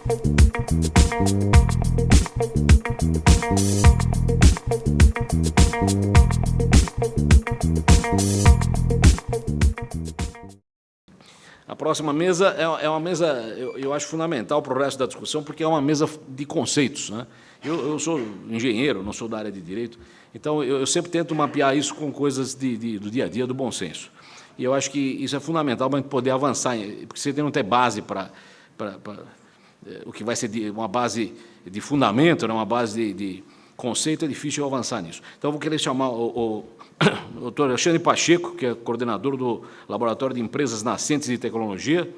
A próxima mesa é uma mesa, eu acho fundamental para o resto da discussão, porque é uma mesa de conceitos, né? Eu sou engenheiro, não sou da área de direito, então eu sempre tento mapear isso com coisas do dia a dia, do bom senso. E eu acho que isso é fundamental para a gente poder avançar, porque você não tem base para o que vai ser uma base de fundamento, né? Uma base de conceito, é difícil eu avançar nisso. Então, eu vou querer chamar o doutor Alexandre Pacheco, que é coordenador do Laboratório de Empresas Nascentes de Tecnologia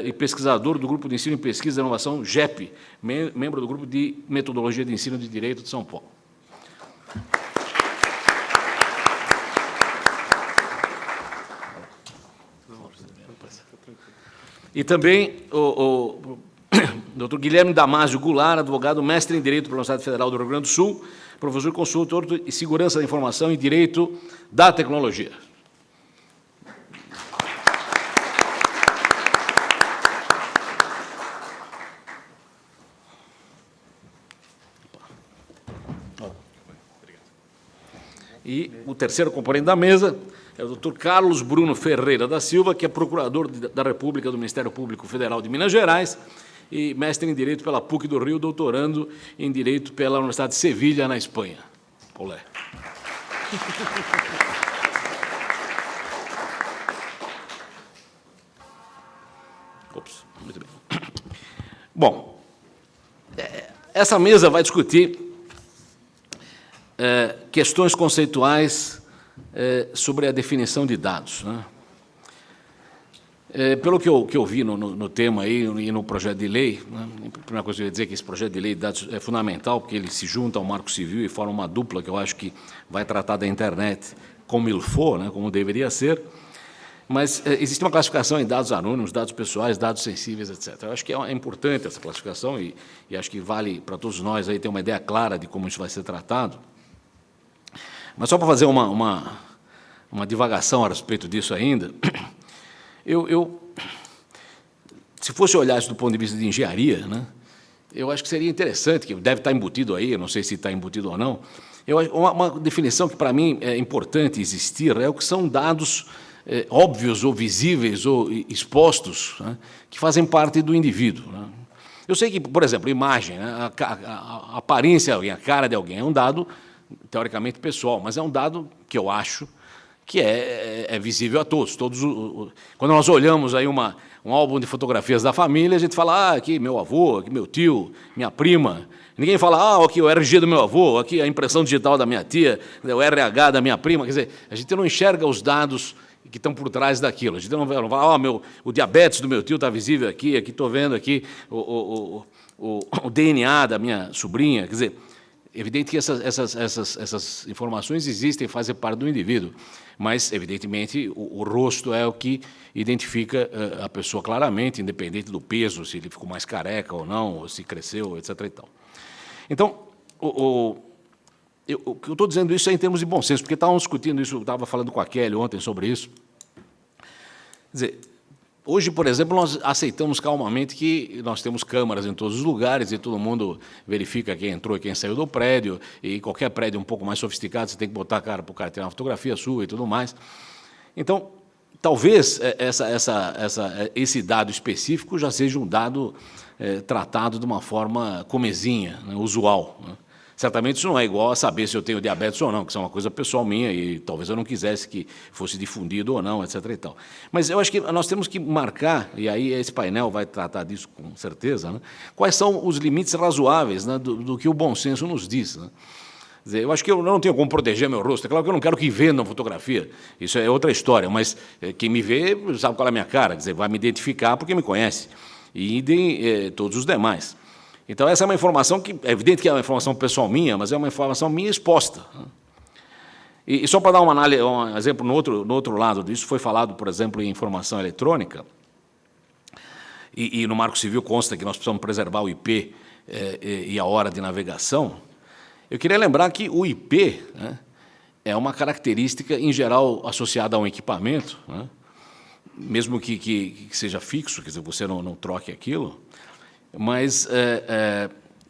e pesquisador do Grupo de Ensino e Pesquisa e Inovação, GEP, membro do Grupo de Metodologia de Ensino de Direito de São Paulo. E também o doutor Guilherme Damásio Goulart, advogado, mestre em Direito pela Universidade Federal do Rio Grande do Sul, professor consultor em Segurança da Informação e Direito da Tecnologia. E o terceiro componente da mesa é o doutor Carlos Bruno Ferreira da Silva, que é procurador da República do Ministério Público Federal de Minas Gerais e mestre em Direito pela PUC do Rio, doutorando em Direito pela Universidade de Sevilha, na Espanha. Olé. Ops, muito bem. Bom, essa mesa vai discutir questões conceituais sobre a definição de dados, né? Pelo que eu vi no tema aí, e no projeto de lei, né, a primeira coisa que eu ia dizer é que esse projeto de lei de dados é fundamental, porque ele se junta ao Marco Civil e forma uma dupla que eu acho que vai tratar da internet como ele for, né, como deveria ser, mas existe uma classificação em dados anônimos, dados pessoais, dados sensíveis, etc. Eu acho que é importante essa classificação e acho que vale para todos nós aí ter uma ideia clara de como isso vai ser tratado. Mas só para fazer uma divagação a respeito disso ainda, se fosse olhar isso do ponto de vista de engenharia, né, eu acho que seria interessante, que deve estar embutido aí, eu não sei se está embutido ou não, uma definição que, para mim, é importante existir é o que são dados óbvios ou visíveis ou expostos, né, que fazem parte do indivíduo, né. Eu sei que, por exemplo, imagem, né, a aparência de alguém, a cara de alguém é um dado, teoricamente, pessoal, mas é um dado que eu acho que é visível a todos. Quando nós olhamos aí um álbum de fotografias da família, a gente fala, aqui meu avô, aqui meu tio, minha prima. Ninguém fala, aqui o RG do meu avô, aqui a impressão digital da minha tia, o RH da minha prima. Quer dizer, a gente não enxerga os dados que estão por trás daquilo. A gente não fala, o diabetes do meu tio está visível aqui estou vendo aqui o DNA da minha sobrinha. Quer dizer, é evidente que essas informações existem, fazem parte do indivíduo, mas, evidentemente, o rosto é o que identifica a pessoa claramente, independente do peso, se ele ficou mais careca ou não, ou se cresceu, etc. E tal. Então, o que eu estou dizendo isso é em termos de bom senso, porque estavam discutindo isso, eu estava falando com a Kelly ontem sobre isso. Quer dizer, hoje, por exemplo, nós aceitamos calmamente que nós temos câmaras em todos os lugares e todo mundo verifica quem entrou e quem saiu do prédio, e qualquer prédio um pouco mais sofisticado, você tem que botar a cara para o cara tirar uma fotografia sua e tudo mais. Então, talvez esse dado específico já seja um dado tratado de uma forma comezinha, né, usual, né? Certamente isso não é igual a saber se eu tenho diabetes ou não, que isso é uma coisa pessoal minha e talvez eu não quisesse que fosse difundido ou não, etc. e tal. Mas eu acho que nós temos que marcar, e aí esse painel vai tratar disso com certeza, né, quais são os limites razoáveis, né, do que o bom senso nos diz, né? Quer dizer, eu acho que eu não tenho como proteger meu rosto. É claro que eu não quero que vendam fotografia, isso é outra história, mas quem me vê sabe qual é a minha cara, quer dizer, vai me identificar porque me conhece, e idem todos os demais. Então, essa é uma informação que, é evidente que é uma informação pessoal minha, mas é uma informação minha exposta. E só para dar uma análise, um exemplo, no outro lado disso, foi falado, por exemplo, em informação eletrônica, e no Marco Civil consta que nós precisamos preservar o IP e a hora de navegação. Eu queria lembrar que o IP, né, é uma característica, em geral, associada a um equipamento, né, mesmo que seja fixo, quer dizer, você não troque aquilo, mas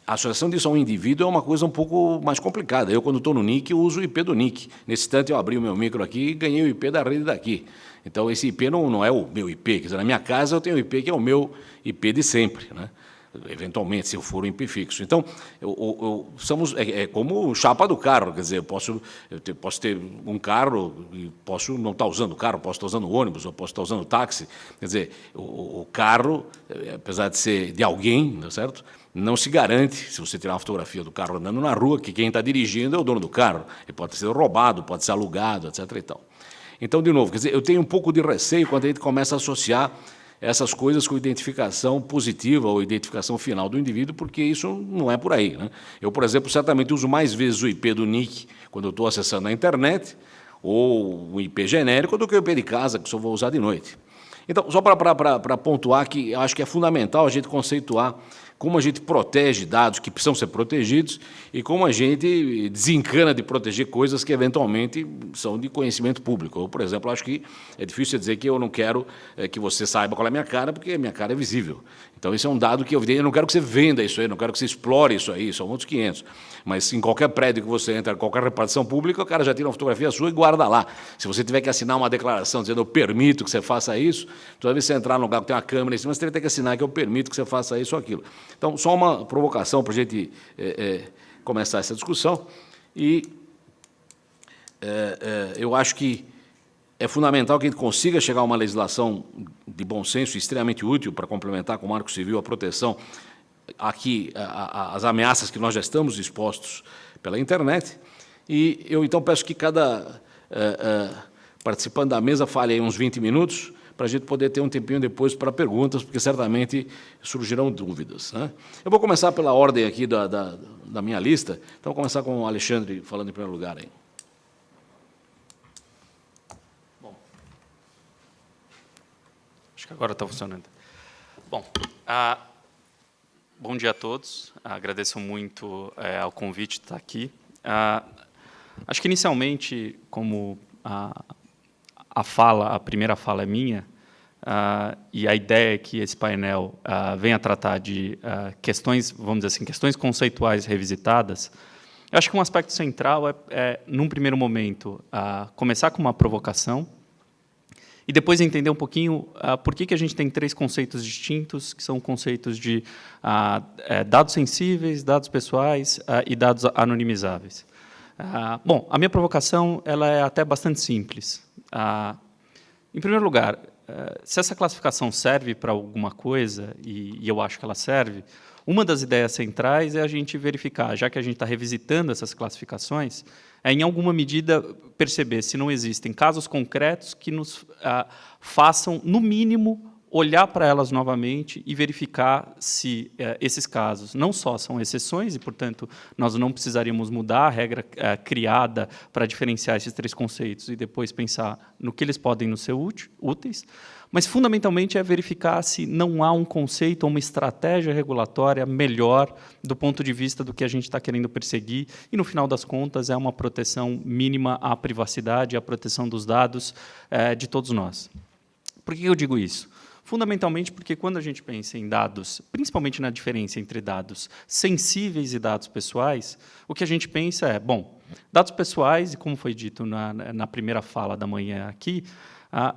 a associação disso a um indivíduo é uma coisa um pouco mais complicada. Eu, quando estou no NIC, eu uso o IP do NIC. Nesse instante, eu abri o meu micro aqui e ganhei o IP da rede daqui. Então, esse IP não é o meu IP. Quer dizer, na minha casa, eu tenho o IP que é o meu IP de sempre, né? Eventualmente, se eu for um IP fixo. Então, somos como chapa do carro, quer dizer, eu posso ter um carro e posso não estar usando o carro, posso estar usando o ônibus, ou posso estar usando o táxi. Quer dizer, o carro, apesar de ser de alguém, não é certo? Não se garante, se você tirar uma fotografia do carro andando na rua, que quem está dirigindo é o dono do carro. Ele pode ser roubado, pode ser alugado, etc. e tal. Então, de novo, quer dizer, eu tenho um pouco de receio quando a gente começa a associar essas coisas com identificação positiva ou identificação final do indivíduo, porque isso não é por aí, né? Eu, por exemplo, certamente uso mais vezes o IP do NIC quando eu estou acessando a internet, ou o IP genérico, do que o IP de casa, que só vou usar de noite. Então, só para pontuar que eu acho que é fundamental a gente conceituar como a gente protege dados que precisam ser protegidos e como a gente desencana de proteger coisas que, eventualmente, são de conhecimento público. Eu, por exemplo, acho que é difícil dizer que eu não quero que você saiba qual é a minha cara, porque a minha cara é visível. Então, esse é um dado que eu não quero que você venda isso aí, não quero que você explore isso aí, são outros 500. Mas em qualquer prédio que você entra, qualquer repartição pública, o cara já tira uma fotografia sua e guarda lá. Se você tiver que assinar uma declaração dizendo eu permito que você faça isso, toda vez que você entrar num lugar que tem uma câmera em cima, você vai ter que assinar que eu permito que você faça isso ou aquilo. Então, só uma provocação para a gente começar essa discussão. E eu acho que é fundamental que a gente consiga chegar a uma legislação de bom senso extremamente útil para complementar com o Marco Civil a proteção aqui, as ameaças que nós já estamos expostos pela internet. E eu, então, peço que cada participante da mesa fale aí uns 20 minutos, para a gente poder ter um tempinho depois para perguntas, porque certamente surgirão dúvidas, né? Eu vou começar pela ordem aqui da minha lista, então vou começar com o Alexandre falando em primeiro lugar aí. Bom, acho que agora está funcionando. Bom, bom dia a todos, agradeço muito ao convite de estar aqui. Acho que, inicialmente, como a primeira fala é minha, e a ideia é que esse painel venha tratar de questões, vamos dizer assim, questões conceituais revisitadas. Eu acho que um aspecto central num primeiro momento, começar com uma provocação e depois entender um pouquinho por que a gente tem 3 conceitos distintos, que são conceitos de dados sensíveis, dados pessoais e dados anonimizáveis. Bom, a minha provocação ela é até bastante simples. Em primeiro lugar, se essa classificação serve para alguma coisa, e eu acho que ela serve, uma das ideias centrais é a gente verificar, já que a gente está revisitando essas classificações, em alguma medida, perceber se não existem casos concretos que nos façam, no mínimo, olhar para elas novamente e verificar se esses casos não só são exceções e, portanto, nós não precisaríamos mudar a regra criada para diferenciar esses 3 conceitos e depois pensar no que eles podem nos ser úteis, mas, fundamentalmente, é verificar se não há um conceito ou uma estratégia regulatória melhor do ponto de vista do que a gente está querendo perseguir e, no final das contas, é uma proteção mínima à privacidade, à proteção dos dados de todos nós. Por que eu digo isso? Fundamentalmente porque, quando a gente pensa em dados, principalmente na diferença entre dados sensíveis e dados pessoais, o que a gente pensa é, bom, dados pessoais, e como foi dito na primeira fala da manhã aqui,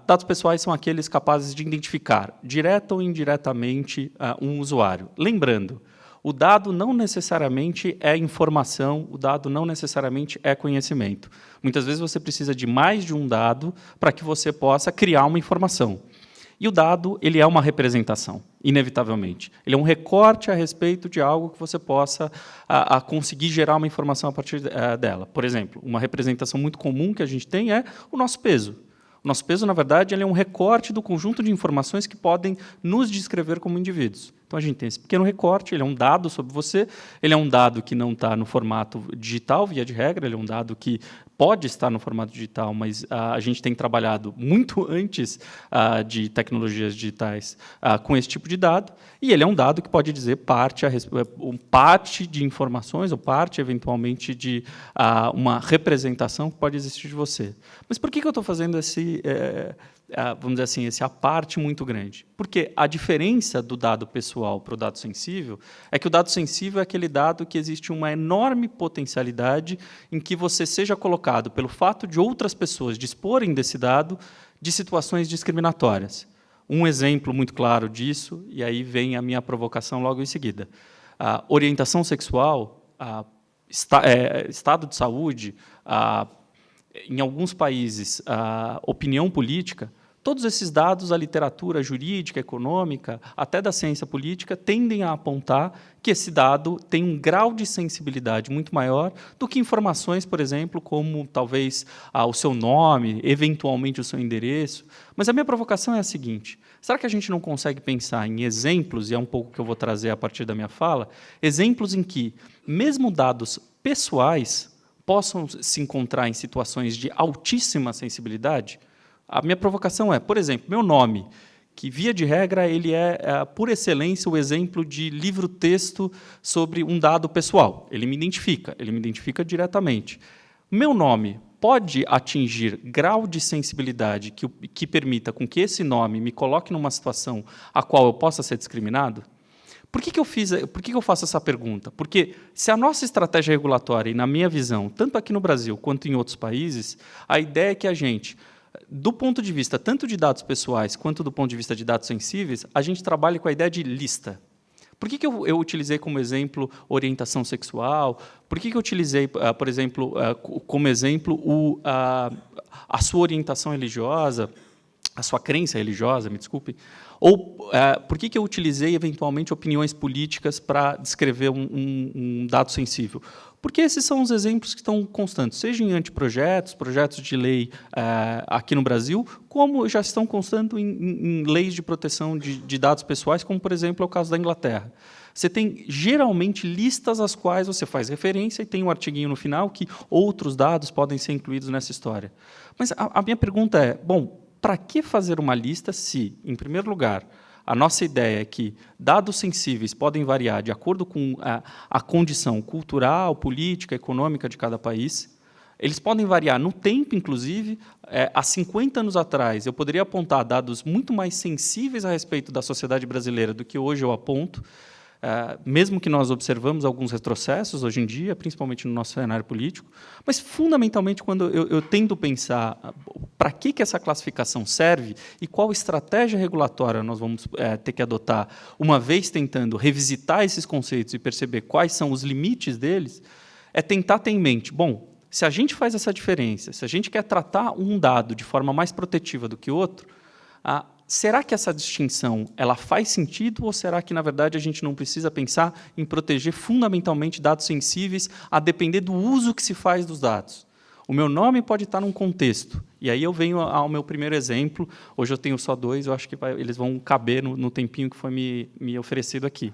dados pessoais são aqueles capazes de identificar, direta ou indiretamente, um usuário. Lembrando, o dado não necessariamente é informação, o dado não necessariamente é conhecimento. Muitas vezes você precisa de mais de um dado para que você possa criar uma informação. E o dado ele é uma representação, inevitavelmente. Ele é um recorte a respeito de algo que você possa conseguir gerar uma informação a partir dela. Por exemplo, uma representação muito comum que a gente tem é o nosso peso. O nosso peso, na verdade, ele é um recorte do conjunto de informações que podem nos descrever como indivíduos. Então, a gente tem esse pequeno recorte, ele é um dado sobre você, ele é um dado que não está no formato digital, via de regra, ele é um dado que pode estar no formato digital, mas a gente tem trabalhado muito antes de tecnologias digitais com esse tipo de dado, e ele é um dado que pode dizer parte de informações, ou parte, eventualmente, de uma representação que pode existir de você. Mas por que eu estou fazendo vamos dizer assim, esse à parte muito grande. Porque a diferença do dado pessoal para o dado sensível é que o dado sensível é aquele dado que existe uma enorme potencialidade em que você seja colocado, pelo fato de outras pessoas disporem desse dado, de situações discriminatórias. Um exemplo muito claro disso, e aí vem a minha provocação logo em seguida. A orientação sexual, estado de saúde, em alguns países, a opinião política, todos esses dados, a literatura jurídica, econômica, até da ciência política, tendem a apontar que esse dado tem um grau de sensibilidade muito maior do que informações, por exemplo, como talvez o seu nome, eventualmente o seu endereço. Mas a minha provocação é a seguinte: será que a gente não consegue pensar em exemplos, e é um pouco que eu vou trazer a partir da minha fala, exemplos em que, mesmo dados pessoais, possam se encontrar em situações de altíssima sensibilidade? A minha provocação é, por exemplo, meu nome, que, via de regra, ele é, por excelência, o exemplo de livro-texto sobre um dado pessoal. Ele me identifica diretamente. Meu nome pode atingir grau de sensibilidade que permita com que esse nome me coloque numa situação a qual eu possa ser discriminado? Por que eu faço essa pergunta? Porque se a nossa estratégia regulatória, e na minha visão, tanto aqui no Brasil quanto em outros países, a ideia é que a gente, do ponto de vista tanto de dados pessoais quanto do ponto de vista de dados sensíveis, a gente trabalha com a ideia de lista. Por que eu utilizei como exemplo orientação sexual? Por que eu utilizei, por exemplo, como exemplo a sua orientação religiosa, a sua crença religiosa, me desculpe? Ou por que eu utilizei, eventualmente, opiniões políticas para descrever um dado sensível? Porque esses são os exemplos que estão constantes, seja em anteprojetos, projetos de lei aqui no Brasil, como já estão constando em leis de proteção de dados pessoais, como, por exemplo, é o caso da Inglaterra. Você tem, geralmente, listas às quais você faz referência e tem um artiguinho no final que outros dados podem ser incluídos nessa história. Mas a minha pergunta é, bom, para que fazer uma lista se, em primeiro lugar, a nossa ideia é que dados sensíveis podem variar de acordo com a condição cultural, política, econômica de cada país? Eles podem variar no tempo, inclusive. Há 50 anos atrás, eu poderia apontar dados muito mais sensíveis a respeito da sociedade brasileira do que hoje eu aponto, mesmo que nós observamos alguns retrocessos hoje em dia, principalmente no nosso cenário político, mas, fundamentalmente, quando eu tento pensar para que essa classificação serve e qual estratégia regulatória nós vamos ter que adotar, uma vez tentando revisitar esses conceitos e perceber quais são os limites deles, é tentar ter em mente, bom, se a gente faz essa diferença, se a gente quer tratar um dado de forma mais protetiva do que outro, será que essa distinção ela faz sentido ou será que, na verdade, a gente não precisa pensar em proteger fundamentalmente dados sensíveis a depender do uso que se faz dos dados? O meu nome pode estar num contexto, e aí eu venho ao meu primeiro exemplo. Hoje eu tenho só 2, eu acho que eles vão caber no tempinho que foi me oferecido aqui.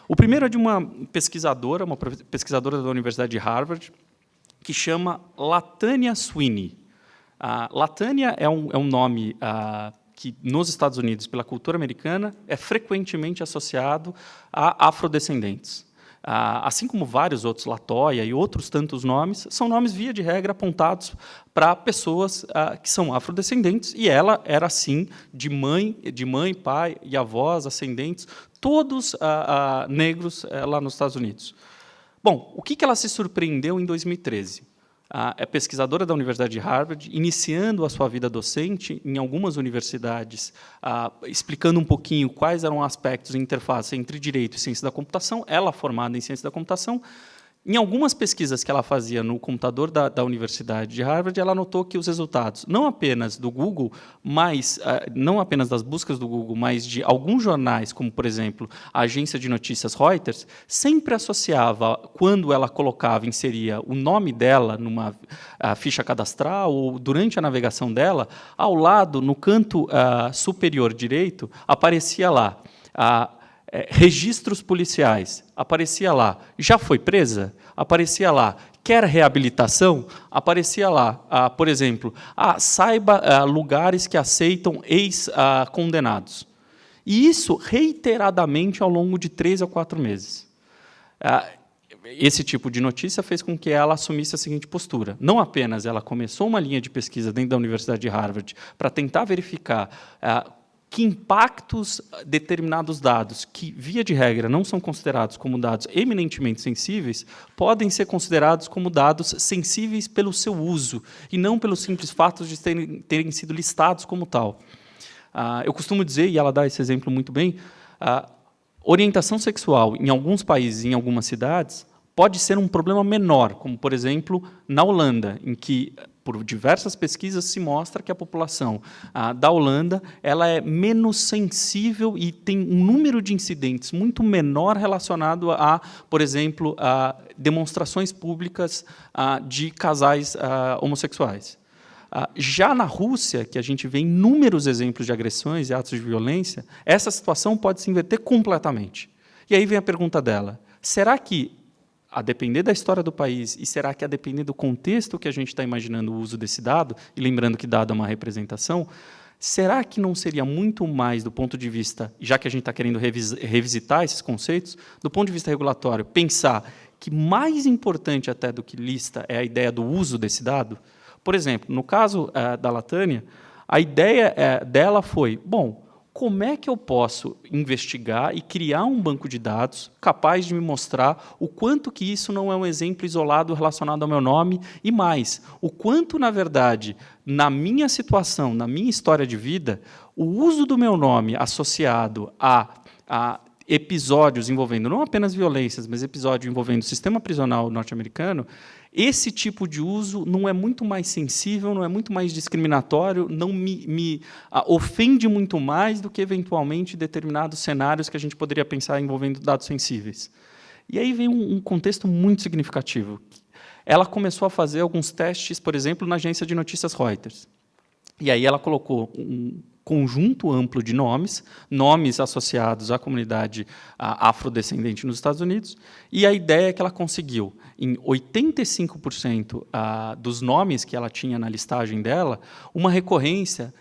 O primeiro é de uma pesquisadora da Universidade de Harvard, que chama Latanya Sweeney. Latanya é um nome que, nos Estados Unidos, pela cultura americana, é frequentemente associado a afrodescendentes. Assim como vários outros, Latoya e outros tantos nomes, são nomes, via de regra, apontados para pessoas que são afrodescendentes, e ela era, sim, de mãe, pai e avós ascendentes, todos negros lá nos Estados Unidos. Bom, o que ela se surpreendeu em 2013? É pesquisadora da Universidade de Harvard, iniciando a sua vida docente em algumas universidades, explicando um pouquinho quais eram aspectos de interface entre direito e ciência da computação, ela formada em ciência da computação. Em algumas pesquisas que ela fazia no computador da Universidade de Harvard, ela notou que os resultados, não apenas do Google, mas não apenas das buscas do Google, mas de alguns jornais, como, por exemplo, a agência de notícias Reuters, sempre associava, quando ela inseria o nome dela numa ficha cadastral ou durante a navegação dela, ao lado, no canto superior direito, aparecia lá registros policiais, aparecia lá, já foi presa? Aparecia lá, quer reabilitação? Aparecia lá, por exemplo, saiba lugares que aceitam ex-condenados. E isso reiteradamente ao longo de 3 a 4 meses. esse tipo de notícia fez com que ela assumisse a seguinte postura. Não apenas ela começou uma linha de pesquisa dentro da Universidade de Harvard para tentar verificar que impactos determinados dados, que, via de regra, não são considerados como dados eminentemente sensíveis, podem ser considerados como dados sensíveis pelo seu uso, e não pelos simples fatos de terem sido listados como tal. Eu costumo dizer, e ela dá esse exemplo muito bem, orientação sexual, em alguns países, em algumas cidades, pode ser um problema menor, como, por exemplo, na Holanda, em que, por diversas pesquisas, se mostra que a população da Holanda ela é menos sensível e tem um número de incidentes muito menor relacionado a, por exemplo, a demonstrações públicas de casais homossexuais. Já na Rússia, que a gente vê inúmeros exemplos de agressões e atos de violência, essa situação pode se inverter completamente. E aí vem a pergunta dela, será que, a depender da história do país, e será que a depender do contexto que a gente está imaginando o uso desse dado, e lembrando que dado é uma representação, será que não seria muito mais, do ponto de vista, já que a gente está querendo revisitar esses conceitos, do ponto de vista regulatório, pensar que mais importante até do que lista é a ideia do uso desse dado? Por exemplo, no caso da Latânia, a ideia dela foi, bom, como é que eu posso investigar e criar um banco de dados capaz de me mostrar o quanto que isso não é um exemplo isolado relacionado ao meu nome e mais, o quanto, na verdade, na minha situação, na minha história de vida, o uso do meu nome associado a episódios envolvendo não apenas violências, mas episódios envolvendo o sistema prisional norte-americano, esse tipo de uso não é muito mais sensível, não é muito mais discriminatório, não me ofende muito mais do que, eventualmente, determinados cenários que a gente poderia pensar envolvendo dados sensíveis. E aí vem um contexto muito significativo. Ela começou a fazer alguns testes, por exemplo, na agência de notícias Reuters. E aí ela colocou um conjunto amplo de nomes associados à comunidade afrodescendente nos Estados Unidos, e a ideia é que ela conseguiu, em 85% dos nomes que ela tinha na listagem dela, uma recorrência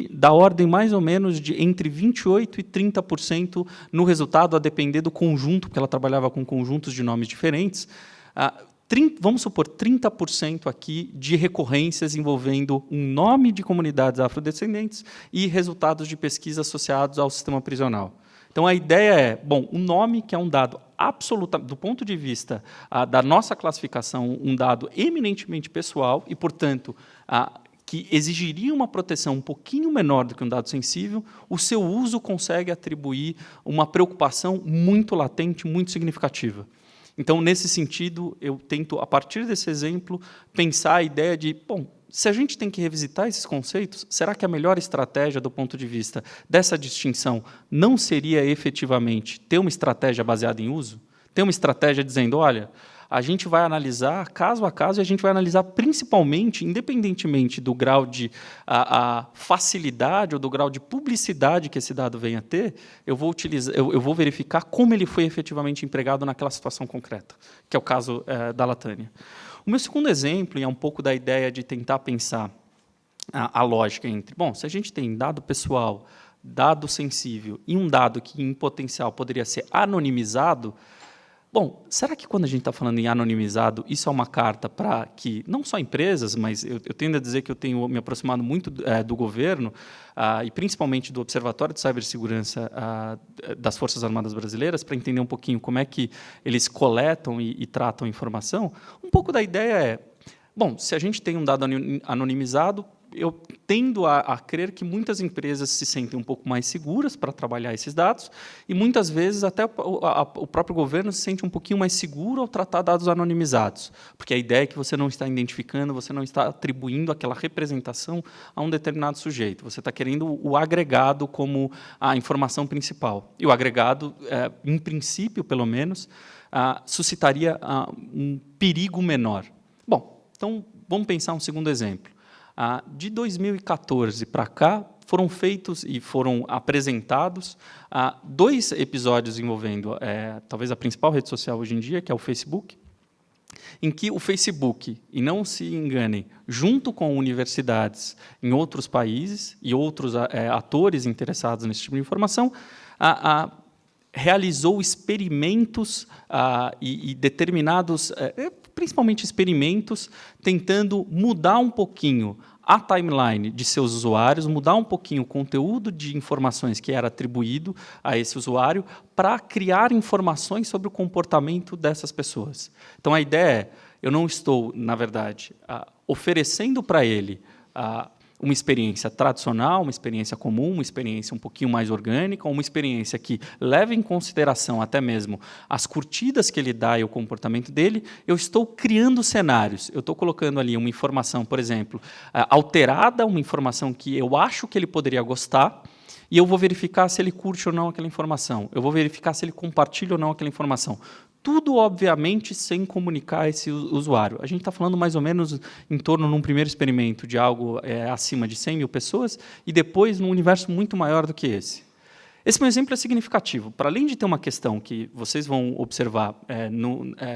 da ordem mais ou menos de entre 28% e 30% no resultado, a depender do conjunto, porque ela trabalhava com conjuntos de nomes diferentes, vamos supor, 30% aqui de recorrências envolvendo um nome de comunidades afrodescendentes e resultados de pesquisa associados ao sistema prisional. Então, a ideia é, bom, o nome, que é um dado absoluta, do ponto de vista da nossa classificação, um dado eminentemente pessoal e, portanto, que exigiria uma proteção um pouquinho menor do que um dado sensível, o seu uso consegue atribuir uma preocupação muito latente, muito significativa. Então, nesse sentido, eu tento, a partir desse exemplo, pensar a ideia de, bom, se a gente tem que revisitar esses conceitos, será que a melhor estratégia do ponto de vista dessa distinção não seria, efetivamente, ter uma estratégia baseada em uso? Ter uma estratégia dizendo, olha, a gente vai analisar caso a caso e a gente vai analisar principalmente, independentemente do grau de facilidade ou do grau de publicidade que esse dado venha a ter, eu vou verificar como ele foi efetivamente empregado naquela situação concreta, que é o caso da Latânia. O meu segundo exemplo, e é um pouco da ideia de tentar pensar a lógica entre, bom, se a gente tem dado pessoal, dado sensível e um dado que, em potencial, poderia ser anonimizado. Bom, será que quando a gente está falando em anonimizado, isso é uma carta para que, não só empresas, mas eu tendo a dizer que eu tenho me aproximado muito do governo, e principalmente do Observatório de Cibersegurança das Forças Armadas Brasileiras, para entender um pouquinho como é que eles coletam e tratam informação? Um pouco da ideia é, bom, se a gente tem um dado anonimizado, eu tendo a crer que muitas empresas se sentem um pouco mais seguras para trabalhar esses dados e, muitas vezes, até o próprio governo se sente um pouquinho mais seguro ao tratar dados anonimizados, porque a ideia é que você não está identificando, você não está atribuindo aquela representação a um determinado sujeito, você está querendo o agregado como a informação principal. E o agregado, em princípio, pelo menos, suscitaria um perigo menor. Bom, então, vamos pensar um segundo exemplo. De 2014 para cá, foram feitos e foram apresentados 2 episódios envolvendo talvez a principal rede social hoje em dia, que é o Facebook, em que o Facebook, e não se enganem, junto com universidades em outros países e outros atores interessados nesse tipo de informação, realizou experimentos e determinados, principalmente experimentos, tentando mudar um pouquinho a timeline de seus usuários, mudar um pouquinho o conteúdo de informações que era atribuído a esse usuário para criar informações sobre o comportamento dessas pessoas. Então, a ideia é, eu não estou, na verdade, oferecendo para ele uma experiência tradicional, uma experiência comum, uma experiência um pouquinho mais orgânica, uma experiência que leva em consideração até mesmo as curtidas que ele dá e o comportamento dele. Eu estou criando cenários, eu estou colocando ali uma informação, por exemplo, alterada, uma informação que eu acho que ele poderia gostar, e eu vou verificar se ele curte ou não aquela informação, eu vou verificar se ele compartilha ou não aquela informação. Tudo, obviamente, sem comunicar a esse usuário. A gente está falando mais ou menos em torno, num primeiro experimento, de algo acima de 100 mil pessoas, e depois num universo muito maior do que esse. Esse meu exemplo é significativo. Para além de ter uma questão que vocês vão observar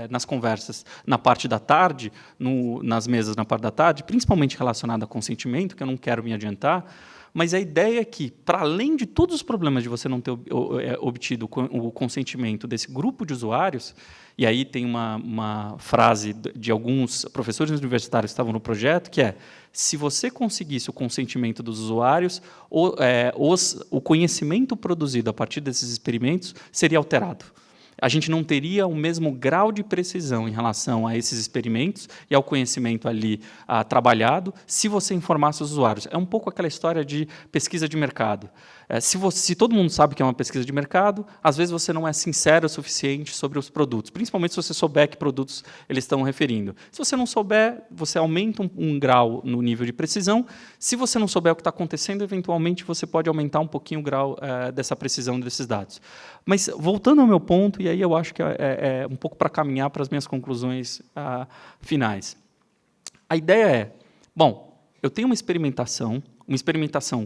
nas conversas na parte da tarde, nas mesas na parte da tarde, principalmente relacionada a consentimento, que eu não quero me adiantar, mas a ideia é que, para além de todos os problemas de você não ter obtido o consentimento desse grupo de usuários, e aí tem uma frase de alguns professores universitários que estavam no projeto, que é: se você conseguisse o consentimento dos usuários, o conhecimento produzido a partir desses experimentos seria alterado. A gente não teria o mesmo grau de precisão em relação a esses experimentos e ao conhecimento ali trabalhado se você informasse os usuários. É um pouco aquela história de pesquisa de mercado. Se todo mundo sabe que é uma pesquisa de mercado, às vezes você não é sincero o suficiente sobre os produtos, principalmente se você souber que produtos eles estão referindo. Se você não souber, você aumenta um grau no nível de precisão. Se você não souber o que está acontecendo, eventualmente você pode aumentar um pouquinho o grau dessa precisão desses dados. Mas, voltando ao meu ponto, e aí eu acho que é um pouco para caminhar para as minhas conclusões finais. A ideia é, bom, eu tenho uma experimentação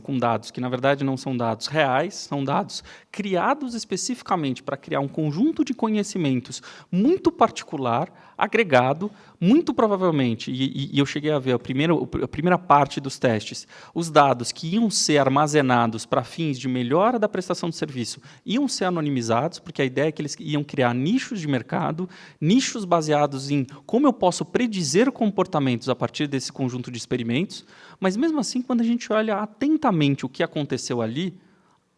com dados que, na verdade, não são dados reais, são dados criados especificamente para criar um conjunto de conhecimentos muito particular, agregado, muito provavelmente, e eu cheguei a ver a primeira parte dos testes, os dados que iam ser armazenados para fins de melhora da prestação de serviço iam ser anonimizados, porque a ideia é que eles iam criar nichos de mercado, nichos baseados em como eu posso predizer comportamentos a partir desse conjunto de experimentos, mas, mesmo assim, quando a gente olha atentamente o que aconteceu ali,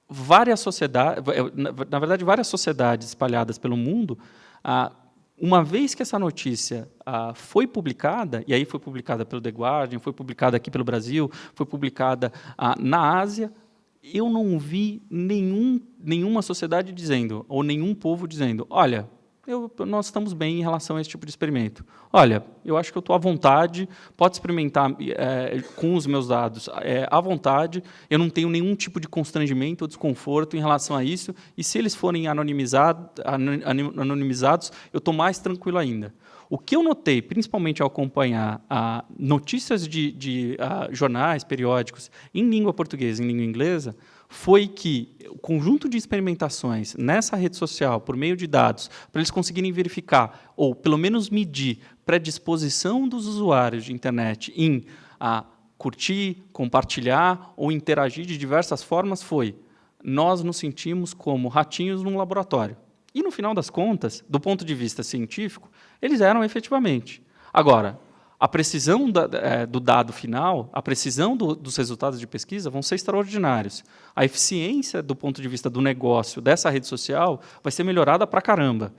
várias sociedades espalhadas pelo mundo, uma vez que essa notícia foi publicada, e aí foi publicada pelo The Guardian, foi publicada aqui pelo Brasil, foi publicada na Ásia, eu não vi nenhuma sociedade dizendo, ou nenhum povo dizendo, olha, nós estamos bem em relação a esse tipo de experimento. Olha, eu acho que eu estou à vontade, pode experimentar com os meus dados à vontade, eu não tenho nenhum tipo de constrangimento ou desconforto em relação a isso, e se eles forem anonimizados, eu estou mais tranquilo ainda. O que eu notei, principalmente ao acompanhar notícias de jornais, periódicos, em língua portuguesa e em língua inglesa, foi que o conjunto de experimentações nessa rede social, por meio de dados, para eles conseguirem verificar, ou pelo menos medir, predisposição dos usuários de internet em curtir, compartilhar ou interagir de diversas formas, nós nos sentimos como ratinhos num laboratório. E, no final das contas, do ponto de vista científico, eles eram efetivamente. Agora, a precisão do dado final, a precisão dos resultados de pesquisa vão ser extraordinários. A eficiência, do ponto de vista do negócio dessa rede social, vai ser melhorada para caramba.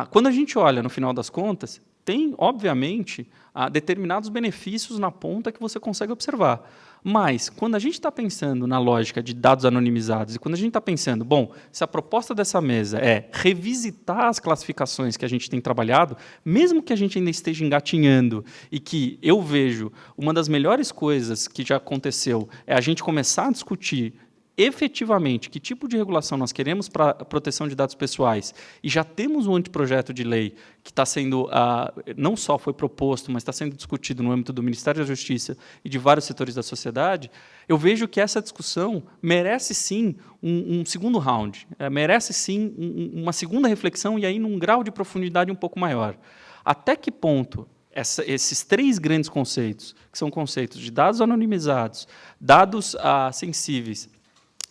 Quando a gente olha, no final das contas, tem, obviamente, determinados benefícios na ponta que você consegue observar. Mas, quando a gente está pensando na lógica de dados anonimizados, e quando a gente está pensando, bom, se a proposta dessa mesa é revisitar as classificações que a gente tem trabalhado, mesmo que a gente ainda esteja engatinhando, e que eu vejo uma das melhores coisas que já aconteceu é a gente começar a discutir efetivamente que tipo de regulação nós queremos para a proteção de dados pessoais, e já temos um anteprojeto de lei que está sendo, não só foi proposto, mas está sendo discutido no âmbito do Ministério da Justiça e de vários setores da sociedade, eu vejo que essa discussão merece, sim, um segundo round, merece, sim, uma segunda reflexão, e aí num grau de profundidade um pouco maior. Até que ponto esses três grandes conceitos, que são conceitos de dados anonimizados, dados sensíveis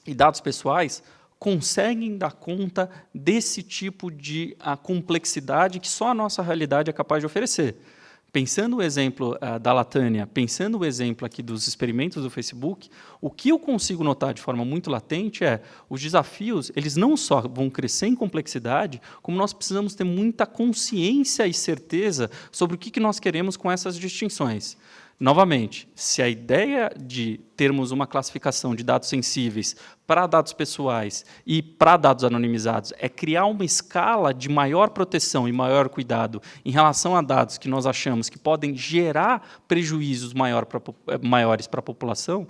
e dados pessoais, conseguem dar conta desse tipo de complexidade que só a nossa realidade é capaz de oferecer. Pensando o exemplo da Latânia, pensando o exemplo aqui dos experimentos do Facebook, o que eu consigo notar de forma muito latente é os desafios, eles não só vão crescer em complexidade, como nós precisamos ter muita consciência e certeza sobre o que nós queremos com essas distinções. Novamente, se a ideia de termos uma classificação de dados sensíveis para dados pessoais e para dados anonimizados é criar uma escala de maior proteção e maior cuidado em relação a dados que nós achamos que podem gerar prejuízos maiores para a população,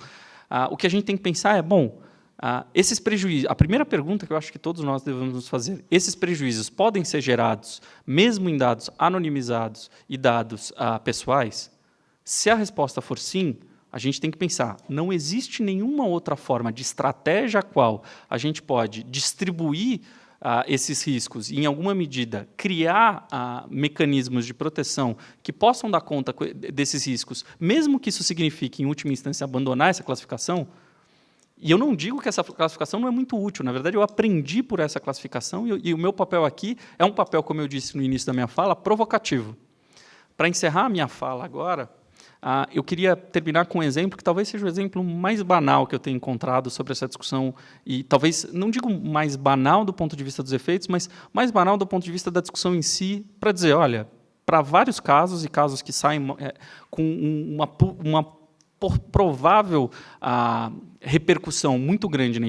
o que a gente tem que pensar é, esses prejuízos, a primeira pergunta que eu acho que todos nós devemos nos fazer, esses prejuízos podem ser gerados mesmo em dados anonimizados e dados pessoais? Se a resposta for sim, a gente tem que pensar, não existe nenhuma outra forma de estratégia a qual a gente pode distribuir esses riscos e, em alguma medida, criar mecanismos de proteção que possam dar conta desses riscos, mesmo que isso signifique, em última instância, abandonar essa classificação. E eu não digo que essa classificação não é muito útil, na verdade, eu aprendi por essa classificação e o meu papel aqui é um papel, como eu disse no início da minha fala, provocativo. Para encerrar a minha fala agora, eu queria terminar com um exemplo que talvez seja o exemplo mais banal que eu tenho encontrado sobre essa discussão, e talvez, não digo mais banal do ponto de vista dos efeitos, mas mais banal do ponto de vista da discussão em si, para dizer, olha, para vários casos, e casos que saem com uma provável repercussão muito grande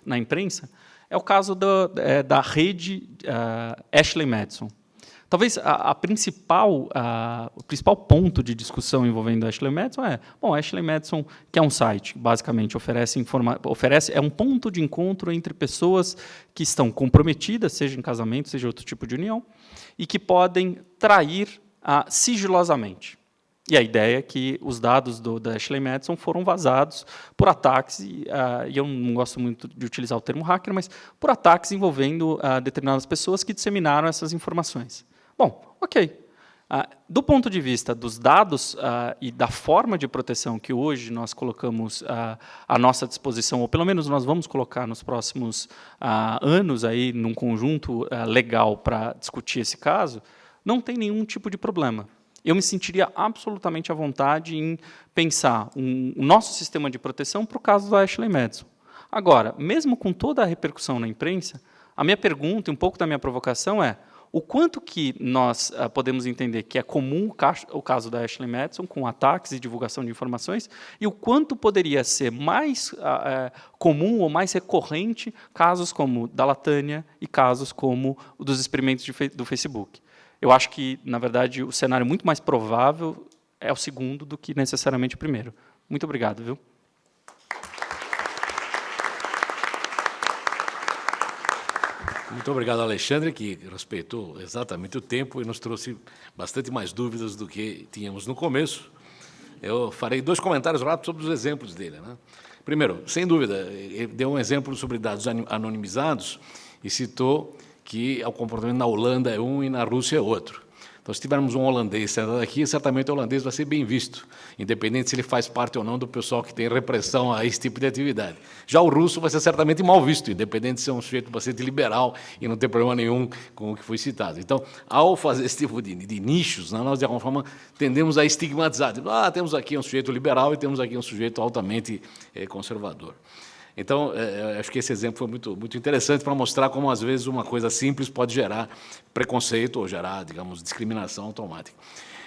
na imprensa, é o caso da rede Ashley Madison. Talvez o principal ponto de discussão envolvendo a Ashley Madison a Ashley Madison, que é um site, basicamente é um ponto de encontro entre pessoas que estão comprometidas, seja em casamento, seja outro tipo de união, e que podem trair sigilosamente. E a ideia é que os dados da Ashley Madison foram vazados por ataques, e eu não gosto muito de utilizar o termo hacker, mas por ataques envolvendo determinadas pessoas que disseminaram essas informações. Bom, ok. Do ponto de vista dos dados e da forma de proteção que hoje nós colocamos à nossa disposição, ou pelo menos nós vamos colocar nos próximos anos aí num conjunto legal para discutir esse caso, não tem nenhum tipo de problema. Eu me sentiria absolutamente à vontade em pensar o nosso sistema de proteção para o caso da Ashley Madison. Agora, mesmo com toda a repercussão na imprensa, a minha pergunta e um pouco da minha provocação é o quanto que nós podemos entender que é comum o caso da Ashley Madison, com ataques e divulgação de informações, e o quanto poderia ser mais comum ou mais recorrente casos como da Latânia e casos como o dos experimentos do Facebook. Eu acho que, na verdade, o cenário muito mais provável é o segundo do que necessariamente o primeiro. Muito obrigado, viu? Muito obrigado, Alexandre, que respeitou exatamente o tempo e nos trouxe bastante mais dúvidas do que tínhamos no começo. Eu farei 2 comentários rápidos sobre os exemplos dele. Primeiro, sem dúvida, ele deu um exemplo sobre dados anonimizados e citou que o comportamento na Holanda é um e na Rússia é outro. Então, se tivermos um holandês sentado aqui, certamente o holandês vai ser bem visto, independente se ele faz parte ou não do pessoal que tem repressão a esse tipo de atividade. Já o russo vai ser certamente mal visto, independente de ser um sujeito bastante liberal e não ter problema nenhum com o que foi citado. Então, ao fazer esse tipo de nichos, nós, de alguma forma, tendemos a estigmatizar. Temos aqui um sujeito liberal e temos aqui um sujeito altamente conservador. Então, acho que esse exemplo foi muito interessante para mostrar como, às vezes, uma coisa simples pode gerar preconceito ou gerar, digamos, discriminação automática.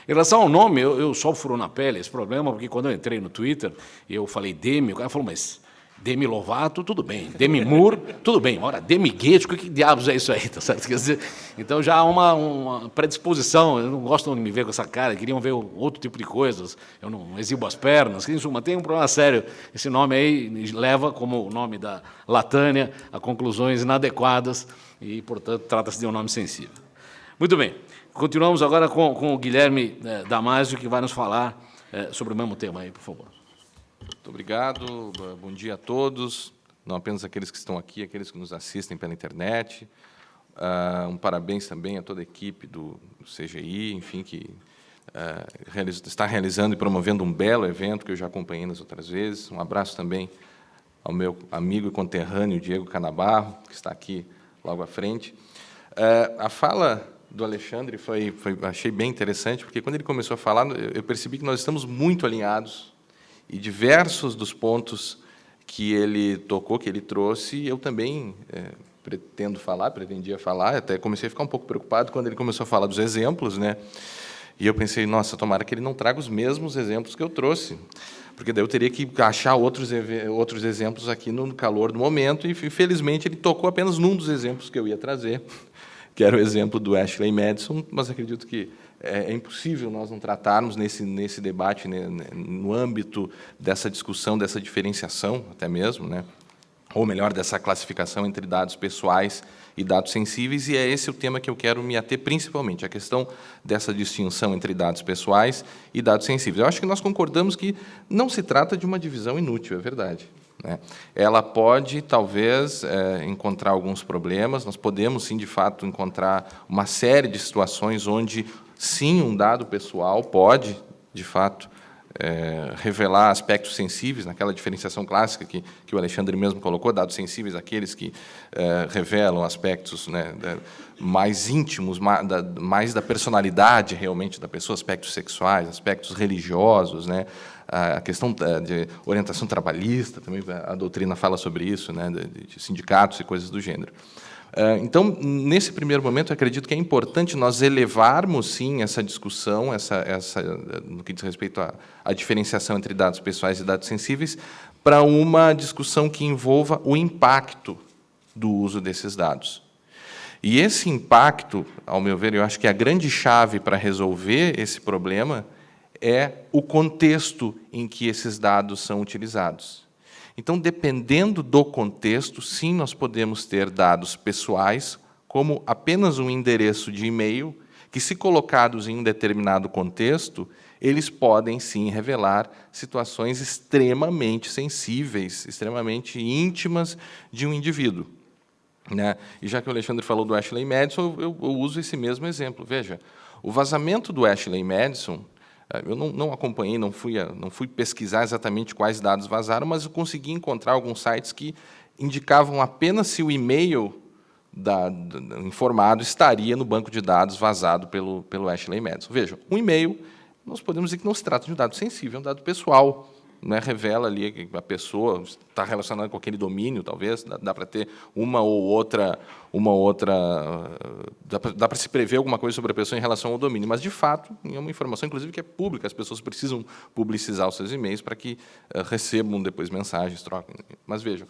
Em relação ao nome, eu só furo na pele esse problema, porque quando eu entrei no Twitter, eu falei Demi, o cara falou, mas Demi Lovato, tudo bem. Demi Moore, tudo bem. Ora, Demi Guedes, que diabos é isso aí? Tá certo? Quer dizer, então já há uma predisposição, eu não gosto de me ver com essa cara, queriam ver outro tipo de coisas, eu não exibo as pernas, em suma, tem um problema sério. Esse nome aí leva, como o nome da Latânia, a conclusões inadequadas e, portanto, trata-se de um nome sensível. Muito bem, continuamos agora com o Guilherme Damasio, que vai nos falar sobre o mesmo tema aí, por favor. Muito obrigado, bom dia a todos, não apenas aqueles que estão aqui, aqueles que nos assistem pela internet. Um parabéns também a toda a equipe do CGI, enfim, que está realizando e promovendo um belo evento que eu já acompanhei nas outras vezes. Um abraço também ao meu amigo e conterrâneo Diego Canabarro, que está aqui logo à frente. A fala do Alexandre achei bem interessante, porque quando ele começou a falar, eu percebi que nós estamos muito alinhados e diversos dos pontos que ele tocou, que ele trouxe, eu também pretendia falar, até comecei a ficar um pouco preocupado quando ele começou a falar dos exemplos, né? E eu pensei, nossa, tomara que ele não traga os mesmos exemplos que eu trouxe, porque daí eu teria que achar outros exemplos aqui no calor do momento, e, felizmente, ele tocou apenas num dos exemplos que eu ia trazer, que era o exemplo do Ashley Madison, mas acredito que é impossível nós não tratarmos nesse debate, né, no âmbito dessa discussão, dessa diferenciação, até mesmo, né, ou melhor, dessa classificação entre dados pessoais e dados sensíveis, e é esse o tema que eu quero me ater principalmente, a questão dessa distinção entre dados pessoais e dados sensíveis. Eu acho que nós concordamos que não se trata de uma divisão inútil, é verdade, né? Ela pode, talvez, encontrar alguns problemas, nós podemos, sim, de fato, encontrar uma série de situações onde, sim, um dado pessoal pode, de fato, revelar aspectos sensíveis, naquela diferenciação clássica que o Alexandre mesmo colocou, dados sensíveis, aqueles que revelam aspectos, né, mais íntimos, mais da personalidade realmente da pessoa, aspectos sexuais, aspectos religiosos, né, a questão de orientação trabalhista, também a doutrina fala sobre isso, né, de sindicatos e coisas do gênero. Então, nesse primeiro momento, eu acredito que é importante nós elevarmos, sim, essa discussão, no que diz respeito à diferenciação entre dados pessoais e dados sensíveis, para uma discussão que envolva o impacto do uso desses dados. E esse impacto, ao meu ver, eu acho que a grande chave para resolver esse problema é o contexto em que esses dados são utilizados. Então, dependendo do contexto, sim, nós podemos ter dados pessoais, como apenas um endereço de e-mail, que, se colocados em um determinado contexto, eles podem, sim, revelar situações extremamente sensíveis, extremamente íntimas de um indivíduo, né? E já que o Alexandre falou do Ashley Madison, eu uso esse mesmo exemplo. Veja, o vazamento do Ashley Madison, eu não acompanhei, não fui pesquisar exatamente quais dados vazaram, mas eu consegui encontrar alguns sites que indicavam apenas se o e-mail informado estaria no banco de dados vazado pelo Ashley Madison. Veja, um e-mail, nós podemos dizer que não se trata de um dado sensível, é um dado pessoal, né? Revela ali que a pessoa está relacionada com aquele domínio, talvez, dá para ter uma ou outra, dá para se prever alguma coisa sobre a pessoa em relação ao domínio, mas, de fato, é uma informação, inclusive, que é pública, as pessoas precisam publicizar os seus e-mails para que recebam depois mensagens, troquem. Mas, vejam,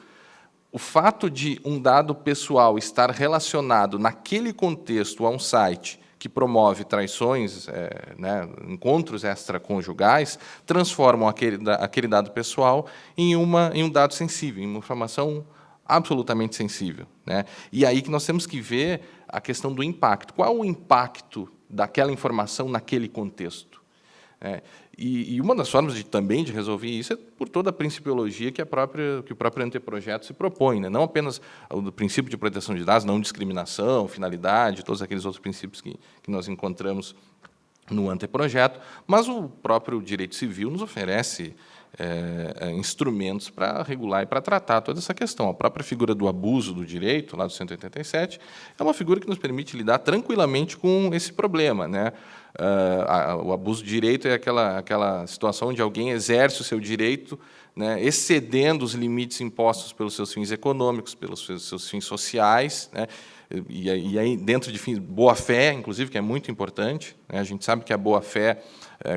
o fato de um dado pessoal estar relacionado naquele contexto a um site que promove traições, né, encontros extraconjugais, transformam aquele dado pessoal em um dado sensível, em uma informação absolutamente sensível, né? E aí que nós temos que ver a questão do impacto. Qual o impacto daquela informação naquele contexto? E uma das formas também de resolver isso é por toda a principiologia que o próprio anteprojeto se propõe, né? Não apenas o princípio de proteção de dados, não discriminação, finalidade, todos aqueles outros princípios que nós encontramos no anteprojeto, mas o próprio direito civil nos oferece instrumentos para regular e para tratar toda essa questão. A própria figura do abuso do direito, lá do 187, é uma figura que nos permite lidar tranquilamente com esse problema, né? O abuso de direito é aquela situação onde alguém exerce o seu direito, né, excedendo os limites impostos pelos seus fins econômicos, pelos seus fins sociais, né, e aí dentro de fins boa-fé, inclusive, que é muito importante, né? A gente sabe que a boa-fé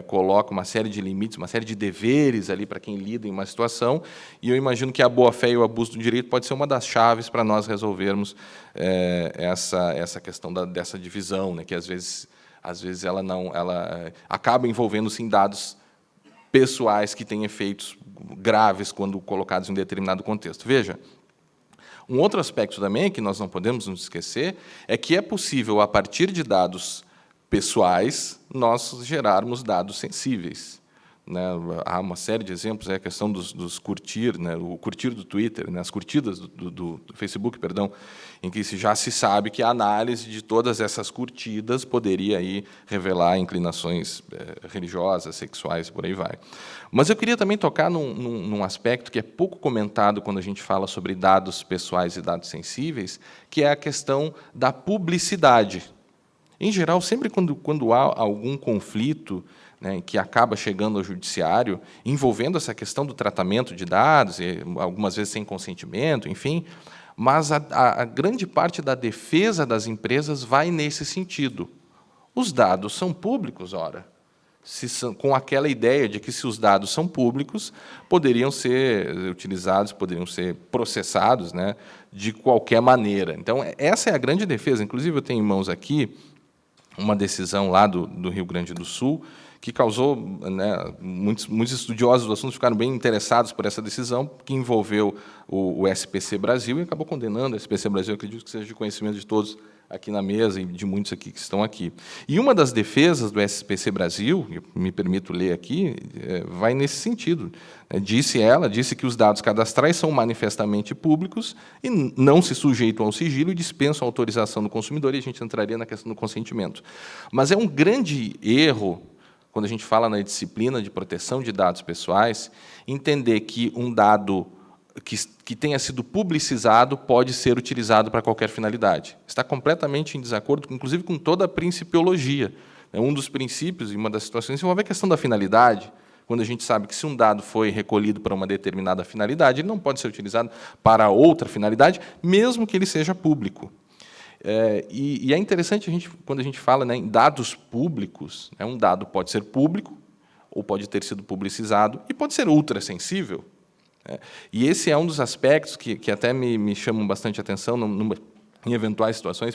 coloca uma série de limites, uma série de deveres ali para quem lida em uma situação, e eu imagino que a boa-fé e o abuso do direito pode ser uma das chaves para nós resolvermos essa questão dessa divisão, né, que às vezes ela acaba envolvendo, sim, dados pessoais que têm efeitos graves quando colocados em determinado contexto. Veja, um outro aspecto também que nós não podemos nos esquecer é que é possível, a partir de dados pessoais, nós gerarmos dados sensíveis, né? Há uma série de exemplos, a questão dos curtir, né? O curtir do Twitter, né? As curtidas do Facebook, perdão, em que já se sabe que a análise de todas essas curtidas poderia aí revelar inclinações religiosas, sexuais, por aí vai. Mas eu queria também tocar num aspecto que é pouco comentado quando a gente fala sobre dados pessoais e dados sensíveis, que é a questão da publicidade. Em geral, sempre quando há algum conflito, né, que acaba chegando ao judiciário, envolvendo essa questão do tratamento de dados, e algumas vezes sem consentimento, enfim, mas a grande parte da defesa das empresas vai nesse sentido. Os dados são públicos, ora, com aquela ideia de que, se os dados são públicos, poderiam ser utilizados, poderiam ser processados, né, de qualquer maneira. Então, essa é a grande defesa. Inclusive, eu tenho em mãos aqui uma decisão lá do Rio Grande do Sul, que causou, né, muitos estudiosos do assunto ficaram bem interessados por essa decisão, que envolveu o SPC Brasil e acabou condenando o SPC Brasil. Eu acredito que seja de conhecimento de todos aqui na mesa e de muitos aqui que estão aqui. E uma das defesas do SPC Brasil, me permito ler aqui, vai nesse sentido. Disse que os dados cadastrais são manifestamente públicos e não se sujeitam ao sigilo e dispensam a autorização do consumidor, e a gente entraria na questão do consentimento. Mas é um grande erro, quando a gente fala na disciplina de proteção de dados pessoais, entender que um dado que tenha sido publicizado pode ser utilizado para qualquer finalidade. Está completamente em desacordo, inclusive, com toda a principiologia. Um dos princípios, e uma das situações, envolve a questão da finalidade, quando a gente sabe que, se um dado foi recolhido para uma determinada finalidade, ele não pode ser utilizado para outra finalidade, mesmo que ele seja público. E é interessante, quando a gente fala, né, em dados públicos, né, um dado pode ser público, ou pode ter sido publicizado, e pode ser ultrassensível. E esse é um dos aspectos que até me chamam bastante atenção em eventuais situações,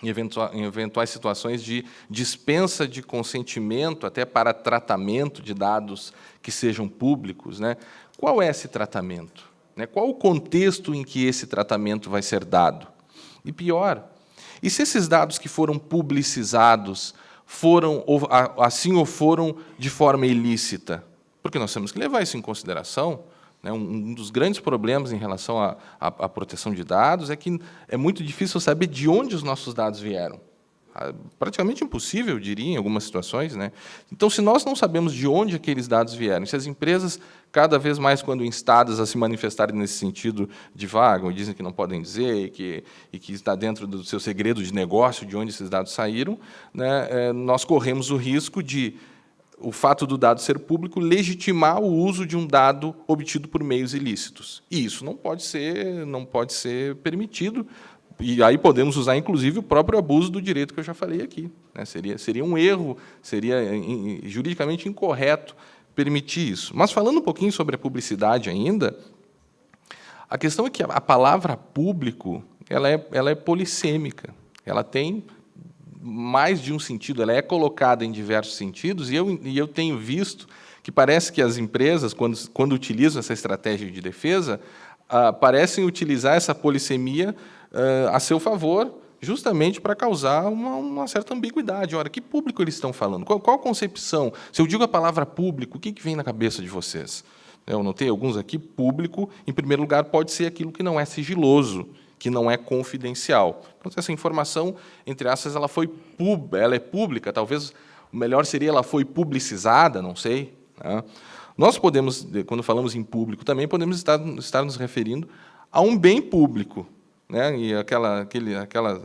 em eventuais situações de dispensa de consentimento até para tratamento de dados que sejam públicos, né? Qual é esse tratamento? Qual o contexto em que esse tratamento vai ser dado? E pior, e se esses dados que foram publicizados foram de forma ilícita? Porque nós temos que levar isso em consideração. Um dos grandes problemas em relação à proteção de dados é que é muito difícil saber de onde os nossos dados vieram. Praticamente impossível, eu diria, em algumas situações, né? Então, se nós não sabemos de onde aqueles dados vieram, se as empresas, cada vez mais, quando instadas a se manifestarem nesse sentido, divagam e dizem que não podem dizer e que está dentro do seu segredo de negócio de onde esses dados saíram, né, nós corremos o risco de o fato do dado ser público legitimar o uso de um dado obtido por meios ilícitos. E isso não pode ser permitido. E aí podemos usar, inclusive, o próprio abuso do direito que eu já falei aqui, né? Seria um erro, seria juridicamente incorreto permitir isso. Mas, falando um pouquinho sobre a publicidade ainda, a questão é que a palavra público ela é polissêmica. Ela tem mais de um sentido, ela é colocada em diversos sentidos, e eu tenho visto que parece que as empresas, quando utilizam essa estratégia de defesa, parecem utilizar essa polissemia a seu favor, justamente para causar uma certa ambiguidade. Ora, que público eles estão falando? Qual a concepção? Se eu digo a palavra público, o que vem na cabeça de vocês? Eu notei alguns aqui. Público, em primeiro lugar, pode ser aquilo que não é sigiloso, que não é confidencial. Então, essa informação, entre aspas, ela é pública, talvez o melhor seria ela foi publicizada, não sei. Né? Nós podemos, quando falamos em público, também podemos estar nos referindo a um bem público, né? E aquelas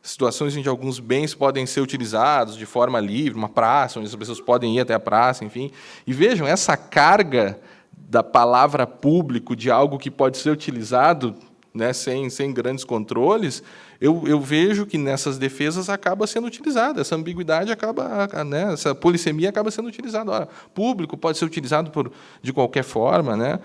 situações em que alguns bens podem ser utilizados de forma livre, uma praça, onde as pessoas podem ir até a praça, enfim. E vejam, essa carga da palavra público, de algo que pode ser utilizado, né, sem grandes controles, eu vejo que nessas defesas acaba sendo utilizada, essa ambiguidade acaba, né, essa polissemia acaba sendo utilizada. Ora, público pode ser utilizado de qualquer forma, né,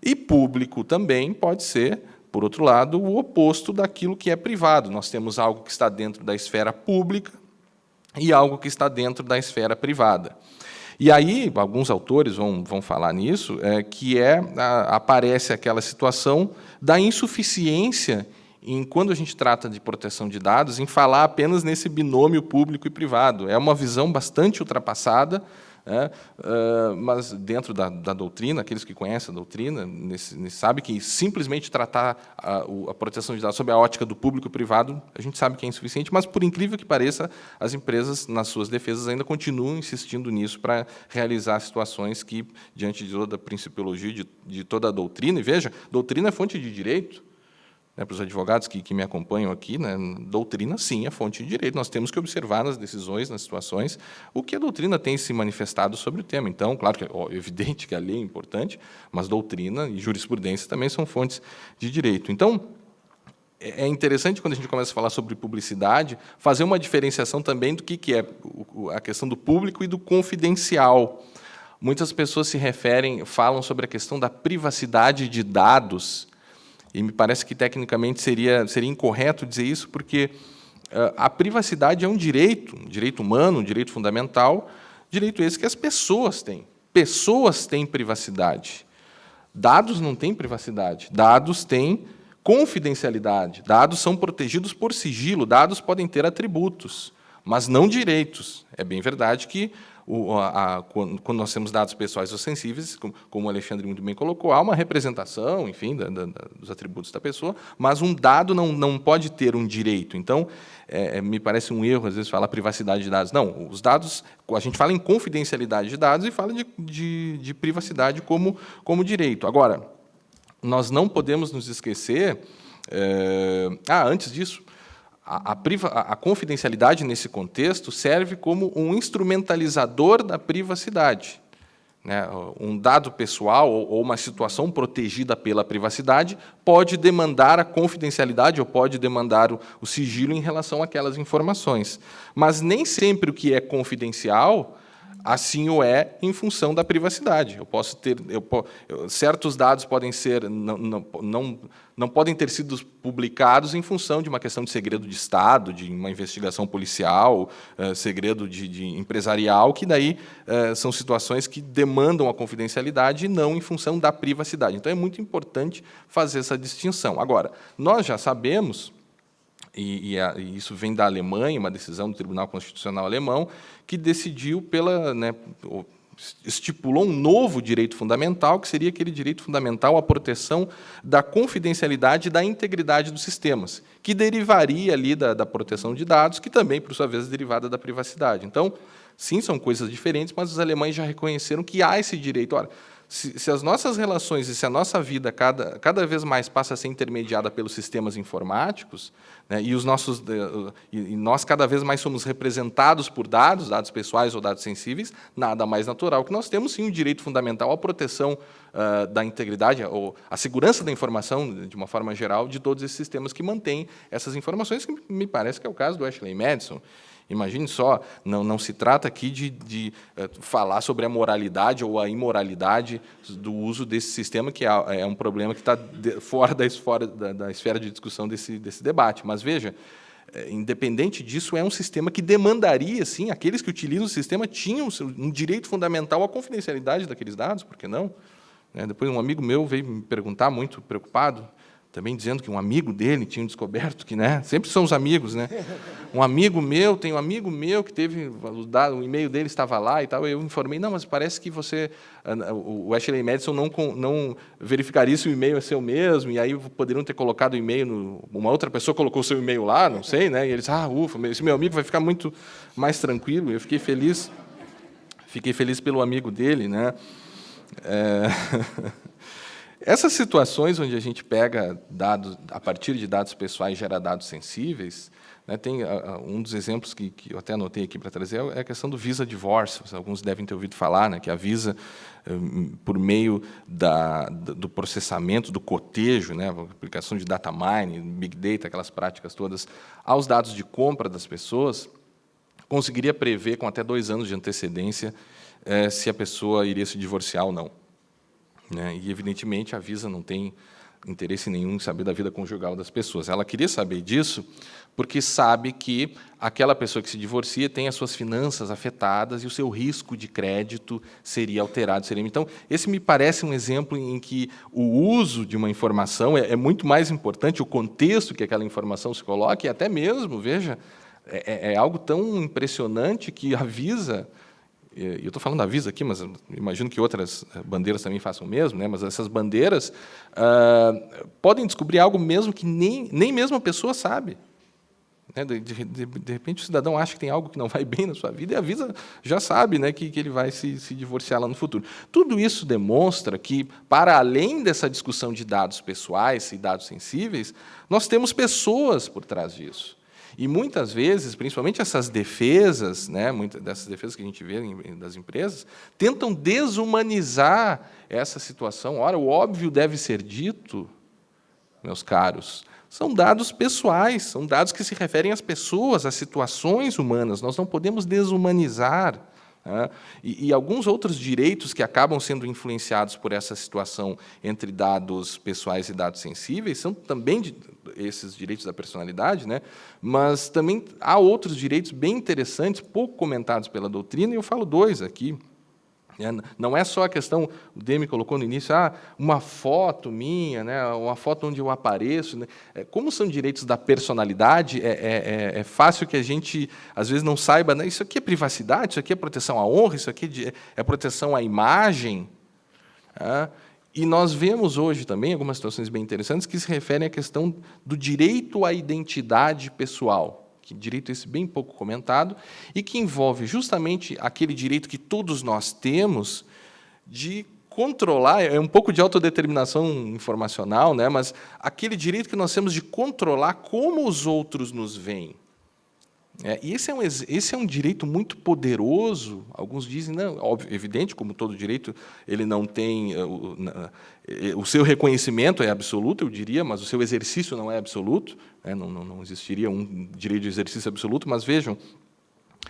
e público também pode ser, por outro lado, o oposto daquilo que é privado. Nós temos algo que está dentro da esfera pública e algo que está dentro da esfera privada. E aí, alguns autores vão falar nisso, que aparece aquela situação da insuficiência quando a gente trata de proteção de dados, em falar apenas nesse binômio público e privado. É uma visão bastante ultrapassada, mas dentro da doutrina, aqueles que conhecem a doutrina sabem que simplesmente tratar a proteção de dados sob a ótica do público e privado, a gente sabe que é insuficiente, mas, por incrível que pareça, as empresas, nas suas defesas, ainda continuam insistindo nisso para realizar situações que, diante de toda a principiologia, de toda a doutrina, e veja, doutrina é fonte de direito, né, para os advogados que me acompanham aqui, né, doutrina, sim, é fonte de direito. Nós temos que observar nas decisões, nas situações, o que a doutrina tem se manifestado sobre o tema. Então, claro que é evidente que a lei é importante, mas doutrina e jurisprudência também são fontes de direito. Então, é interessante, quando a gente começa a falar sobre publicidade, fazer uma diferenciação também do que é a questão do público e do confidencial. Muitas pessoas falam sobre a questão da privacidade de dados, e me parece que, tecnicamente, seria incorreto dizer isso, porque a privacidade é um direito humano, um direito fundamental, direito esse que as pessoas têm. Pessoas têm privacidade. Dados não têm privacidade. Dados têm confidencialidade. Dados são protegidos por sigilo. Dados podem ter atributos, mas não direitos. É bem verdade que, quando nós temos dados pessoais ou sensíveis, como o Alexandre muito bem colocou, há uma representação, enfim, dos atributos da pessoa, mas um dado não pode ter um direito. Então, me parece um erro, às vezes, falar privacidade de dados. Não, os dados, a gente fala em confidencialidade de dados e fala de privacidade como direito. Agora, nós não podemos nos esquecer... antes disso, a confidencialidade, nesse contexto, serve como um instrumentalizador da privacidade. Né? Um dado pessoal ou uma situação protegida pela privacidade pode demandar a confidencialidade ou pode demandar o sigilo em relação àquelas informações. Mas nem sempre o que é confidencial assim o é em função da privacidade. Certos dados podem ser não podem ter sido publicados em função de uma questão de segredo de Estado, de uma investigação policial, segredo de empresarial, que daí são situações que demandam a confidencialidade e não em função da privacidade. Então, é muito importante fazer essa distinção. Agora, nós já sabemos, e isso vem da Alemanha, uma decisão do Tribunal Constitucional alemão, que decidiu estipulou um novo direito fundamental, que seria aquele direito fundamental à proteção da confidencialidade e da integridade dos sistemas, que derivaria ali da proteção de dados, que também, por sua vez, é derivada da privacidade. Então, sim, são coisas diferentes, mas os alemães já reconheceram que há esse direito. Ora, se as nossas relações e se a nossa vida cada vez mais passa a ser intermediada pelos sistemas informáticos, né, e nós cada vez mais somos representados por dados pessoais ou dados sensíveis, nada mais natural que nós temos, sim, um direito fundamental à proteção da integridade, ou à segurança da informação, de uma forma geral, de todos esses sistemas que mantêm essas informações, que me parece que é o caso do Ashley Madison. Imagine só, não se trata aqui de falar sobre a moralidade ou a imoralidade do uso desse sistema, que é um problema que está fora da esfera de discussão desse debate. Mas, veja, independente disso, é um sistema que demandaria, sim, aqueles que utilizam o sistema tinham um direito fundamental à confidencialidade daqueles dados, por que não? Depois, um amigo meu veio me perguntar, muito preocupado, também dizendo que um amigo dele tinha descoberto que, sempre são os amigos, tem um amigo meu que teve o e-mail dele estava lá e tal. Eu informei, não, mas parece que o Ashley Madison não verificaria se o e-mail é seu mesmo, e aí poderiam ter colocado o e-mail uma outra pessoa colocou o seu e-mail lá, não sei, né? E eles, ufa, esse meu amigo vai ficar muito mais tranquilo. Eu fiquei feliz pelo amigo dele, né? Essas situações onde a gente pega dados, a partir de dados pessoais, gera dados sensíveis, tem um dos exemplos que eu até anotei aqui para trazer, é a questão do Visa Divorce. Alguns devem ter ouvido falar, que a Visa, por meio do processamento, do cotejo, a aplicação de data mining, Big Data, aquelas práticas todas, aos dados de compra das pessoas, conseguiria prever, com até 2 anos de antecedência, se a pessoa iria se divorciar ou não. E, evidentemente, a Visa não tem interesse nenhum em saber da vida conjugal das pessoas. Ela queria saber disso porque sabe que aquela pessoa que se divorcia tem as suas finanças afetadas e o seu risco de crédito seria alterado. Então, esse me parece um exemplo em que o uso de uma informação é muito mais importante, o contexto que aquela informação se coloca, e até mesmo, veja, é algo tão impressionante que avisa. Eu estou falando avisa aqui, mas imagino que outras bandeiras também façam o mesmo, né? Mas essas bandeiras podem descobrir algo mesmo que nem mesmo a pessoa sabe. De repente, o cidadão acha que tem algo que não vai bem na sua vida e a Visa já sabe, né, que ele vai se divorciar lá no futuro. Tudo isso demonstra que, para além dessa discussão de dados pessoais e dados sensíveis, nós temos pessoas por trás disso. E, muitas vezes, principalmente essas defesas, né, muitas dessas defesas que a gente vê das empresas, tentam desumanizar essa situação. Ora, o óbvio deve ser dito, meus caros, são dados pessoais, são dados que se referem às pessoas, às situações humanas. Nós não podemos desumanizar. Né? E alguns outros direitos que acabam sendo influenciados por essa situação entre dados pessoais e dados sensíveis são também esses direitos da personalidade, né? Mas também há outros direitos bem interessantes, pouco comentados pela doutrina, e eu falo dois aqui. Não é só a questão, o Demi colocou no início, uma foto minha, né, uma foto onde eu apareço. Né? Como são direitos da personalidade, é fácil que a gente, às vezes, não saiba, né, isso aqui é privacidade, isso aqui é proteção à honra, isso aqui é proteção à imagem. E nós vemos hoje também algumas situações bem interessantes que se referem à questão do direito à identidade pessoal. Direito esse bem pouco comentado, e que envolve justamente aquele direito que todos nós temos de controlar, é um pouco de autodeterminação informacional, né, mas aquele direito que nós temos de controlar como os outros nos veem. E esse é um direito muito poderoso. Alguns dizem, não, óbvio, evidente, como todo direito, ele não tem... O seu reconhecimento é absoluto, eu diria, mas o seu exercício não é absoluto. Não existiria um direito de exercício absoluto, mas vejam,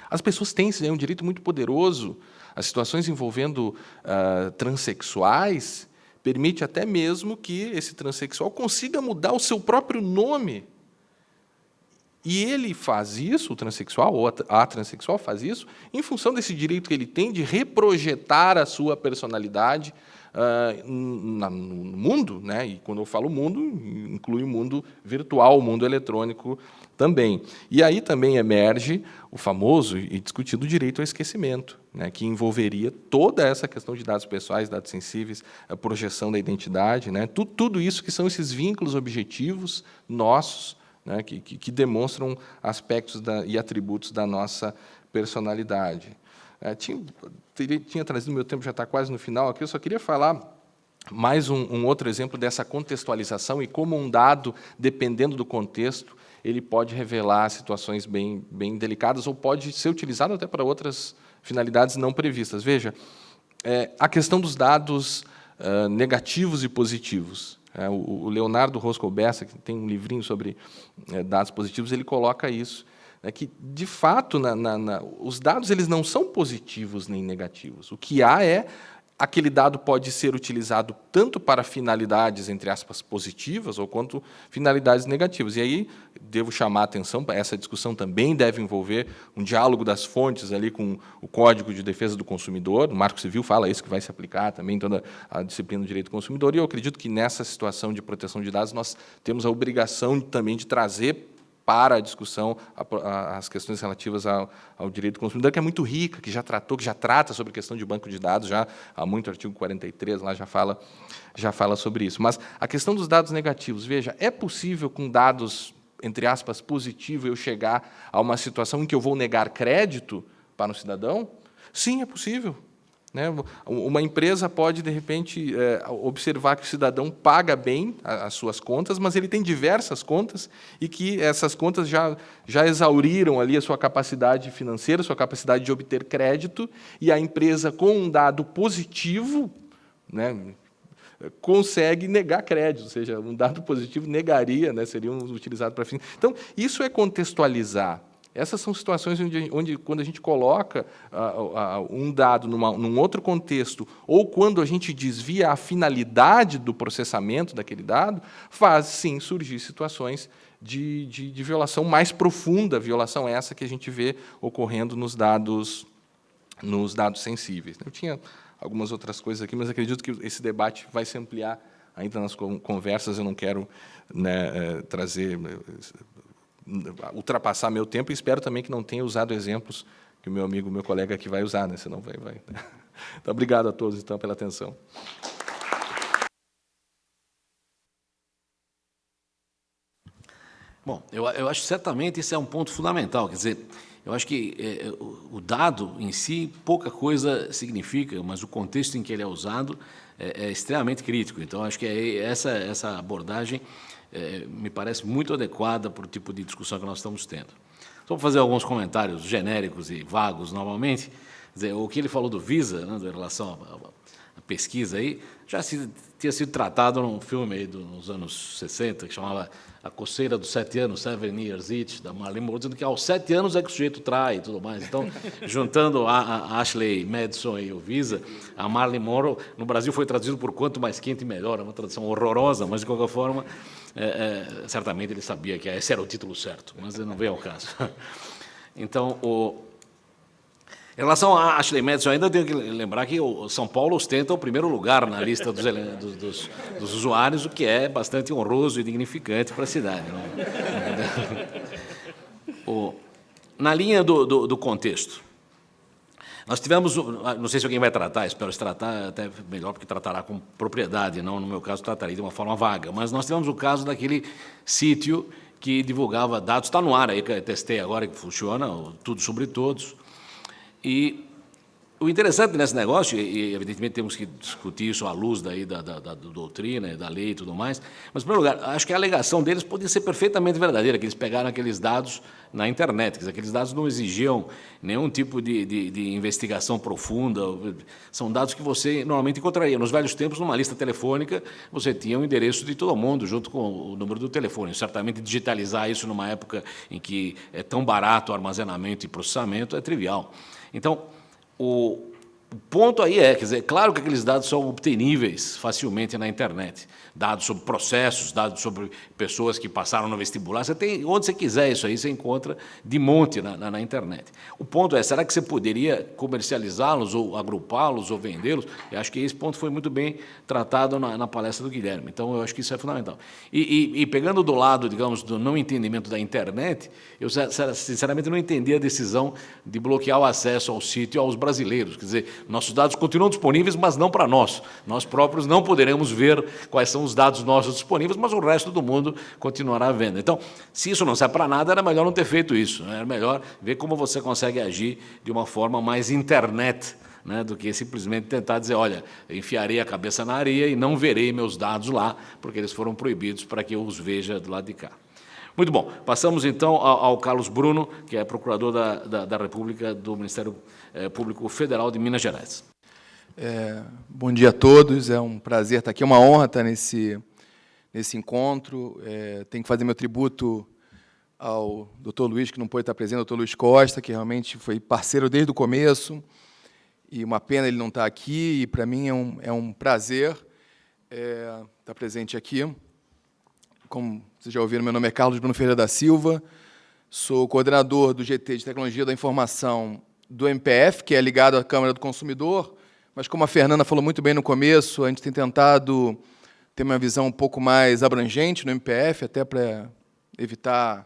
as pessoas têm um direito muito poderoso. As situações envolvendo transexuais permite até mesmo que esse transexual consiga mudar o seu próprio nome. E ele faz isso, o transexual, ou a transexual faz isso, em função desse direito que ele tem de reprojetar a sua personalidade no mundo, né? E quando eu falo mundo, inclui o mundo virtual, o mundo eletrônico também. E aí também emerge o famoso e discutido direito ao esquecimento, né? Que envolveria toda essa questão de dados pessoais, dados sensíveis, a projeção da identidade, né? Tudo isso que são esses vínculos objetivos nossos, né, que demonstram aspectos e atributos da nossa personalidade. Tinha trazido, meu tempo já está quase no final aqui, eu só queria falar mais um outro exemplo dessa contextualização e como um dado, dependendo do contexto, ele pode revelar situações bem delicadas ou pode ser utilizado até para outras finalidades não previstas. Veja, a questão dos dados negativos e positivos. O Leonardo Roscoe Bessa, que tem um livrinho sobre dados positivos, ele coloca isso, que, de fato, os dados eles não são positivos nem negativos. O que há aquele dado pode ser utilizado tanto para finalidades, entre aspas, positivas, ou quanto finalidades negativas. E aí, devo chamar a atenção, essa discussão também deve envolver um diálogo das fontes ali com o Código de Defesa do Consumidor, o Marco Civil fala isso, que vai se aplicar também toda a disciplina do direito do consumidor, e eu acredito que nessa situação de proteção de dados nós temos a obrigação também de trazer para a discussão as questões relativas ao direito do consumidor, que é muito rica, que já trata sobre a questão de banco de dados, já há muito, o artigo 43 lá já fala sobre isso. Mas a questão dos dados negativos, veja, é possível com dados, entre aspas, positivos, eu chegar a uma situação em que eu vou negar crédito para um cidadão? Sim, é possível. Uma empresa pode, de repente, observar que o cidadão paga bem as suas contas, mas ele tem diversas contas e que essas contas já exauriram ali a sua capacidade financeira, a sua capacidade de obter crédito, e a empresa, com um dado positivo, né, consegue negar crédito, ou seja, um dado positivo negaria, né, seria utilizado para fins. Então, isso é contextualizar. Essas são situações onde quando a gente coloca um dado num outro contexto, ou quando a gente desvia a finalidade do processamento daquele dado, faz, sim, surgir situações de violação mais profunda, violação essa que a gente vê ocorrendo nos dados sensíveis. Eu tinha algumas outras coisas aqui, mas acredito que esse debate vai se ampliar ainda nas conversas. Eu não quero, né, ultrapassar meu tempo, e espero também que não tenha usado exemplos que o meu colega aqui vai usar, né? Senão vai. Então, obrigado a todos, então, pela atenção. Bom, eu acho que certamente isso é um ponto fundamental. Quer dizer, eu acho que o dado em si pouca coisa significa, mas o contexto em que ele é usado é extremamente crítico. Então, acho que essa abordagem me parece muito adequada para o tipo de discussão que nós estamos tendo. Só para fazer alguns comentários genéricos e vagos novamente, quer dizer, o que ele falou do Visa, né, em relação à pesquisa aí, já tinha sido tratado num filme aí nos anos 60, que chamava A Coceira dos 7 Anos, 7 Years Itch, da Marilyn Monroe, dizendo que aos 7 anos é que o sujeito trai e tudo mais. Então, juntando a Ashley Madison e o Visa, a Marilyn Monroe, no Brasil foi traduzido por Quanto Mais Quente Melhor, é uma tradução horrorosa, mas, de qualquer forma, certamente ele sabia que esse era o título certo, mas não veio ao caso. Então, em relação a Ashley Madison, ainda tenho que lembrar que o São Paulo ostenta o primeiro lugar na lista dos usuários, o que é bastante honroso e dignificante para a cidade. Na linha do contexto, nós tivemos, não sei se alguém vai tratar, espero se tratar até melhor, porque tratará com propriedade, não, no meu caso, trataria de uma forma vaga, mas nós tivemos o caso daquele sítio que divulgava dados, está no ar aí, que eu testei agora, que funciona, tudo sobre todos. E o interessante nesse negócio, e evidentemente temos que discutir isso à luz daí da doutrina, da lei e tudo mais, mas, em primeiro lugar, acho que a alegação deles podia ser perfeitamente verdadeira, que eles pegaram aqueles dados na internet, quer dizer, aqueles dados não exigiam nenhum tipo de investigação profunda, são dados que você normalmente encontraria. Nos velhos tempos, numa lista telefônica, você tinha o endereço de todo mundo, junto com o número do telefone. Certamente, digitalizar isso numa época em que é tão barato o armazenamento e processamento é trivial. Então, o ponto aí quer dizer, claro que aqueles dados são obteníveis facilmente na internet. Dados sobre processos, dados sobre pessoas que passaram no vestibular. Você tem, onde você quiser isso aí, você encontra de monte na internet. O ponto é, será que você poderia comercializá-los, ou agrupá-los, ou vendê-los? Eu acho que esse ponto foi muito bem tratado na palestra do Guilherme. Então, eu acho que isso é fundamental. E pegando do lado, digamos, do não entendimento da internet, eu, sinceramente, não entendi a decisão de bloquear o acesso ao sítio aos brasileiros. Quer dizer, nossos dados continuam disponíveis, mas não para nós. Nós próprios não poderemos ver quais são os dados nossos disponíveis, mas o resto do mundo continuará vendo. Então, se isso não serve para nada, era melhor não ter feito isso, né? Era melhor ver como você consegue agir de uma forma mais internet, né, do que simplesmente tentar dizer, olha, enfiarei a cabeça na areia e não verei meus dados lá, porque eles foram proibidos para que eu os veja do lado de cá. Muito bom. Passamos, então, ao Carlos Bruno, que é procurador da República do Ministério Público Federal de Minas Gerais. Bom dia a todos, é um prazer estar aqui, é uma honra estar nesse encontro. Tenho que fazer meu tributo ao doutor Luiz, que não pôde estar presente, doutor Luiz Costa, que realmente foi parceiro desde o começo, e uma pena ele não estar aqui, e para mim é um prazer estar presente aqui. Como vocês já ouviram, meu nome é Carlos Bruno Ferreira da Silva, sou coordenador do GT de Tecnologia da Informação do MPF, que é ligado à Câmara do Consumidor, mas, como a Fernanda falou muito bem no começo, a gente tem tentado ter uma visão um pouco mais abrangente no MPF, até para evitar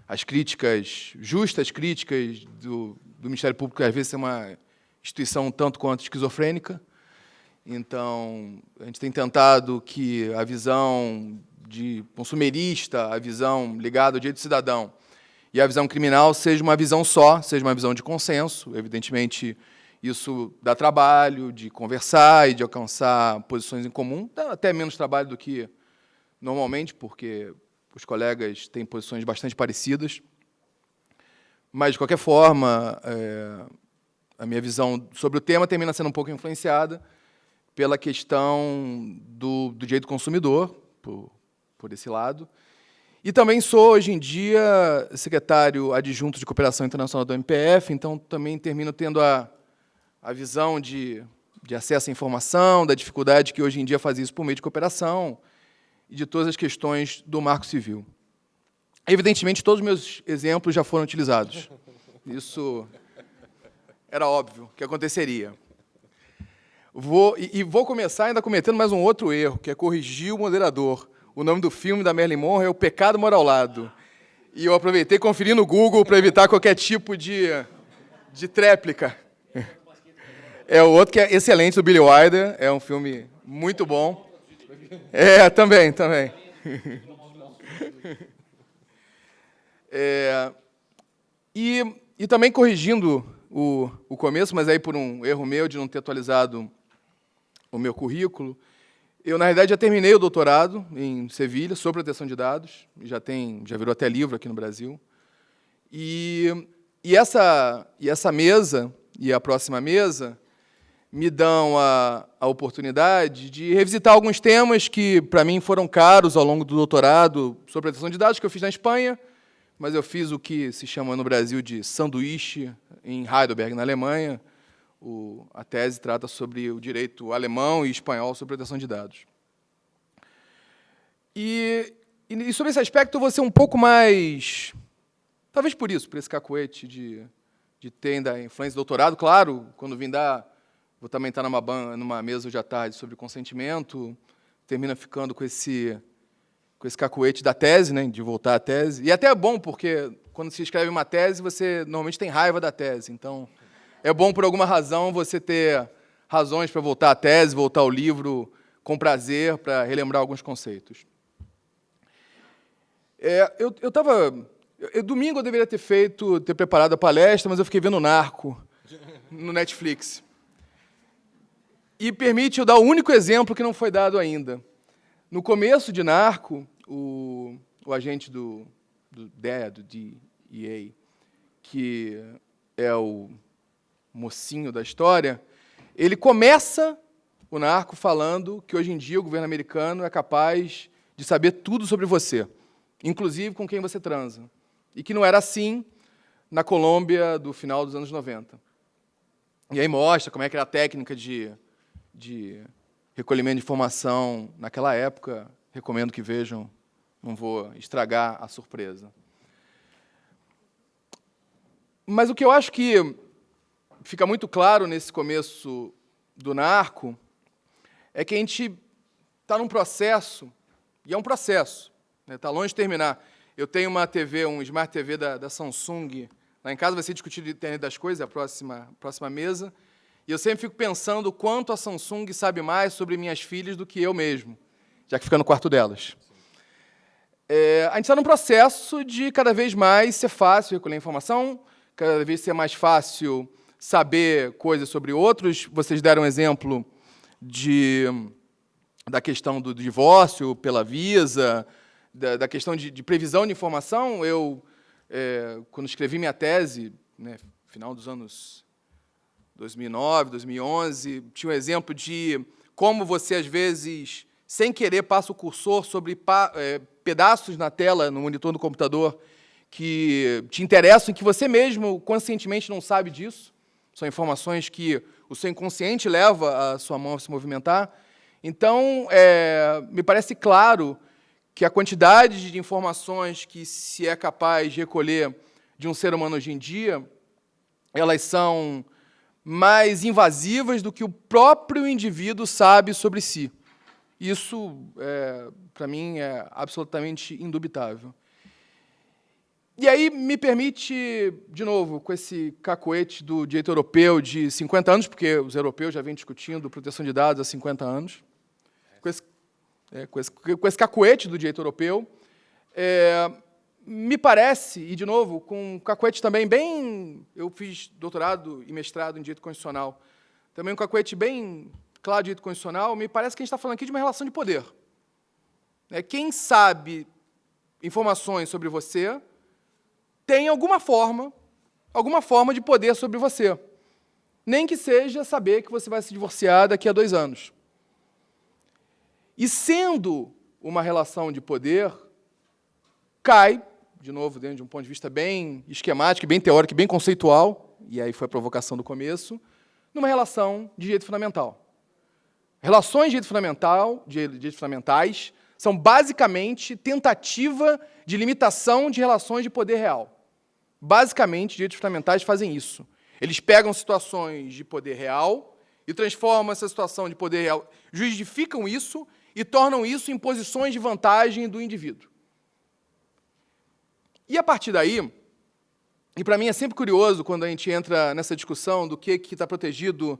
as críticas, justas críticas do Ministério Público, que às vezes é uma instituição tanto quanto esquizofrênica. Então, a gente tem tentado que a visão de consumerista, a visão ligada ao direito do cidadão e a visão criminal seja uma visão só, seja uma visão de consenso. Evidentemente, isso dá trabalho de conversar e de alcançar posições em comum, dá até menos trabalho do que normalmente, porque os colegas têm posições bastante parecidas. Mas, de qualquer forma, a minha visão sobre o tema termina sendo um pouco influenciada pela questão do direito do consumidor, por esse lado, E também sou, hoje em dia, secretário adjunto de Cooperação Internacional do MPF, então também termino tendo a visão de acesso à informação, da dificuldade que hoje em dia faz isso por meio de cooperação e de todas as questões do Marco Civil. Evidentemente, todos os meus exemplos já foram utilizados. Isso era óbvio que aconteceria. Vou começar ainda cometendo mais um outro erro, que é corrigir o moderador. O nome do filme da Marilyn Monroe é O Pecado Mora ao Lado. E eu aproveitei e conferi no Google para evitar qualquer tipo de tréplica. É o outro que é excelente, do Billy Wilder. É um filme muito bom. Também. E também corrigindo o começo, mas aí por um erro meu de não ter atualizado o meu currículo, eu, na realidade, já terminei o doutorado em Sevilha, sobre proteção de dados, já virou até livro aqui no Brasil. E essa mesa e a próxima mesa me dão a oportunidade de revisitar alguns temas que, para mim, foram caros ao longo do doutorado sobre proteção de dados, que eu fiz na Espanha, mas eu fiz o que se chama no Brasil de sanduíche, em Heidelberg, na Alemanha. A tese trata sobre o direito alemão e espanhol sobre proteção de dados. E sobre esse aspecto eu vou ser um pouco mais... Talvez por isso, por esse cacuete de ter ainda influência do doutorado. Claro, quando vim dar... Vou também estar numa mesa hoje à tarde sobre consentimento, termina ficando com esse cacuete da tese, né, de voltar à tese. E até é bom, porque quando se escreve uma tese, você normalmente tem raiva da tese. Então, é bom, por alguma razão, você ter razões para voltar à tese, voltar ao livro com prazer, para relembrar alguns conceitos. Domingo eu deveria ter preparado a palestra, mas eu fiquei vendo Narco no Netflix. E permite eu dar o único exemplo que não foi dado ainda. No começo de Narco, o agente do DEA, que é o mocinho da história, ele começa o Narco falando que hoje em dia o governo americano é capaz de saber tudo sobre você, inclusive com quem você transa. E que não era assim na Colômbia do final dos anos 90. E aí mostra como é que era a técnica de recolhimento de informação naquela época. Recomendo que vejam, não vou estragar a surpresa. Mas o que eu acho que fica muito claro nesse começo do Narco é que a gente está num processo, e é um processo, está longe de terminar. Eu tenho uma TV, um Smart TV da Samsung, lá em casa vai ser discutido a internet das coisas, a próxima mesa, e eu sempre fico pensando o quanto a Samsung sabe mais sobre minhas filhas do que eu mesmo, já que fica no quarto delas. A gente está num processo de cada vez mais ser fácil recolher informação, cada vez ser mais fácil saber coisas sobre outros. Vocês deram um exemplo da questão do divórcio pela Visa, da questão de previsão de informação. Eu, quando escrevi minha tese, né, final dos anos 2009, 2011, tinha um exemplo de como você, às vezes, sem querer, passa o cursor sobre pedaços na tela, no monitor do computador, que te interessam e que você mesmo, conscientemente, não sabe disso. São informações que o seu inconsciente leva a sua mão a se movimentar. Então, me parece claro que a quantidade de informações que se é capaz de recolher de um ser humano hoje em dia, elas são mais invasivas do que o próprio indivíduo sabe sobre si. Isso, para mim, é absolutamente indubitável. E aí me permite, de novo, com esse cacoete do direito europeu de 50 anos, porque os europeus já vêm discutindo proteção de dados há 50 anos, com esse cacoete do direito europeu, me parece, e, de novo, com um cacoete também bem... Eu fiz doutorado e mestrado em direito constitucional, também um cacoete bem claro de direito constitucional, me parece que a gente está falando aqui de uma relação de poder. Quem sabe informações sobre você tem alguma forma de poder sobre você. Nem que seja saber que você vai se divorciar daqui a 2 anos. E sendo uma relação de poder, cai, de novo, dentro de um ponto de vista bem esquemático, bem teórico, bem conceitual, e aí foi a provocação do começo, numa relação de direito fundamental. Relações de direito fundamentais, são basicamente tentativa de limitação de relações de poder real. Basicamente, direitos fundamentais fazem isso. Eles pegam situações de poder real e transformam essa situação de poder real, justificam isso e tornam isso em posições de vantagem do indivíduo. E, a partir daí, e para mim é sempre curioso quando a gente entra nessa discussão do que está protegido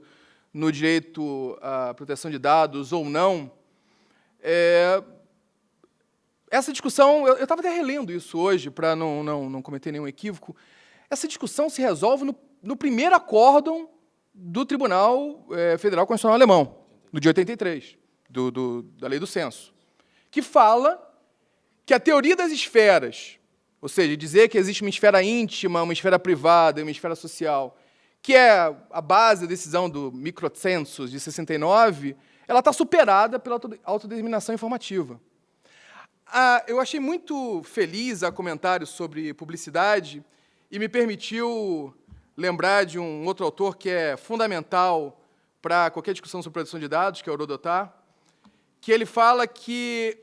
no direito à proteção de dados ou não, essa discussão, eu estava até relendo isso hoje, para não cometer nenhum equívoco, essa discussão se resolve no primeiro acórdão do Tribunal Federal Constitucional Alemão, no de 83, da Lei do Censo, que fala que a teoria das esferas, ou seja, dizer que existe uma esfera íntima, uma esfera privada e uma esfera social, que é a base da decisão do microcensus de 69, ela está superada pela autodeterminação informativa. Eu achei muito feliz a comentário sobre publicidade e me permitiu lembrar de um outro autor que é fundamental para qualquer discussão sobre proteção de dados, que é o Rodotà, que ele fala que,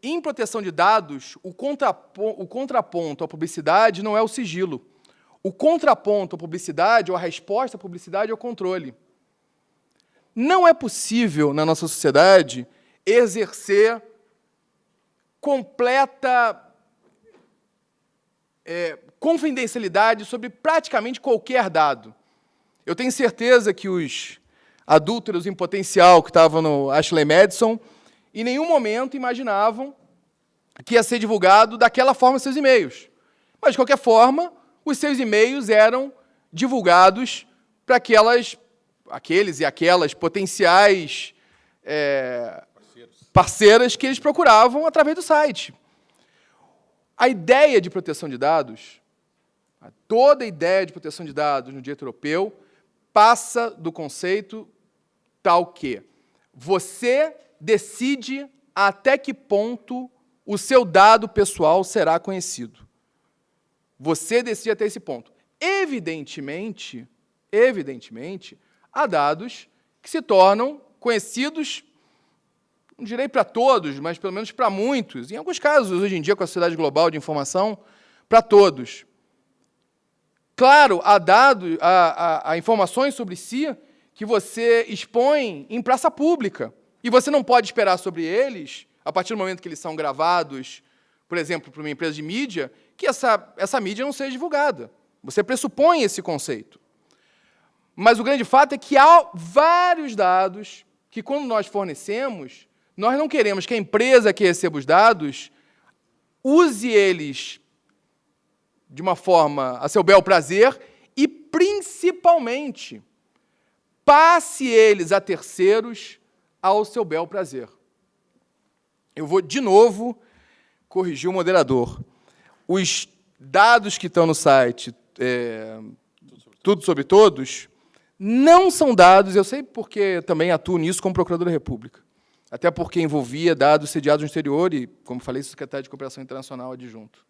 em proteção de dados, o contraponto à publicidade não é o sigilo. O contraponto à publicidade, ou a resposta à publicidade, é o controle. Não é possível, na nossa sociedade, exercer completa confidencialidade sobre praticamente qualquer dado. Eu tenho certeza que os adúlteros em potencial que estavam no Ashley Madison, em nenhum momento imaginavam que ia ser divulgado daquela forma seus e-mails. Mas, de qualquer forma, os seus e-mails eram divulgados para aqueles e aquelas potenciais parceiras que eles procuravam através do site. A ideia de proteção de dados, toda a ideia de proteção de dados no direito europeu, passa do conceito tal que você decide até que ponto o seu dado pessoal será conhecido. Você decide até esse ponto. Evidentemente, há dados que se tornam conhecidos, não direi para todos, mas pelo menos para muitos, em alguns casos, hoje em dia, com a sociedade global de informação, para todos. Claro, há informações sobre si que você expõe em praça pública, e você não pode esperar sobre eles, a partir do momento que eles são gravados, por exemplo, por uma empresa de mídia, que essa mídia não seja divulgada. Você pressupõe esse conceito. Mas o grande fato é que há vários dados que, quando nós fornecemos, nós não queremos que a empresa que receba os dados use eles de uma forma a seu bel prazer e, principalmente, passe eles a terceiros ao seu bel prazer. Eu vou, de novo, corrigir o moderador. Os dados que estão no site, Tudo sobre Todos, não são dados, eu sei porque também atuo nisso como Procurador da República, até porque envolvia dados sediados no exterior e, como falei, secretário de Cooperação Internacional adjunto.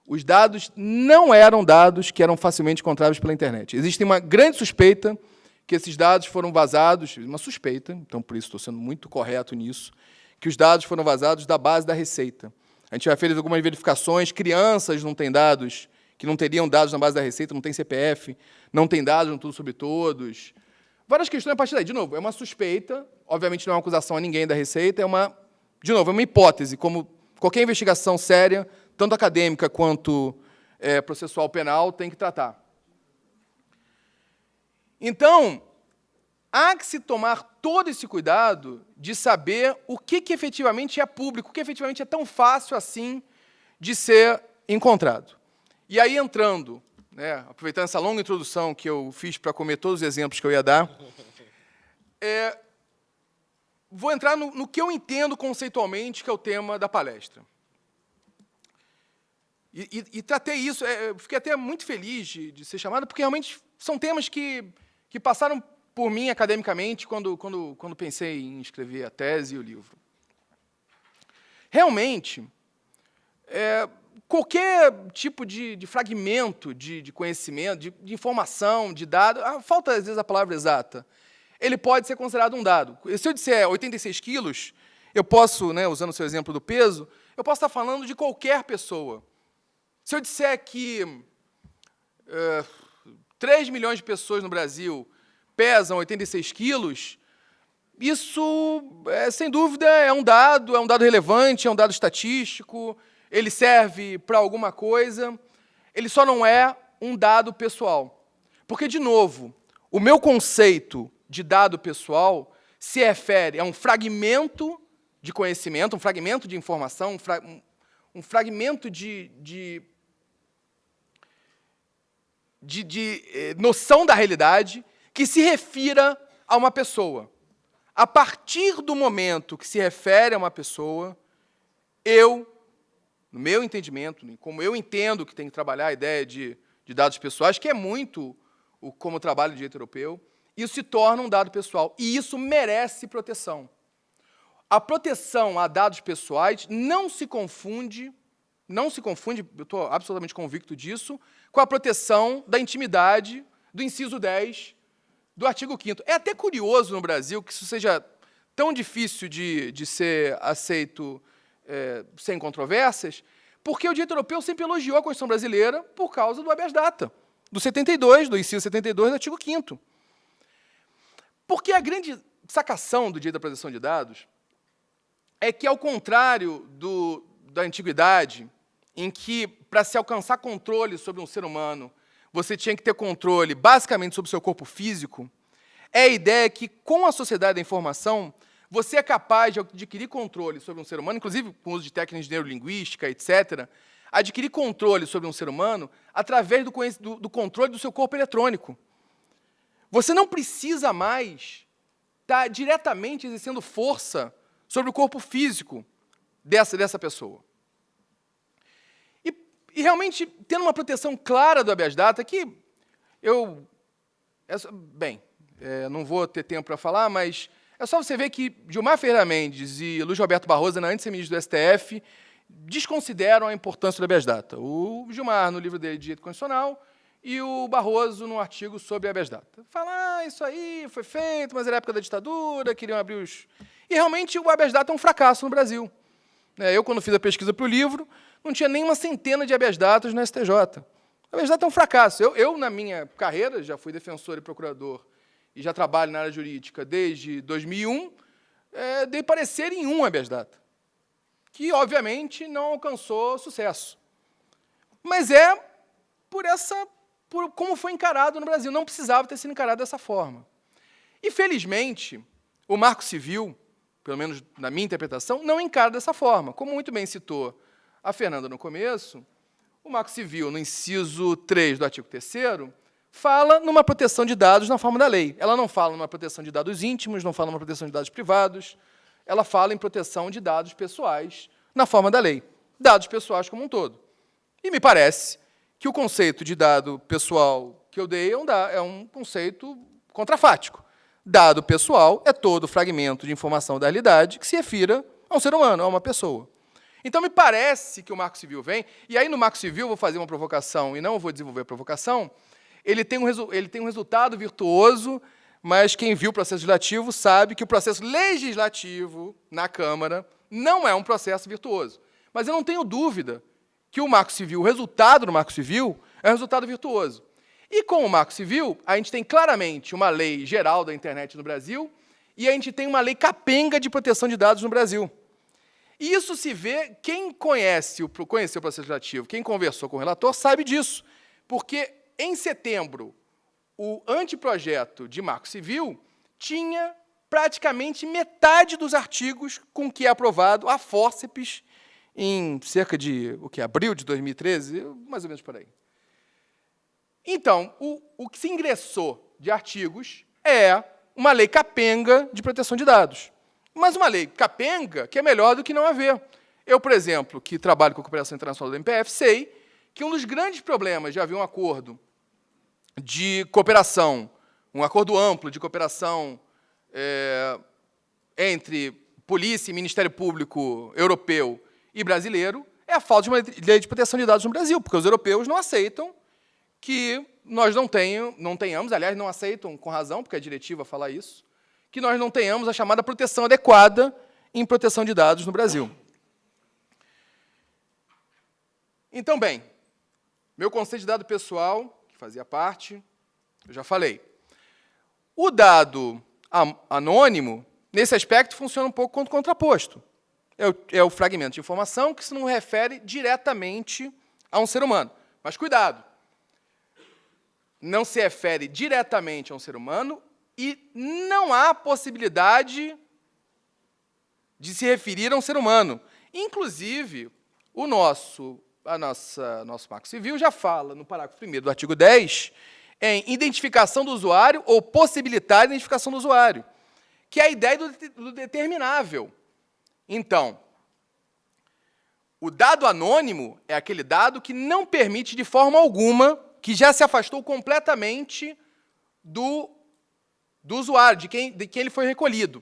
Os dados não eram dados que eram facilmente encontráveis pela internet. Existe uma grande suspeita que esses dados foram vazados, uma suspeita, então por isso estou sendo muito correto nisso, que os dados foram vazados da base da Receita. A gente já fez algumas verificações, crianças não têm dados, que não teriam dados na base da Receita, não tem CPF, não tem dados no Tudo sobre Todos. Várias questões a partir daí. De novo, é uma suspeita, obviamente não é uma acusação a ninguém da Receita, é uma hipótese, como qualquer investigação séria, tanto acadêmica quanto processual penal, tem que tratar. Então, há que se tomar todo esse cuidado de saber o que efetivamente é público, o que efetivamente é tão fácil assim de ser encontrado. E aí, entrando, aproveitando essa longa introdução que eu fiz para comer todos os exemplos que eu ia dar, vou entrar no que eu entendo conceitualmente que é o tema da palestra. E tratei isso, fiquei até muito feliz de ser chamado, porque realmente são temas que passaram por mim academicamente quando pensei em escrever a tese e o livro. Realmente, qualquer tipo de fragmento de conhecimento, de informação, de dado, falta, às vezes, a palavra exata, ele pode ser considerado um dado. Se eu disser 86 quilos, eu posso, né, usando o seu exemplo do peso, eu posso estar falando de qualquer pessoa. Se eu disser que 3 milhões de pessoas no Brasil pesam 86 quilos, isso, sem dúvida, é um dado relevante, é um dado estatístico, ele serve para alguma coisa, ele só não é um dado pessoal. Porque, de novo, o meu conceito de dado pessoal se refere a um fragmento de conhecimento, um fragmento de informação, um fragmento de noção da realidade que se refira a uma pessoa. A partir do momento que se refere a uma pessoa, no meu entendimento, como eu entendo que tem que trabalhar a ideia de dados pessoais, que é muito como trabalho de direito europeu, isso se torna um dado pessoal. E isso merece proteção. A proteção a dados pessoais não se confunde, eu estou absolutamente convicto disso, com a proteção da intimidade do inciso 10 do artigo 5º. É até curioso no Brasil que isso seja tão difícil de ser aceito sem controvérsias, porque o direito europeu sempre elogiou a Constituição brasileira por causa do habeas data, do inciso 72 do artigo 5º. Porque a grande sacação do direito da proteção de dados é que, ao contrário da antiguidade, em que, para se alcançar controle sobre um ser humano, você tinha que ter controle, basicamente, sobre o seu corpo físico, é a ideia que, com a sociedade da informação, você é capaz de adquirir controle sobre um ser humano, inclusive com o uso de técnicas de neurolinguística, etc., adquirir controle sobre um ser humano através do controle do seu corpo eletrônico. Você não precisa mais estar diretamente exercendo força sobre o corpo físico dessa pessoa. E realmente, tendo uma proteção clara do habeas data, que não vou ter tempo para falar, mas é só você ver que Gilmar Ferreira Mendes e Luiz Roberto Barroso, antes de ser ministro do STF, desconsideram a importância do habeas data. O Gilmar, no livro dele de Direito Constitucional, e o Barroso, no artigo sobre habeas data. Fala, isso aí foi feito, mas era época da ditadura, queriam abrir os... E, realmente, o habeas data é um fracasso no Brasil. Eu, quando fiz a pesquisa para o livro, não tinha nem uma centena de habeas datas no STJ. O habeas data é um fracasso. Eu, na minha carreira, já fui defensor e procurador e já trabalho na área jurídica desde 2001, dei parecer em um habeas data, que, obviamente, não alcançou sucesso. Mas por como foi encarado no Brasil. Não precisava ter sido encarado dessa forma. E, felizmente, o Marco Civil, pelo menos na minha interpretação, não encara dessa forma. Como muito bem citou a Fernanda no começo, o Marco Civil, no inciso 3 do artigo 3º, fala numa proteção de dados na forma da lei. Ela não fala numa proteção de dados íntimos, não fala numa proteção de dados privados, ela fala em proteção de dados pessoais na forma da lei. Dados pessoais como um todo. E me parece que o conceito de dado pessoal que eu dei é um conceito contrafático. Dado pessoal é todo fragmento de informação da realidade que se refira a um ser humano, a uma pessoa. Então, me parece que o Marco Civil vem, e aí no Marco Civil vou fazer uma provocação, e não vou desenvolver a provocação, ele tem um resultado virtuoso, mas quem viu o processo legislativo sabe que o processo legislativo na Câmara não é um processo virtuoso. Mas eu não tenho dúvida que o Marco Civil, o resultado do Marco Civil, é um resultado virtuoso. E com o Marco Civil, a gente tem claramente uma lei geral da internet no Brasil e a gente tem uma lei capenga de proteção de dados no Brasil. E isso se vê, quem conheceu o processo legislativo, quem conversou com o relator, sabe disso. Porque, em setembro, o anteprojeto de Marco Civil tinha praticamente metade dos artigos com que é aprovado a fórceps em cerca de abril de 2013, mais ou menos por aí. Então, o que se ingressou de artigos é uma lei capenga de proteção de dados. Mas uma lei capenga que é melhor do que não haver. Eu, por exemplo, que trabalho com a cooperação internacional do MPF, sei que um dos grandes problemas de haver um acordo de cooperação, um acordo amplo de cooperação entre polícia e Ministério Público europeu e brasileiro, é é a falta de uma lei de proteção de dados no Brasil, porque os europeus não aceitam que nós não tenhamos, aliás, não aceitam com razão, porque a diretiva fala isso, que nós não tenhamos a chamada proteção adequada em proteção de dados no Brasil. Então, bem, meu conceito de dado pessoal, que fazia parte, eu já falei. O dado anônimo, nesse aspecto, funciona um pouco quanto contraposto. É o fragmento de informação que se não refere diretamente a um ser humano. Mas cuidado, não se refere diretamente a um ser humano e não há possibilidade de se referir a um ser humano. Inclusive, nosso Marco Civil já fala, no parágrafo 1º do artigo 10, em identificação do usuário ou possibilitar a identificação do usuário, que é a ideia do determinável. Então, o dado anônimo é aquele dado que não permite, de forma alguma, que já se afastou completamente do usuário, de quem ele foi recolhido.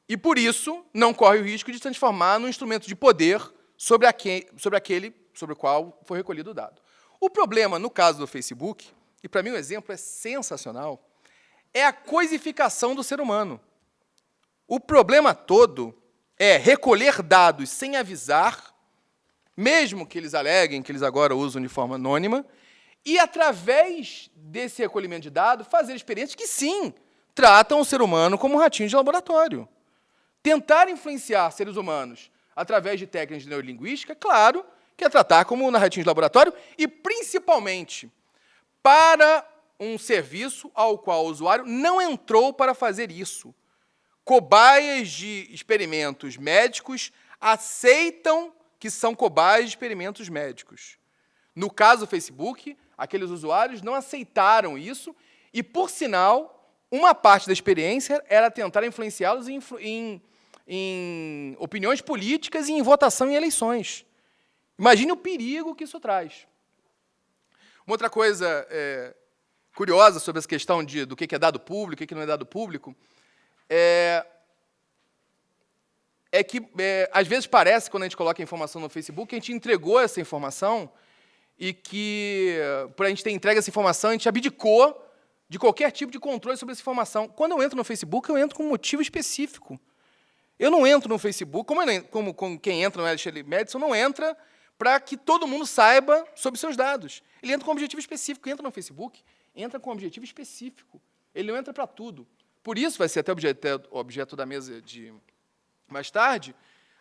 E, por isso, não corre o risco de se transformar num instrumento de poder sobre aquele sobre o qual foi recolhido o dado. O problema, no caso do Facebook, e para mim o exemplo é sensacional, é a coisificação do ser humano. O problema todo é recolher dados sem avisar, mesmo que eles aleguem que eles agora usam de forma anônima, e, através desse recolhimento de dados, fazer experiências que, sim, tratam o ser humano como um ratinho de laboratório. Tentar influenciar seres humanos através de técnicas de neurolinguística, claro, que é tratar como um ratinho de laboratório, e, principalmente, para um serviço ao qual o usuário não entrou para fazer isso. Cobaias de experimentos médicos aceitam que são cobaias de experimentos médicos. No caso do Facebook, aqueles usuários não aceitaram isso e, por sinal, uma parte da experiência era tentar influenciá-los em opiniões políticas e em votação em eleições. Imagine o perigo que isso traz. Uma outra coisa curiosa sobre essa questão do que é dado público e o que não é dado público é que, às vezes, parece, quando a gente coloca a informação no Facebook, que a gente entregou essa informação e que, por a gente ter entregue essa informação, a gente abdicou de qualquer tipo de controle sobre essa informação. Quando eu entro no Facebook, eu entro com um motivo específico. Eu não entro no Facebook, como quem entra no Alexandre Madison, não entra para que todo mundo saiba sobre seus dados. Ele entra com um objetivo específico. Entra no Facebook, entra com um objetivo específico. Ele não entra para tudo. Por isso, vai ser até objeto da mesa de mais tarde,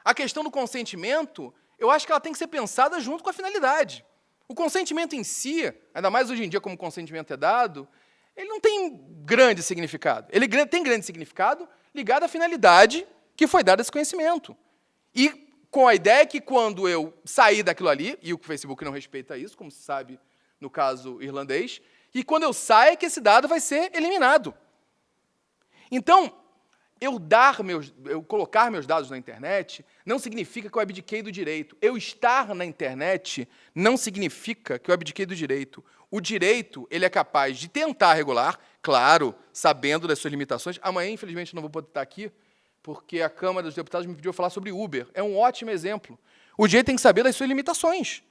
a questão do consentimento, eu acho que ela tem que ser pensada junto com a finalidade. O consentimento em si, ainda mais hoje em dia como o consentimento é dado, ele não tem grande significado. Ele tem grande significado ligado à finalidade que foi dada a esse conhecimento. E com a ideia que quando eu sair daquilo ali, e o Facebook não respeita isso, como se sabe no caso irlandês, e quando eu sair, que esse dado vai ser eliminado. Então, eu colocar meus dados na internet não significa que eu abdiquei do direito. Eu estar na internet não significa que eu abdiquei do direito. O direito, ele é capaz de tentar regular, claro, sabendo das suas limitações. Amanhã, infelizmente, não vou poder estar aqui, porque a Câmara dos Deputados me pediu falar sobre Uber. É um ótimo exemplo. O direito tem que saber das suas limitações,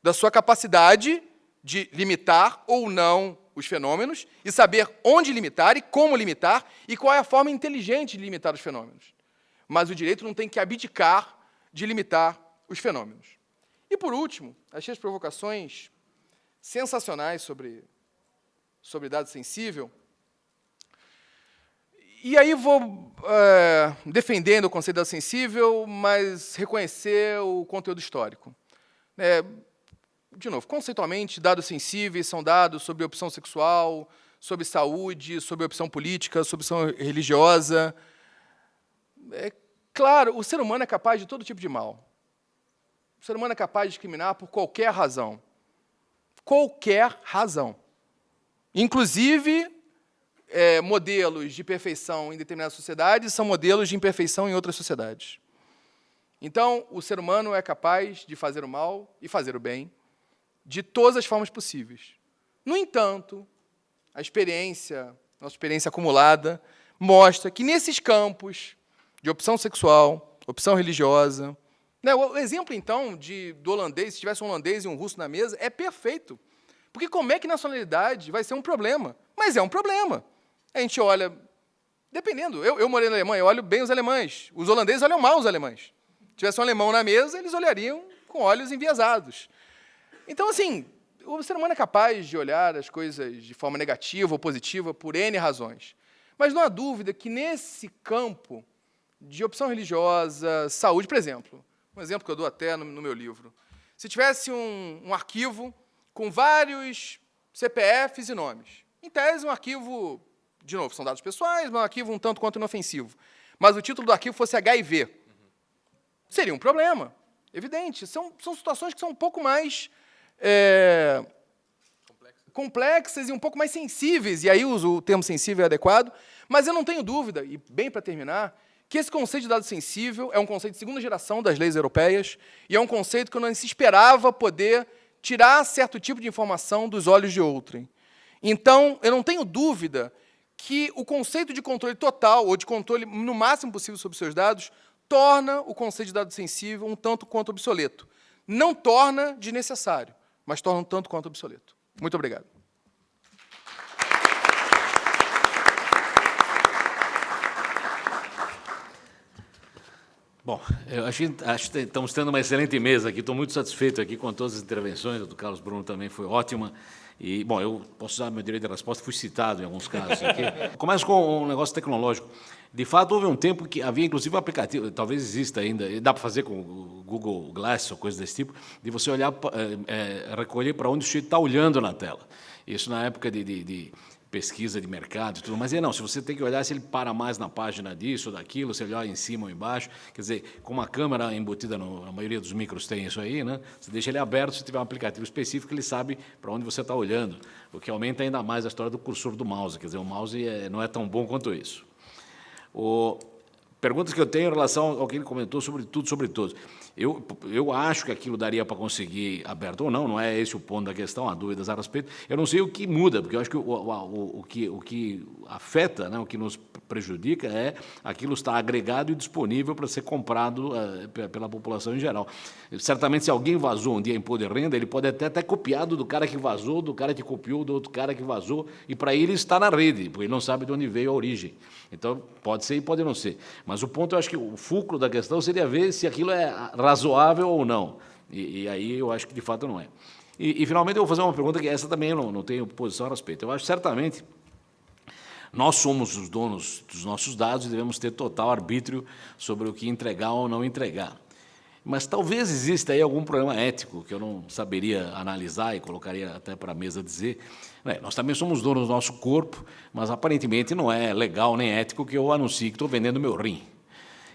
da sua capacidade de limitar ou não os fenômenos e saber onde limitar e como limitar e qual é a forma inteligente de limitar os fenômenos. Mas o direito não tem que abdicar de limitar os fenômenos. E, por último, achei as provocações sensacionais sobre dado sensível. E aí vou defendendo o conceito de dado sensível, mas reconhecer o conteúdo histórico. De novo, conceitualmente, dados sensíveis são dados sobre opção sexual, sobre saúde, sobre opção política, sobre opção religiosa. Claro, o ser humano é capaz de todo tipo de mal. O ser humano é capaz de discriminar por qualquer razão. Qualquer razão. Inclusive, modelos de perfeição em determinadas sociedades são modelos de imperfeição em outras sociedades. Então, o ser humano é capaz de fazer o mal e fazer o bem, de todas as formas possíveis. No entanto, nossa experiência acumulada, mostra que nesses campos de opção sexual, opção religiosa, Né, o exemplo, então, do holandês, se tivesse um holandês e um russo na mesa, é perfeito. Porque como é que nacionalidade vai ser um problema? Mas é um problema. A gente olha, dependendo, eu morei na Alemanha, eu olho bem os alemães. Os holandeses olham mal os alemães. Se tivesse um alemão na mesa, eles olhariam com olhos enviesados. Então, assim, o ser humano é capaz de olhar as coisas de forma negativa ou positiva por N razões. Mas não há dúvida que, nesse campo de opção religiosa, saúde, por exemplo, um exemplo que eu dou até no meu livro, se tivesse um arquivo com vários CPFs e nomes, em tese, um arquivo, de novo, são dados pessoais, mas um arquivo um tanto quanto inofensivo, mas o título do arquivo fosse HIV, seria um problema, evidente. São situações que são um pouco mais complexas e um pouco mais sensíveis, e aí o termo sensível é adequado, mas eu não tenho dúvida, e bem para terminar, que esse conceito de dado sensível é um conceito de segunda geração das leis europeias e é um conceito que não se esperava poder tirar certo tipo de informação dos olhos de outrem. Então, eu não tenho dúvida que o conceito de controle total ou de controle no máximo possível sobre seus dados torna o conceito de dado sensível um tanto quanto obsoleto. Não torna desnecessário, mas torna um tanto quanto obsoleto. Muito obrigado. Bom, eu acho que estamos tendo uma excelente mesa aqui. Estou muito satisfeito aqui com todas as intervenções. A do Carlos Bruno também foi ótima. E, bom, eu posso usar meu direito de resposta, fui citado em alguns casos aqui. Começo com um negócio tecnológico. De fato, houve um tempo que havia, inclusive, um aplicativo, talvez exista ainda, e dá para fazer com o Google Glass ou coisa desse tipo, de você olhar, recolher para onde o sujeito está olhando na tela. Isso na época de pesquisa de mercado e tudo, mas não, se você tem que olhar se ele para mais na página disso ou daquilo, se ele olha em cima ou embaixo, quer dizer, com uma câmera embutida, na maioria dos micros tem isso aí, né? Você deixa ele aberto, se tiver um aplicativo específico, ele sabe para onde você está olhando, o que aumenta ainda mais a história do cursor do mouse, quer dizer, o mouse não é tão bom quanto isso. Perguntas que eu tenho em relação ao que ele comentou sobre tudo, sobre todos. Eu acho que aquilo daria para conseguir aberto ou não é esse o ponto da questão, há dúvidas a respeito. Eu não sei o que muda, porque eu acho que o que afeta, né, o que nos prejudica é aquilo estar agregado e disponível para ser comprado pela população em geral. Certamente, se alguém vazou um dia imposto de renda, ele pode até ter copiado do cara que vazou, do cara que copiou, do outro cara que vazou, e para ele está na rede, porque ele não sabe de onde veio a origem. Então, pode ser e pode não ser. Mas o ponto, eu acho que o fulcro da questão seria ver se aquilo é razoável ou não. E aí eu acho que, de fato, não é. E finalmente, eu vou fazer uma pergunta que essa também eu não tenho posição a respeito. Eu acho, certamente, nós somos os donos dos nossos dados e devemos ter total arbítrio sobre o que entregar ou não entregar. Mas talvez exista aí algum problema ético que eu não saberia analisar e colocaria até para a mesa dizer. Nós também somos donos do nosso corpo, mas aparentemente não é legal nem ético que eu anuncie que estou vendendo meu rim.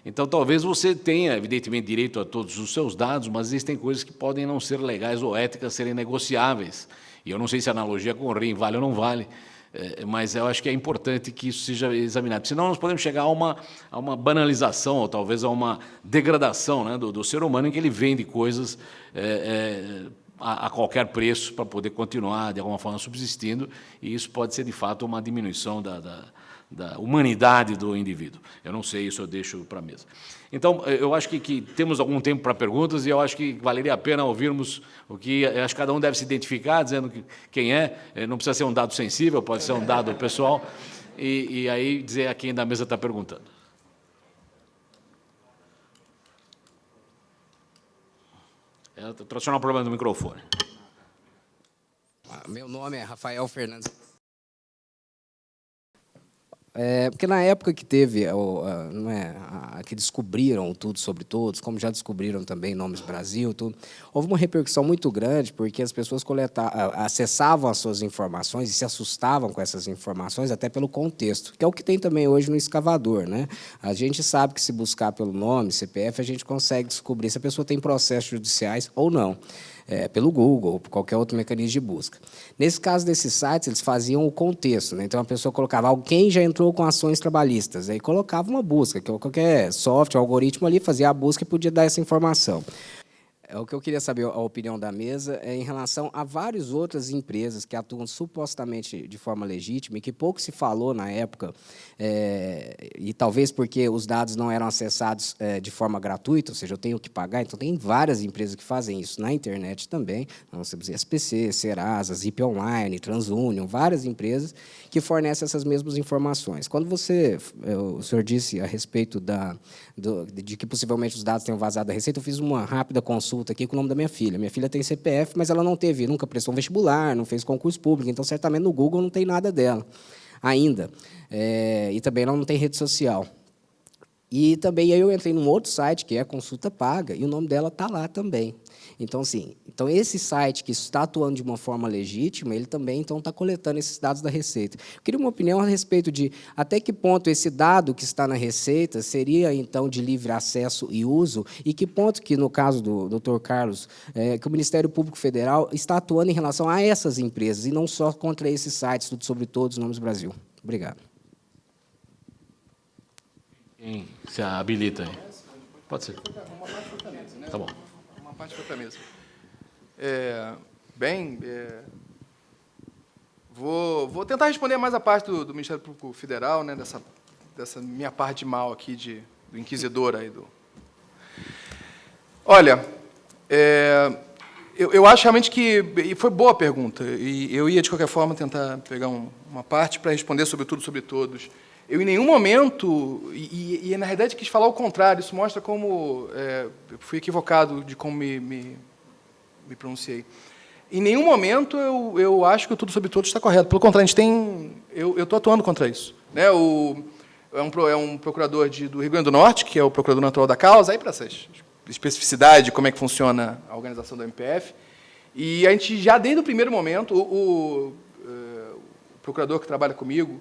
Então, talvez você tenha, evidentemente, direito a todos os seus dados, mas existem coisas que podem não ser legais ou éticas, serem negociáveis. E eu não sei se a analogia com o rim vale ou não vale, mas eu acho que é importante que isso seja examinado. Senão, nós podemos chegar a uma banalização, ou talvez a uma degradação, né, do ser humano, em que ele vende coisas a qualquer preço para poder continuar, de alguma forma, subsistindo, e isso pode ser, de fato, uma diminuição da humanidade do indivíduo. Eu não sei, isso eu deixo para a mesa. Então, eu acho que temos algum tempo para perguntas e eu acho que valeria a pena ouvirmos o que... Eu acho que cada um deve se identificar, dizendo quem é. Não precisa ser um dado sensível, pode ser um dado pessoal. E aí dizer a quem da mesa está perguntando. O tradicional problema do microfone. Meu nome é Rafael Fernandes. Porque na época que teve, que descobriram tudo sobre todos, como já descobriram também Nomes Brasil, tudo, houve uma repercussão muito grande, porque as pessoas acessavam as suas informações e se assustavam com essas informações, até pelo contexto, que é o que tem também hoje no escavador, né? A gente sabe que, se buscar pelo nome, CPF, a gente consegue descobrir se a pessoa tem processos judiciais ou não. Pelo Google ou por qualquer outro mecanismo de busca. Nesse caso desses sites, eles faziam o contexto, né? Então, a pessoa colocava alguém já entrou com ações trabalhistas, aí colocava uma busca, que qualquer software, algoritmo ali fazia a busca e podia dar essa informação. O que eu queria saber, a opinião da mesa, é em relação a várias outras empresas que atuam supostamente de forma legítima e que pouco se falou na época, e talvez porque os dados não eram acessados de forma gratuita, ou seja, eu tenho que pagar, então tem várias empresas que fazem isso na internet também, nós temos SPC, Serasa, Zip Online, TransUnion, várias empresas que fornecem essas mesmas informações. Quando o senhor disse a respeito de que possivelmente os dados tenham vazado da Receita, eu fiz uma rápida consulta aqui com o nome da minha filha. Minha filha tem CPF, mas ela nunca prestou um vestibular, não fez concurso público, então certamente no Google não tem nada dela ainda. E também ela não tem rede social. E também aí eu entrei num outro site, que é a Consulta Paga, e o nome dela está lá também. Então, assim, esse site que está atuando de uma forma legítima, ele também está coletando esses dados da Receita. Eu queria uma opinião a respeito de até que ponto esse dado que está na Receita seria, então, de livre acesso e uso, e que ponto que, no caso do Dr. Carlos, que o Ministério Público Federal está atuando em relação a essas empresas, e não só contra esses sites, Tudo Sobre Todos, Nomes Brasil. Obrigado. Quem se habilita aí? Pode ser. Tá bom. Uma parte foi para a mesa. Vou tentar responder mais a parte do Ministério Público Federal, né, dessa minha parte mal aqui do inquisidor aí Olha, eu acho realmente que e foi boa a pergunta, e eu ia de qualquer forma tentar pegar uma parte para responder sobre tudo, sobre todos. Eu, em nenhum momento, e na realidade quis falar o contrário, isso mostra como eu fui equivocado de como me pronunciei. Em nenhum momento eu acho que o Tudo Sobre Todos está correto. Pelo contrário, eu estou atuando contra isso. Né? É um procurador do Rio Grande do Norte, que é o procurador natural da causa, aí para essas especificidades de como é que funciona a organização do MPF. E a gente já, desde o primeiro momento, o procurador que trabalha comigo,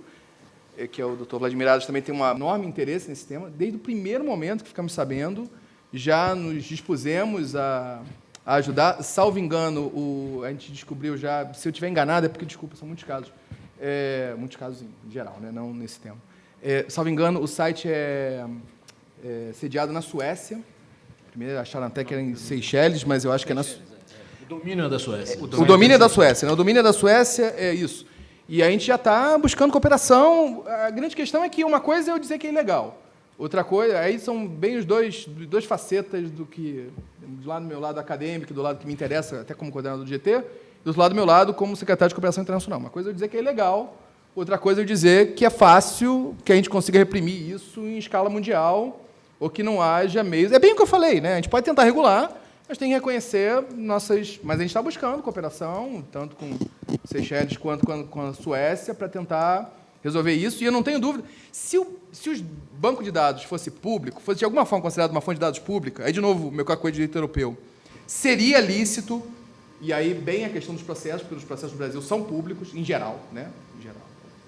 que é o Dr. Vladimir Adas, também tem um enorme interesse nesse tema. Desde o primeiro momento que ficamos sabendo, já nos dispusemos a ajudar. Salvo engano, a gente descobriu já, se eu estiver enganado, é porque, desculpa, são muitos casos em geral, né, não nesse tema. Salvo engano, o site é sediado na Suécia. Primeiro acharam até que era em Seychelles, mas eu acho que é na Suécia. O domínio é da Suécia. O domínio é da Suécia, né? O domínio é da Suécia, é isso. E a gente já está buscando cooperação. A grande questão é que uma coisa é eu dizer que é ilegal. Outra coisa, aí são bem os dois facetas do que, do lado do meu lado acadêmico, do lado que me interessa, até como coordenador do GT, do outro lado do meu lado como secretário de Cooperação Internacional. Uma coisa é eu dizer que é ilegal, outra coisa é eu dizer que é fácil, que a gente consiga reprimir isso em escala mundial, ou que não haja meios. É bem o que eu falei, né? A gente pode tentar regular, mas tem que reconhecer nossas... Mas a gente está buscando cooperação, tanto com Seychelles quanto com a Suécia, para tentar resolver isso. E eu não tenho dúvida, se os bancos de dados fosse público, fosse de alguma forma considerado uma fonte de dados pública, aí, de novo, meu cálculo de direito europeu, seria lícito, e aí bem a questão dos processos, porque os processos do Brasil são públicos, em geral, né? Em geral,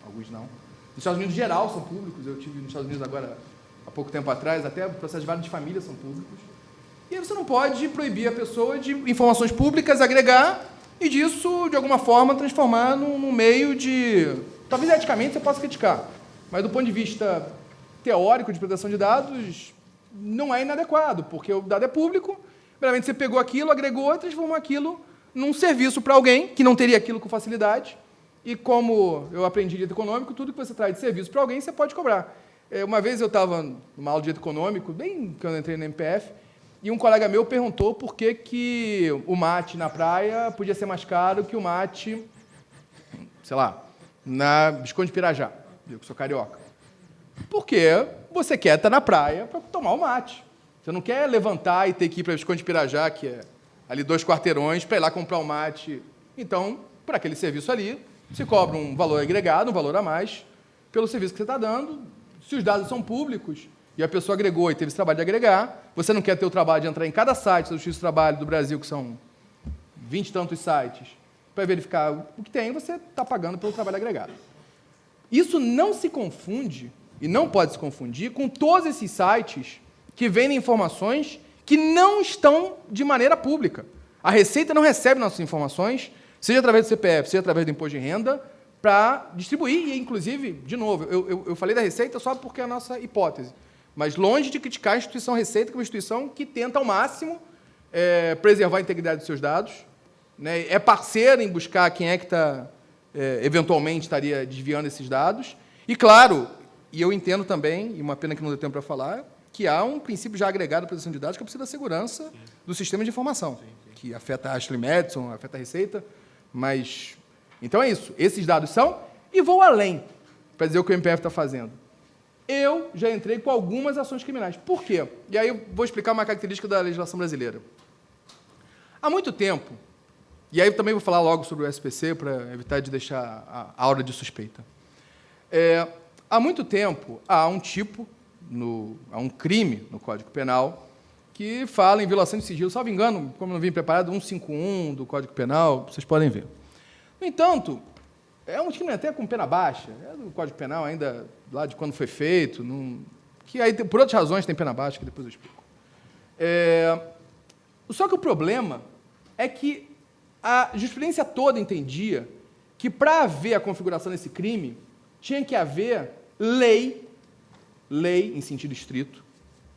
alguns não. Nos Estados Unidos, em geral, são públicos. Eu tive nos Estados Unidos agora, há pouco tempo atrás, até processos de vale de família são públicos. E aí você não pode proibir a pessoa de informações públicas, agregar, e disso, de alguma forma, transformar num meio de... Talvez, eticamente, você possa criticar, mas do ponto de vista teórico de proteção de dados, não é inadequado, porque o dado é público, primeiramente você pegou aquilo, agregou e transformou aquilo num serviço para alguém que não teria aquilo com facilidade, e como eu aprendi direito econômico, tudo que você traz de serviço para alguém, você pode cobrar. Uma vez eu estava numa aula de direito econômico, bem quando eu entrei no MPF, e um colega meu perguntou por que o mate na praia podia ser mais caro que o mate, sei lá, na Visconde de Pirajá, eu que sou carioca. Porque você quer estar na praia para tomar o mate. Você não quer levantar e ter que ir para a Visconde de Pirajá, que é ali 2 quarteirões, para ir lá comprar o mate. Então, por aquele serviço ali, se cobra um valor agregado, um valor a mais, pelo serviço que você está dando. Se os dados são públicos e a pessoa agregou e teve esse trabalho de agregar, você não quer ter o trabalho de entrar em cada site da Justiça do Trabalho do Brasil, que são 20 e tantos sites, para verificar o que tem, você está pagando pelo trabalho agregado. Isso não se confunde, e não pode se confundir, com todos esses sites que vendem informações que não estão de maneira pública. A Receita não recebe nossas informações, seja através do CPF, seja através do Imposto de Renda, para distribuir, e, inclusive, de novo, eu falei da Receita só porque é a nossa hipótese, mas longe de criticar a instituição Receita, que é uma instituição que tenta, ao máximo, preservar a integridade dos seus dados, né? É parceira em buscar quem é que eventualmente estaria desviando esses dados. E, claro, e eu entendo também, e uma pena que não deu tempo para falar, que há um princípio já agregado à proteção de dados, que é o princípio da segurança do sistema de informação, que afeta a Ashley Madison, afeta a Receita, mas... Então é isso, esses dados são, e vou além, para dizer o que o MPF está fazendo. Eu já entrei com algumas ações criminais. Por quê? E aí eu vou explicar uma característica da legislação brasileira. Há muito tempo, e aí eu também vou falar logo sobre o SPC, para evitar de deixar a aura de suspeita. Há muito tempo, há um crime no Código Penal que fala em violação de sigilo. Salvo engano, como não vim preparado, 151 do Código Penal, vocês podem ver. No entanto, é um crime até com pena baixa, é do Código Penal ainda lá de quando foi feito, que aí, por outras razões, tem pena baixa, que depois eu explico. Só que o problema é que a jurisprudência toda entendia que, para haver a configuração desse crime, tinha que haver lei em sentido estrito,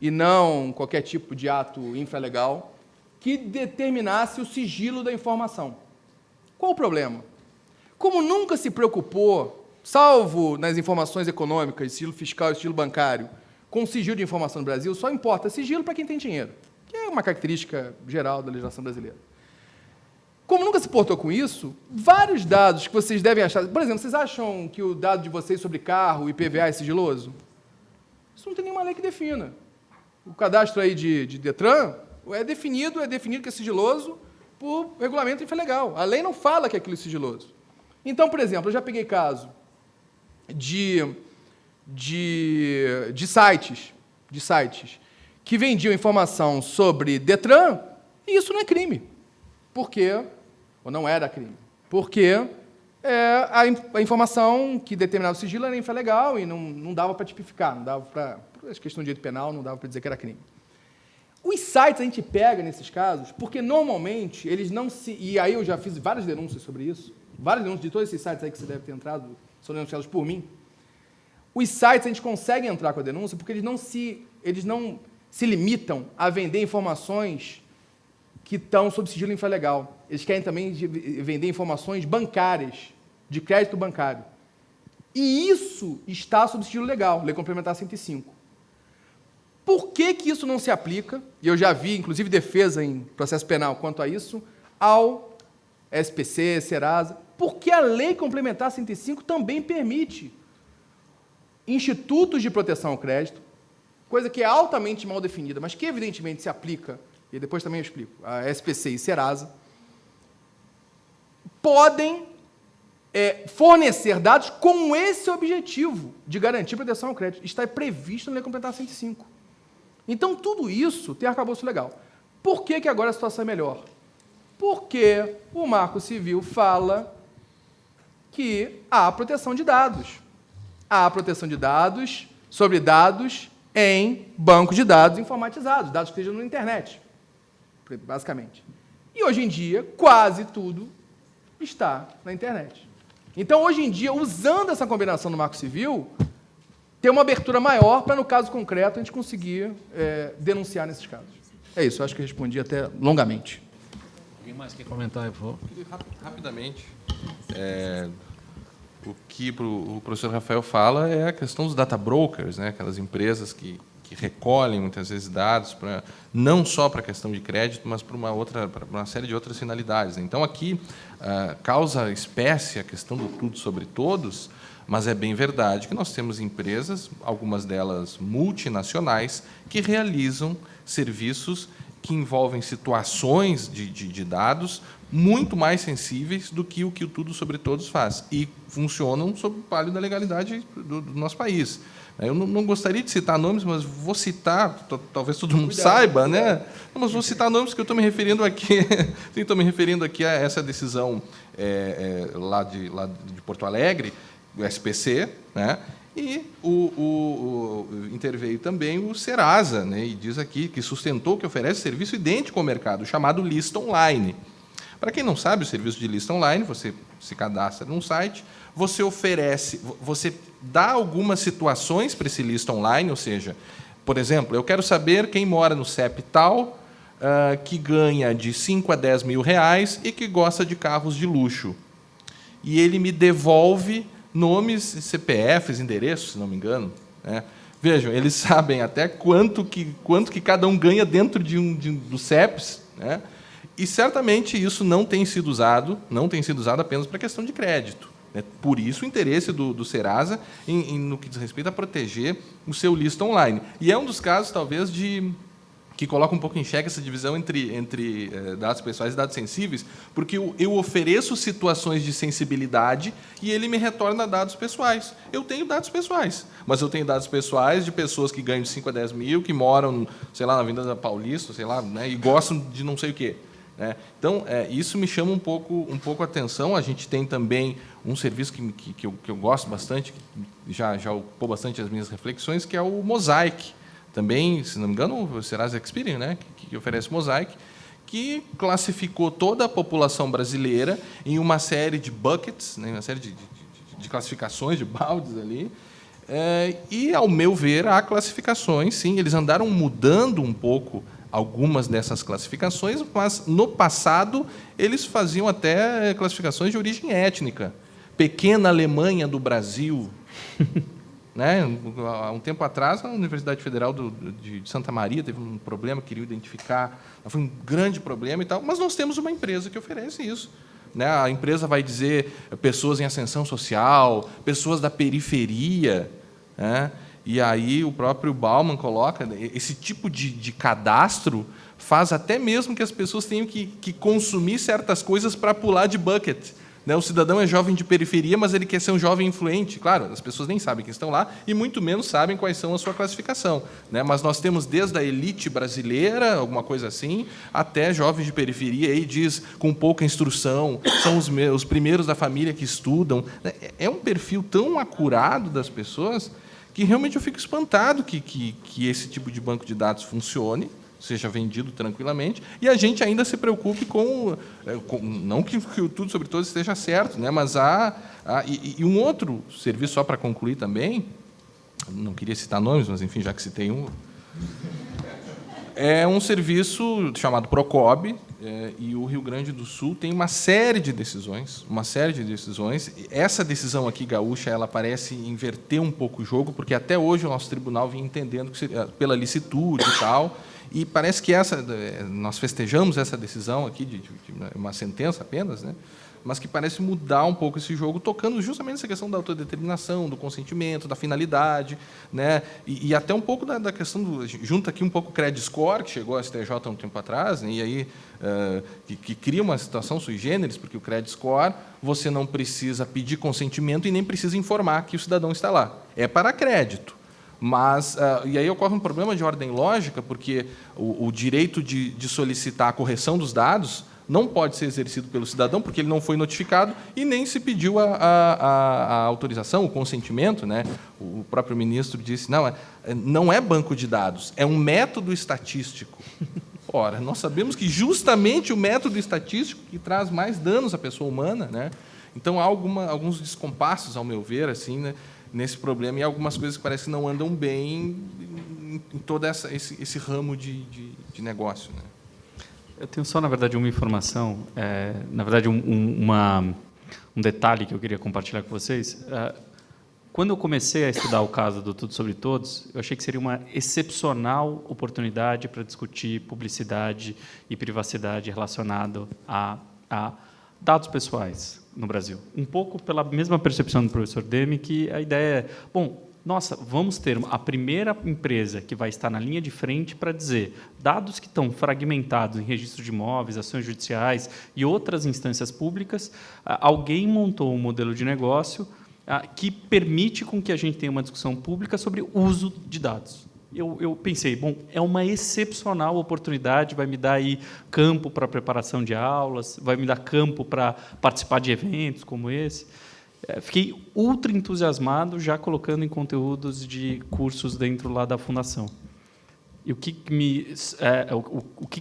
e não qualquer tipo de ato infralegal, que determinasse o sigilo da informação. Qual o problema? Como nunca se preocupou, salvo nas informações econômicas, estilo fiscal e estilo bancário, com sigilo de informação no Brasil, só importa sigilo para quem tem dinheiro, que é uma característica geral da legislação brasileira. Como nunca se portou com isso, vários dados que vocês devem achar... Por exemplo, vocês acham que o dado de vocês sobre carro e IPVA é sigiloso? Isso não tem nenhuma lei que defina. O cadastro aí de Detran é definido que é sigiloso por regulamento infralegal. A lei não fala que aquilo é sigiloso. Então, por exemplo, eu já peguei caso de sites que vendiam informação sobre Detran, e isso não é crime. Por quê? Ou não era crime? Porque a informação que determinava o sigilo era infralegal e não dava para tipificar, não dava para... Por questão de direito penal, não dava para dizer que era crime. Os sites a gente pega nesses casos porque, normalmente, eles não se... E aí eu já fiz várias denúncias sobre isso, várias denúncias de todos esses sites aí que você deve ter entrado, são denunciados por mim. Os sites a gente consegue entrar com a denúncia porque eles não se limitam a vender informações que estão sob sigilo infralegal. Eles querem também vender informações bancárias, de crédito bancário. E isso está sob sigilo legal, Lei Complementar 105. Por que isso não se aplica, e eu já vi, inclusive, defesa em processo penal quanto a isso, ao SPC, Serasa? Porque a Lei Complementar 105 também permite institutos de proteção ao crédito, coisa que é altamente mal definida, mas que, evidentemente, se aplica, e depois também eu explico, a SPC e Serasa, podem fornecer dados com esse objetivo de garantir proteção ao crédito. Está previsto na Lei Complementar 105. Então, tudo isso tem arcabouço legal. Por que agora a situação é melhor? Porque o Marco Civil fala que há proteção de dados. Há proteção de dados sobre dados em bancos de dados informatizados, dados que estejam na internet, basicamente. E, hoje em dia, quase tudo está na internet. Então, hoje em dia, usando essa combinação no Marco Civil, tem uma abertura maior para, no caso concreto, a gente conseguir denunciar nesses casos. É isso, eu acho que eu respondi até longamente. Alguém mais quer comentar, por favor? Rapidamente. O que o professor Rafael fala é a questão dos data brokers, né? Aquelas empresas que recolhem, muitas vezes, dados, não só para a questão de crédito, mas para uma série de outras finalidades. Então, aqui, causa espécie a questão do tudo sobre todos, mas é bem verdade que nós temos empresas, algumas delas multinacionais, que realizam serviços que envolvem situações de dados muito mais sensíveis do que o Tudo Sobre Todos faz, e funcionam sob o palio da legalidade do nosso país. Eu não gostaria de citar nomes, mas vou citar, talvez todo mundo saiba, né? Não, mas vou citar nomes que eu estou me referindo aqui. Estou me referindo aqui a essa decisão lá de Porto Alegre, o SPC, né? E interveio também o Serasa, né? E diz aqui que sustentou que oferece serviço idêntico ao mercado, chamado lista online. Para quem não sabe, o serviço de lista online, você se cadastra num site, você dá algumas situações para esse lista online, ou seja, por exemplo, eu quero saber quem mora no CEP tal, que ganha de 5 a 10 mil reais e que gosta de carros de luxo. E ele me devolve nomes, CPFs, endereços, se não me engano, né? Vejam, eles sabem até quanto que cada um ganha dentro dos CEPs, né? E certamente isso não tem sido usado apenas para questão de crédito, né? Por isso o interesse do Serasa no que diz respeito a proteger o seu lista online. E é um dos casos, talvez, que coloca um pouco em xeque essa divisão entre dados pessoais e dados sensíveis, porque eu ofereço situações de sensibilidade e ele me retorna dados pessoais. Eu tenho dados pessoais, mas eu tenho dados pessoais de pessoas que ganham de 5 a 10 mil, que moram, sei lá, na Avenida Paulista, sei lá, né, e gostam de não sei o quê, né? Então, isso me chama um pouco a atenção. A gente tem também um serviço que eu gosto bastante, que já ocupou bastante as minhas reflexões, que é o Mosaic. Também, se não me engano, o Serasa Experian, né, que oferece Mosaic, que classificou toda a população brasileira em uma série de buckets, né, uma série de classificações, de baldes ali. E, ao meu ver, há classificações, sim, eles andaram mudando um pouco algumas dessas classificações, mas, no passado, eles faziam até classificações de origem étnica. Pequena Alemanha do Brasil. Né? Há um tempo atrás, a Universidade Federal de Santa Maria teve um problema, queria identificar, foi um grande problema e tal, mas nós temos uma empresa que oferece isso, né? A empresa vai dizer pessoas em ascensão social, pessoas da periferia, né? E aí o próprio Bauman coloca, esse tipo de cadastro faz até mesmo que as pessoas tenham que consumir certas coisas para pular de bucket. O cidadão é jovem de periferia, mas ele quer ser um jovem influente. Claro, as pessoas nem sabem que estão lá e muito menos sabem quais são a sua classificação, né? Mas nós temos desde a elite brasileira, alguma coisa assim, até jovens de periferia, aí diz com pouca instrução, são os primeiros da família que estudam. É um perfil tão acurado das pessoas que realmente eu fico espantado que esse tipo de banco de dados funcione, seja vendido tranquilamente, e a gente ainda se preocupe com não que o Tudo Sobre Todos esteja certo, né, mas e um outro serviço, só para concluir também, não queria citar nomes, mas, enfim, já que citei um, é um serviço chamado Procob, e o Rio Grande do Sul tem uma série de decisões. Essa decisão aqui, gaúcha, ela parece inverter um pouco o jogo, porque até hoje o nosso tribunal vinha entendendo que pela licitude e tal, e parece que nós festejamos essa decisão aqui, de uma sentença apenas, né? Mas que parece mudar um pouco esse jogo, tocando justamente essa questão da autodeterminação, do consentimento, da finalidade, né? E até um pouco da questão junta aqui um pouco o Credit Score, que chegou ao STJ há um tempo atrás, né? E aí que cria uma situação sui generis, porque o Credit Score você não precisa pedir consentimento e nem precisa informar que o cidadão está lá. É para crédito. Mas, e aí ocorre um problema de ordem lógica, porque o direito de solicitar a correção dos dados não pode ser exercido pelo cidadão, porque ele não foi notificado e nem se pediu a autorização, o consentimento, né? O próprio ministro disse, não é banco de dados, é um método estatístico. Ora, nós sabemos que justamente o método estatístico que traz mais danos à pessoa humana, né? Então, há alguns descompassos, ao meu ver, assim, né, nesse problema, e algumas coisas que parece que não andam bem em todo esse ramo de negócio, né? Eu tenho só, na verdade, uma informação, na verdade, um detalhe que eu queria compartilhar com vocês. Quando eu comecei a estudar o caso do Tudo Sobre Todos, eu achei que seria uma excepcional oportunidade para discutir publicidade e privacidade relacionado a dados pessoais no Brasil. Um pouco pela mesma percepção do professor Demi, que a ideia é, nossa, vamos ter a primeira empresa que vai estar na linha de frente para dizer dados que estão fragmentados em registro de imóveis, ações judiciais e outras instâncias públicas, alguém montou um modelo de negócio que permite com que a gente tenha uma discussão pública sobre o uso de dados. Eu pensei, é uma excepcional oportunidade, vai me dar aí campo para preparação de aulas, vai me dar campo para participar de eventos como esse. Fiquei ultra entusiasmado, já colocando em conteúdos de cursos dentro lá da Fundação. E o que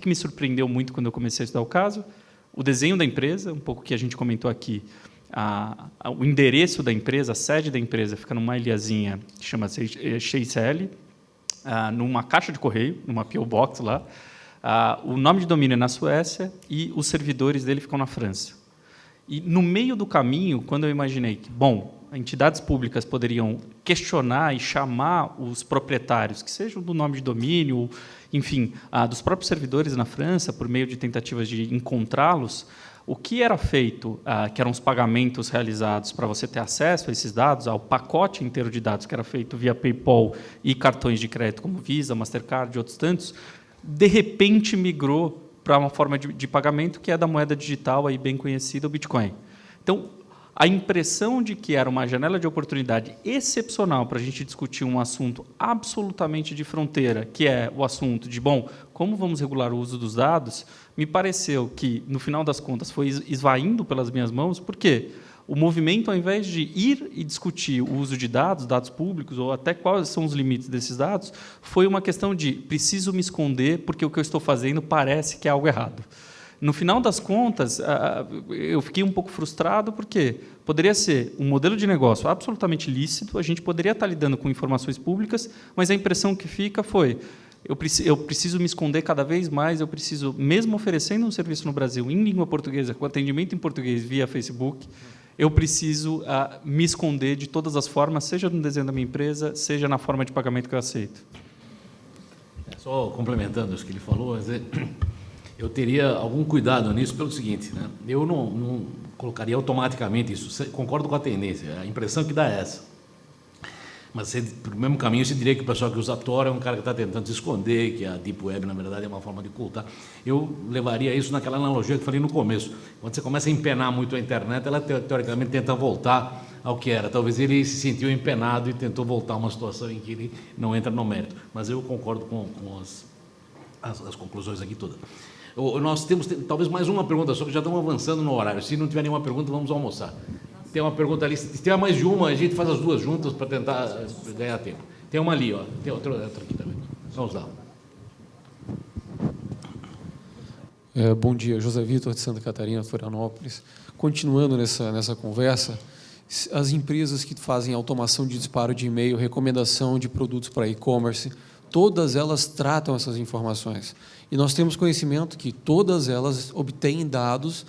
me surpreendeu muito quando eu comecei a estudar o caso? O desenho da empresa, um pouco que a gente comentou aqui. O endereço da empresa, a sede da empresa, fica numa ilhazinha que chama Seychelles, numa caixa de correio, numa P.O. Box lá. o nome de domínio é na Suécia e os servidores dele ficam na França. E, no meio do caminho, quando eu imaginei que, bom, entidades públicas poderiam questionar e chamar os proprietários, que sejam do nome de domínio, enfim, dos próprios servidores na França, por meio de tentativas de encontrá-los, o que era feito, que eram os pagamentos realizados para você ter acesso a esses dados, ao pacote inteiro de dados que era feito via PayPal e cartões de crédito como Visa, Mastercard e outros tantos, de repente migrou para uma forma de pagamento que é da moeda digital aí bem conhecida, o Bitcoin. Então, a impressão de que era uma janela de oportunidade excepcional para a gente discutir um assunto absolutamente de fronteira, que é o assunto de, bom, como vamos regular o uso dos dados, me pareceu que, no final das contas, foi esvaindo pelas minhas mãos, porque o movimento, ao invés de ir e discutir o uso de dados públicos, ou até quais são os limites desses dados, foi uma questão de preciso me esconder porque o que eu estou fazendo parece que é algo errado. No final das contas, eu fiquei um pouco frustrado, porque poderia ser um modelo de negócio absolutamente lícito, a gente poderia estar lidando com informações públicas, mas a impressão que fica foi, eu preciso me esconder cada vez mais, eu preciso, mesmo oferecendo um serviço no Brasil em língua portuguesa, com atendimento em português via Facebook, eu preciso me esconder de todas as formas, seja no desenho da minha empresa, seja na forma de pagamento que eu aceito. Só complementando isso que ele falou, eu teria algum cuidado nisso pelo seguinte, né? Eu não colocaria automaticamente isso. Concordo com a tendência, a impressão que dá é essa. Mas, pelo mesmo caminho, você diria que o pessoal que usa Tor é um cara que está tentando se esconder, que a Deep Web, na verdade, é uma forma de ocultar. Eu levaria isso naquela analogia que eu falei no começo. Quando você começa a empenar muito a internet, ela, teoricamente, tenta voltar ao que era. Talvez ele se sentiu empenado e tentou voltar a uma situação em que ele não entra no mérito. Mas eu concordo com as conclusões aqui todas. Nós temos talvez mais uma pergunta, só que já estamos avançando no horário. Se não tiver nenhuma pergunta, vamos almoçar. Tem uma pergunta ali. Se tiver mais de uma, a gente faz as duas juntas para tentar ganhar tempo. Tem uma ali, ó. Tem outra aqui também. Vamos lá. Bom dia, José Vitor, de Santa Catarina, Florianópolis. Continuando nessa conversa, as empresas que fazem automação de disparo de e-mail, recomendação de produtos para e-commerce, todas elas tratam essas informações. E nós temos conhecimento que todas elas obtêm dados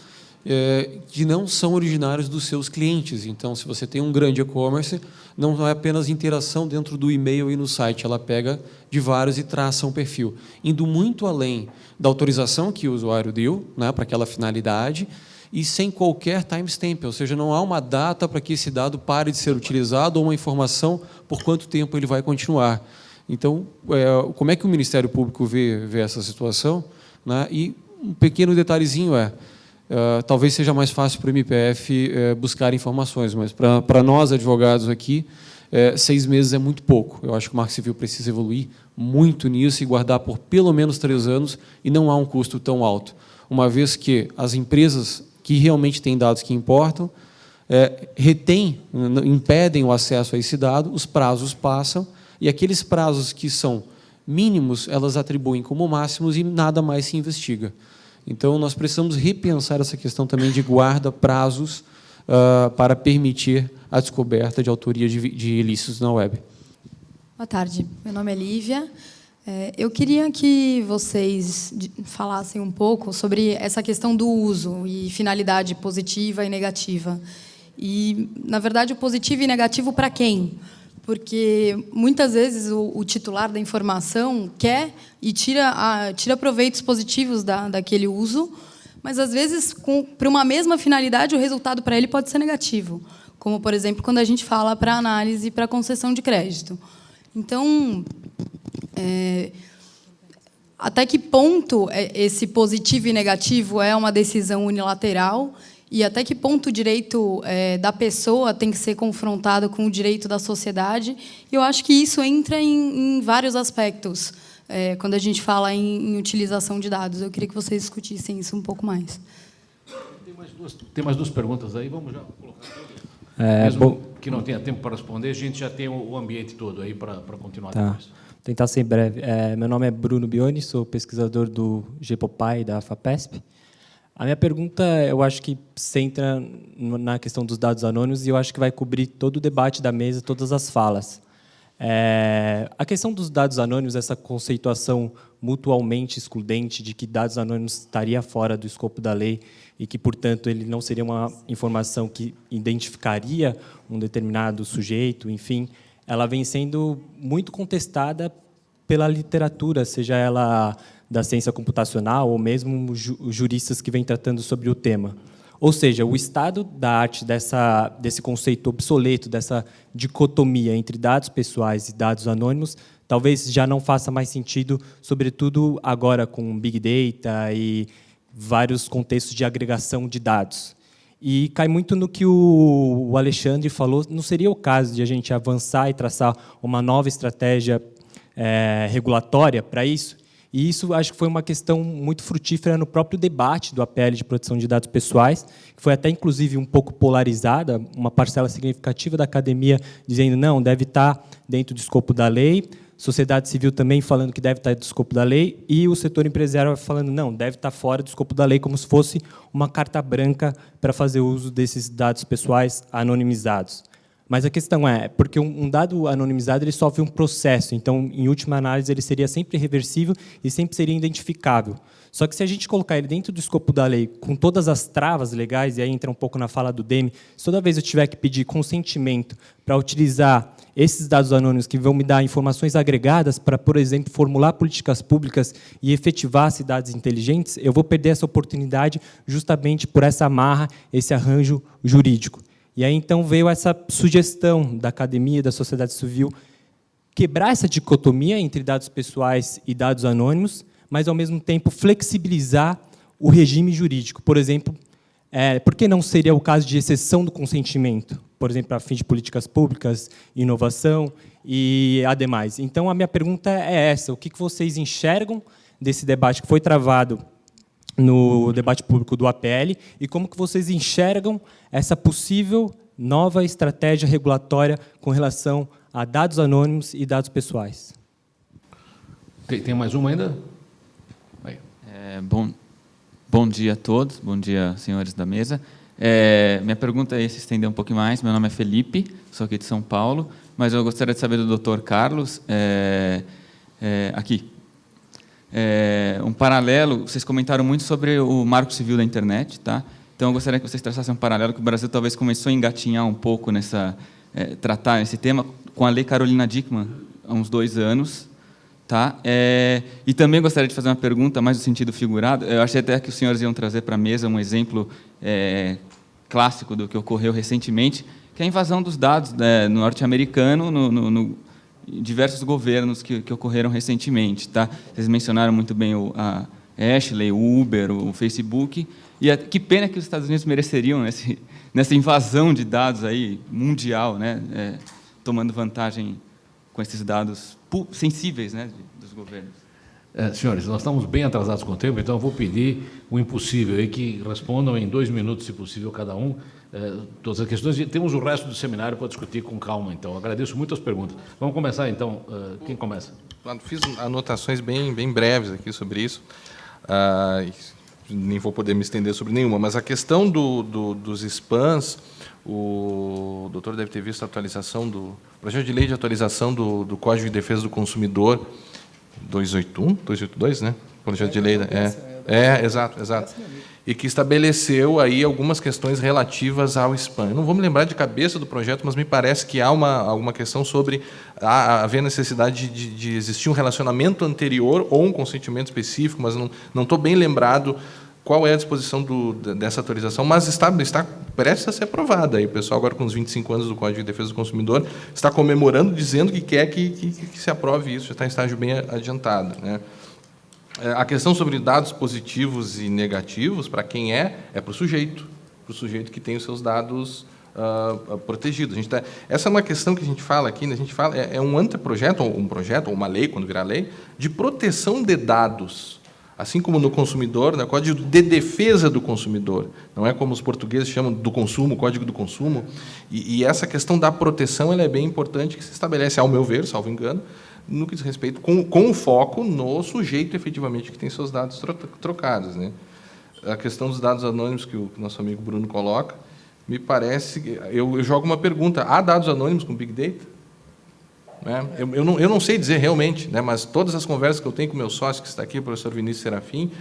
que não são originários dos seus clientes. Então, se você tem um grande e-commerce, não é apenas interação dentro do e-mail e no site, ela pega de vários e traça um perfil, indo muito além da autorização que o usuário deu, né, para aquela finalidade, e sem qualquer timestamp, ou seja, não há uma data para que esse dado pare de ser utilizado ou uma informação por quanto tempo ele vai continuar. Então, como é que o Ministério Público vê essa situação? Né? E um pequeno detalhezinho talvez seja mais fácil para o MPF buscar informações, mas para nós, advogados aqui, 6 meses é muito pouco. Eu acho que o Marco Civil precisa evoluir muito nisso e guardar por pelo menos 3 anos, e não há um custo tão alto, uma vez que as empresas que realmente têm dados que importam retêm, impedem o acesso a esse dado, os prazos passam, e aqueles prazos que são mínimos, elas atribuem como máximos e nada mais se investiga. Então, nós precisamos repensar essa questão também de guarda prazos para permitir a descoberta de autoria de ilícitos na web. Boa tarde, meu nome é Lívia. Eu queria que vocês falassem um pouco sobre essa questão do uso e finalidade positiva e negativa. E, na verdade, o positivo e negativo para quem? Porque, muitas vezes, o titular da informação quer e tira proveitos positivos daquele uso, mas, às vezes, para uma mesma finalidade, o resultado para ele pode ser negativo, como, por exemplo, quando a gente fala para análise para concessão de crédito. Então, até que ponto esse positivo e negativo é uma decisão unilateral e até que ponto o direito da pessoa tem que ser confrontado com o direito da sociedade? Eu acho que isso entra em vários aspectos, quando a gente fala em utilização de dados. Eu queria que vocês discutissem isso um pouco mais. Tem mais duas perguntas aí, vamos já colocar. Mesmo que não tenha tempo para responder, a gente já tem o ambiente todo aí para continuar depois. Tentar ser breve. Meu nome é Bruno Bioni, sou pesquisador do GPOPAI da FAPESP. A minha pergunta, eu acho que centra na questão dos dados anônimos e eu acho que vai cobrir todo o debate da mesa, todas as falas. A questão dos dados anônimos, essa conceituação mutualmente excludente de que dados anônimos estaria fora do escopo da lei e que, portanto, ele não seria uma informação que identificaria um determinado sujeito, enfim, ela vem sendo muito contestada pela literatura, seja ela da ciência computacional ou mesmo juristas que vêm tratando sobre o tema. Ou seja, o estado da arte desse conceito obsoleto, dessa dicotomia entre dados pessoais e dados anônimos, talvez já não faça mais sentido, sobretudo agora com Big Data e vários contextos de agregação de dados. E cai muito no que o Alexandre falou, não seria o caso de a gente avançar e traçar uma nova estratégia regulatória para isso? E isso acho que foi uma questão muito frutífera no próprio debate do APL de proteção de dados pessoais, que foi até, inclusive, um pouco polarizada, uma parcela significativa da academia dizendo não, deve estar dentro do escopo da lei, sociedade civil também falando que deve estar dentro do escopo da lei, e o setor empresarial falando não, deve estar fora do escopo da lei, como se fosse uma carta branca para fazer uso desses dados pessoais anonimizados. Mas a questão é, porque um dado anonimizado ele sofre um processo, então, em última análise, ele seria sempre reversível e sempre seria identificável. Só que se a gente colocar ele dentro do escopo da lei, com todas as travas legais, e aí entra um pouco na fala do Demi, se toda vez eu tiver que pedir consentimento para utilizar esses dados anônimos que vão me dar informações agregadas para, por exemplo, formular políticas públicas e efetivar cidades inteligentes, eu vou perder essa oportunidade justamente por essa amarra, esse arranjo jurídico. E aí, então, veio essa sugestão da academia, da sociedade civil, quebrar essa dicotomia entre dados pessoais e dados anônimos, mas, ao mesmo tempo, flexibilizar o regime jurídico. Por exemplo, por que não seria o caso de exceção do consentimento? Por exemplo, a fim de políticas públicas, inovação e ademais. Então, a minha pergunta é essa. O que vocês enxergam desse debate que foi travado no debate público do APL e como que vocês enxergam essa possível nova estratégia regulatória com relação a dados anônimos e dados pessoais? Tem mais uma ainda? Aí. Bom dia a todos, bom dia, senhores da mesa. Minha pergunta é se estender um pouquinho mais. Meu nome é Felipe, sou aqui de São Paulo, mas eu gostaria de saber do Dr. Carlos, aqui. Um paralelo, vocês comentaram muito sobre o Marco Civil da Internet, tá? Então, eu gostaria que vocês traçassem um paralelo que o Brasil talvez começou a engatinhar um pouco tratar esse tema com a Lei Carolina Dickmann, há uns 2 anos, tá? E também gostaria de fazer uma pergunta mais no sentido figurado. Eu achei até que os senhores iam trazer para a mesa um exemplo clássico do que ocorreu recentemente, que é a invasão dos dados norte-americano no diversos governos que ocorreram recentemente, tá? Vocês mencionaram muito bem a Ashley, o Uber, o Facebook, e que pena que os Estados Unidos mereceriam nessa invasão de dados aí mundial, né? Tomando vantagem com esses dados sensíveis, né, dos governos. Senhores, nós estamos bem atrasados com o tempo, então eu vou pedir o impossível aí que respondam em 2 minutos, se possível, cada um, todas as questões. E temos o resto do seminário para discutir com calma, então. Agradeço muito as perguntas. Vamos começar, então. Quem começa? Fiz anotações bem breves aqui sobre isso. Nem vou poder me estender sobre nenhuma, mas a questão dos spams, o doutor deve ter visto a atualização do projeto de lei de atualização do Código de Defesa do Consumidor, 282, né? Projeto de lei. Exato. E que estabeleceu aí algumas questões relativas ao spam. Eu não vou me lembrar de cabeça do projeto, mas me parece que há alguma questão sobre haver necessidade de existir um relacionamento anterior ou um consentimento específico, mas não estou bem lembrado qual é a disposição dessa atualização, mas está prestes a ser aprovada. E o pessoal, agora com os 25 anos do Código de Defesa do Consumidor, está comemorando, dizendo que quer que se aprove isso, já está em estágio bem adiantado, né? A questão sobre dados positivos e negativos, para quem é para o sujeito que tem os seus dados protegidos. Essa é uma questão que a gente fala aqui, né? A gente fala, um anteprojeto, ou um projeto, ou uma lei, quando virar lei, de proteção de dados. Assim como no consumidor, né, Código de Defesa do Consumidor. Não é como os portugueses chamam do consumo, Código do Consumo. E essa questão da proteção ela é bem importante, que se estabelece, ao meu ver, salvo engano, no que diz respeito, com o foco no sujeito, efetivamente, que tem seus dados trocados, né? A questão dos dados anônimos que o nosso amigo Bruno coloca, me parece... Eu jogo uma pergunta. Há dados anônimos com Big Data? né? Eu não sei dizer realmente, né? Mas todas as conversas que eu tenho com o meu sócio, que está aqui, o professor Vinícius Serafim,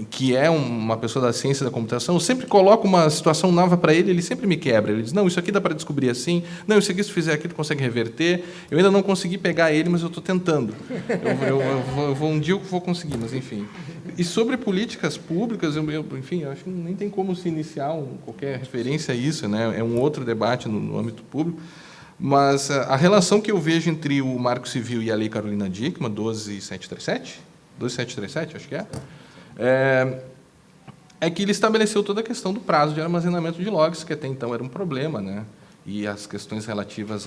que é uma pessoa da ciência da computação, eu sempre coloco uma situação nova para ele, ele sempre me quebra. Ele diz, não, isso aqui dá para descobrir assim, não, isso aqui, se fizer aqui, tu consegue reverter. Eu ainda não consegui pegar ele, mas eu estou tentando. Um dia eu vou conseguir, mas enfim. E sobre políticas públicas, enfim, eu acho que nem tem como se iniciar qualquer referência a isso, né? É um outro debate no âmbito público. Mas a relação que eu vejo entre o Marco Civil e a Lei Carolina Dickmann, 12737, 12737, acho que é que ele estabeleceu toda a questão do prazo de armazenamento de logs, que até então era um problema, né? E as questões relativas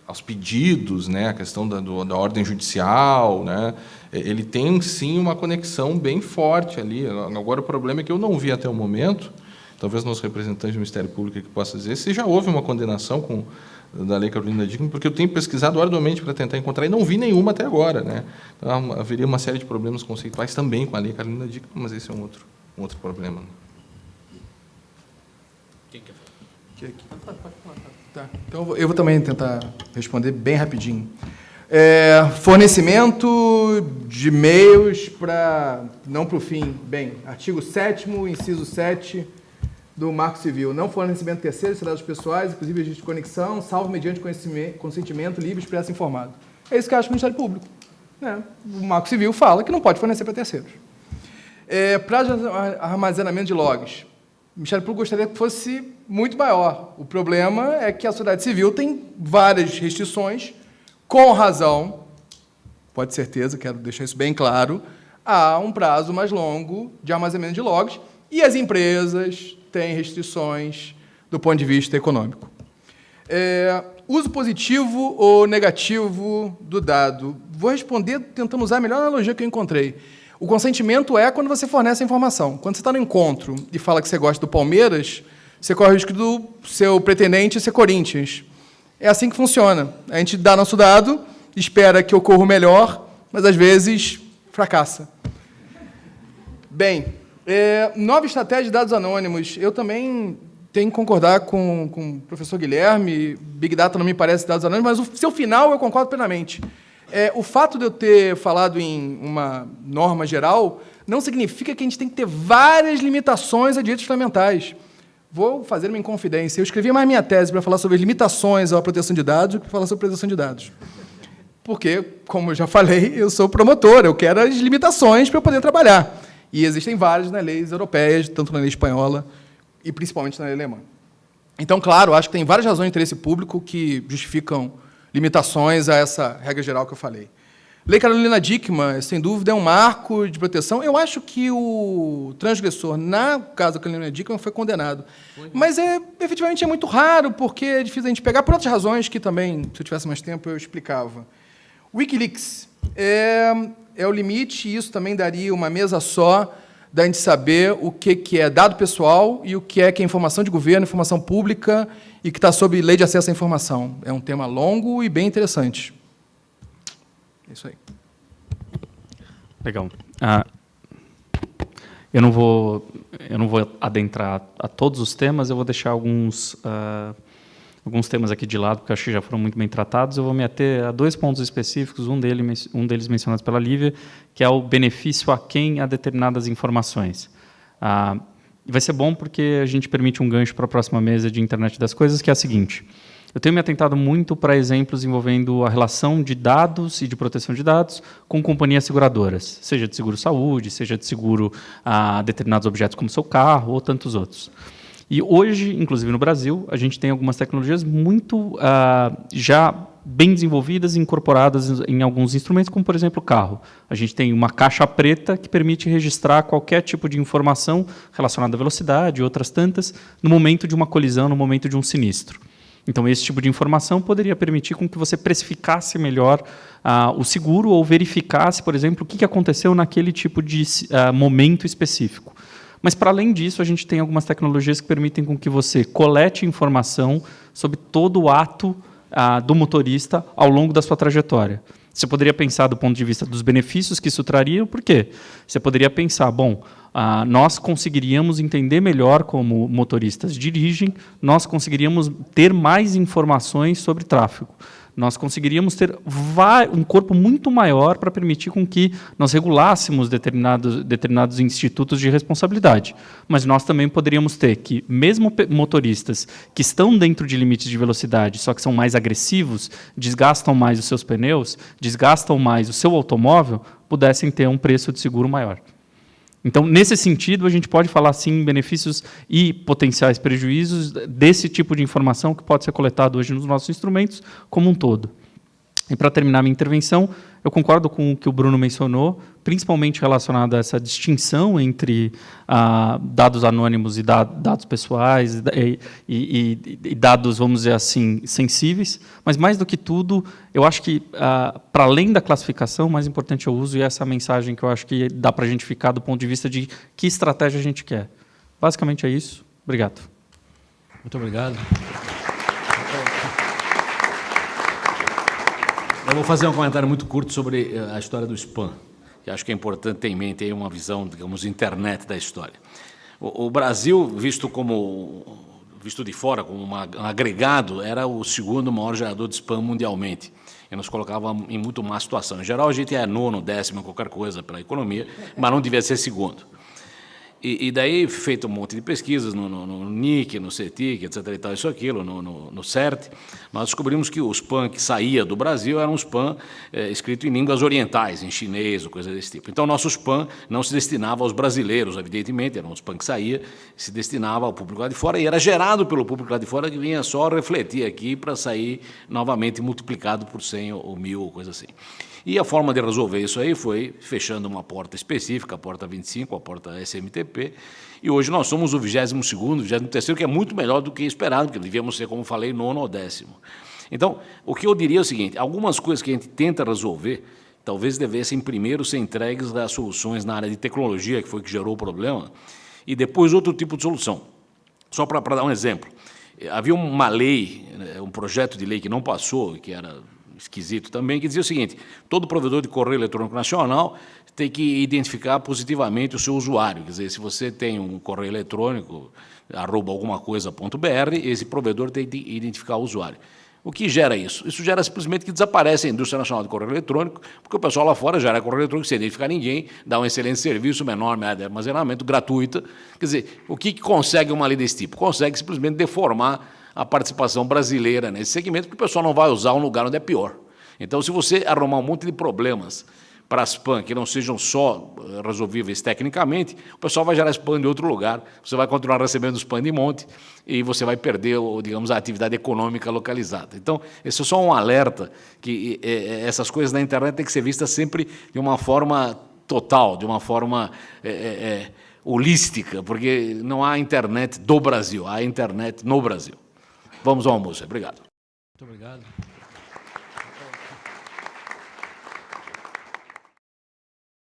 aos pedidos, né? A questão da ordem judicial, né? Ele tem, sim, uma conexão bem forte ali. Agora, o problema é que eu não vi até o momento, talvez nosso representante do Ministério Público que possa dizer, se já houve uma condenação da Lei Carolina Dickmann, porque eu tenho pesquisado arduamente para tentar encontrar e não vi nenhuma até agora, né? Então, haveria uma série de problemas conceituais também com a Lei Carolina Dickmann, mas esse é um outro problema. Quem quer falar? Tá. Então, eu vou também tentar responder bem rapidinho. Fornecimento de e-mails não para o fim. Bem, artigo 7º, inciso 7 do Marco Civil. Não fornecimento de terceiros, dados pessoais, inclusive registro de conexão, salvo mediante consentimento livre, expresso e informado. É isso que acha o Ministério Público, né? O Marco Civil fala que não pode fornecer para terceiros. Prazo de armazenamento de logs. O Ministério Público gostaria que fosse muito maior. O problema é que a sociedade civil tem várias restrições, com razão, pode ter certeza, quero deixar isso bem claro, há um prazo mais longo de armazenamento de logs e as empresas têm restrições do ponto de vista econômico. Uso positivo ou negativo do dado. Vou responder tentando usar a melhor analogia que eu encontrei. O consentimento é quando você fornece a informação. Quando você está no encontro e fala que você gosta do Palmeiras, você corre o risco do seu pretendente ser Corinthians. É assim que funciona. A gente dá nosso dado, espera que ocorra o melhor, mas, às vezes, fracassa. Bem, nova estratégia de dados anônimos. Eu também tenho que concordar com o professor Guilherme. Big Data não me parece dados anônimos, mas o seu final eu concordo plenamente. O fato de eu ter falado em uma norma geral não significa que a gente tem que ter várias limitações a direitos fundamentais. Vou fazer uma inconfidência. Eu escrevi mais minha tese para falar sobre as limitações à proteção de dados do que para falar sobre proteção de dados. Porque, como eu já falei, eu sou promotor, eu quero as limitações para eu poder trabalhar. E existem várias nas leis europeias, tanto na lei espanhola e principalmente na lei alemã. Então, claro, acho que tem várias razões de interesse público que justificam limitações a essa regra geral que eu falei. Lei Carolina Dickmann, sem dúvida, é um marco de proteção. Eu acho que o transgressor, na caso da Carolina Dickmann, foi condenado. Mas, efetivamente, é muito raro, porque é difícil a gente pegar, por outras razões que também, se eu tivesse mais tempo, eu explicava. Wikileaks é o limite, e isso também daria uma mesa só da gente saber o que é dado pessoal e o que é informação de governo, informação pública e que está sob lei de acesso à informação. É um tema longo e bem interessante. É isso aí. Legal. Eu não vou adentrar a todos os temas, eu vou deixar alguns temas aqui de lado, porque eu acho que já foram muito bem tratados. Eu vou me ater a 2 pontos específicos, um deles mencionado pela Lívia, que é o benefício a quem a determinadas informações. Vai ser bom porque a gente permite um gancho para a próxima mesa de Internet das Coisas, que é a seguinte. Eu tenho me atentado muito para exemplos envolvendo a relação de dados e de proteção de dados com companhias seguradoras, seja de seguro-saúde, seja de seguro a determinados objetos como seu carro ou tantos outros. E hoje, inclusive no Brasil, a gente tem algumas tecnologias muito já bem desenvolvidas e incorporadas em alguns instrumentos, como, por exemplo, o carro. A gente tem uma caixa preta que permite registrar qualquer tipo de informação relacionada à velocidade e outras tantas no momento de uma colisão, no momento de um sinistro. Então, esse tipo de informação poderia permitir com que você precificasse melhor o seguro ou verificasse, por exemplo, o que aconteceu naquele tipo de momento específico. Mas, para além disso, a gente tem algumas tecnologias que permitem com que você colete informação sobre todo o ato do motorista ao longo da sua trajetória. Você poderia pensar do ponto de vista dos benefícios que isso traria, por quê? Você poderia pensar, bom, nós conseguiríamos entender melhor como motoristas dirigem, nós conseguiríamos ter mais informações sobre tráfego. Nós conseguiríamos ter um corpo muito maior para permitir com que nós regulássemos determinados institutos de responsabilidade. Mas nós também poderíamos ter que, mesmo motoristas que estão dentro de limites de velocidade, só que são mais agressivos, desgastam mais os seus pneus, desgastam mais o seu automóvel, pudessem ter um preço de seguro maior. Então, nesse sentido, a gente pode falar, sim, em benefícios e potenciais prejuízos desse tipo de informação que pode ser coletado hoje nos nossos instrumentos como um todo. E, para terminar minha intervenção, eu concordo com o que o Bruno mencionou, principalmente relacionado a essa distinção entre dados anônimos e dados pessoais e dados, vamos dizer assim, sensíveis. Mas, mais do que tudo, eu acho que, para além da classificação, o mais importante é o uso, e essa mensagem que eu acho que dá para a gente ficar do ponto de vista de que estratégia a gente quer. Basicamente é isso. Obrigado. Muito obrigado. Eu vou fazer um comentário muito curto sobre a história do spam, que acho que é importante ter em mente aí uma visão, digamos, internet da história. O Brasil, visto de fora, como um agregado, era o segundo maior gerador de spam mundialmente. E nos colocava em muito má situação. Em geral, a gente é nono, décimo, qualquer coisa para a economia, mas não devia ser segundo. E daí, feito um monte de pesquisas no NIC, no CETIC, etc. e tal, isso aquilo, no CERT, nós descobrimos que o spam que saía do Brasil era um spam escrito em línguas orientais, em chinês ou coisa desse tipo. Então, nosso spam não se destinava aos brasileiros, evidentemente, era um spam que saía, se destinava ao público lá de fora, e era gerado pelo público lá de fora, que vinha só refletir aqui para sair novamente multiplicado por 100 ou 1000, ou coisa assim. E a forma de resolver isso aí foi fechando uma porta específica, a porta 25, a porta SMTP, e hoje nós somos o 22º, 23º, que é muito melhor do que esperado, porque devíamos ser, como falei, nono ou décimo. Então, o que eu diria é o seguinte, algumas coisas que a gente tenta resolver, talvez devessem primeiro ser entregues às soluções na área de tecnologia, que foi que gerou o problema, e depois outro tipo de solução. Só para dar um exemplo, havia uma lei, um projeto de lei que não passou, que era esquisito também, que dizia o seguinte, todo provedor de correio eletrônico nacional tem que identificar positivamente o seu usuário, quer dizer, se você tem um correio eletrônico, @algumacoisa.br, esse provedor tem que identificar o usuário. O que gera isso? Isso gera simplesmente que desaparece a indústria nacional de correio eletrônico, porque o pessoal lá fora gera correio eletrônico sem identificar ninguém, dá um excelente serviço, uma enorme área de armazenamento, gratuita. Quer dizer, o que consegue uma lei desse tipo? Consegue simplesmente deformar a participação brasileira nesse segmento, porque o pessoal não vai usar um lugar onde é pior. Então, se você arrumar um monte de problemas para spam que não sejam só resolvíveis tecnicamente, o pessoal vai gerar spam de outro lugar, você vai continuar recebendo spam de monte e você vai perder, digamos, a atividade econômica localizada. Então, esse é só um alerta que essas coisas na internet têm que ser vistas sempre de uma forma total, de uma forma holística, porque não há internet do Brasil, há internet no Brasil. Vamos ao almoço. Obrigado. Muito obrigado.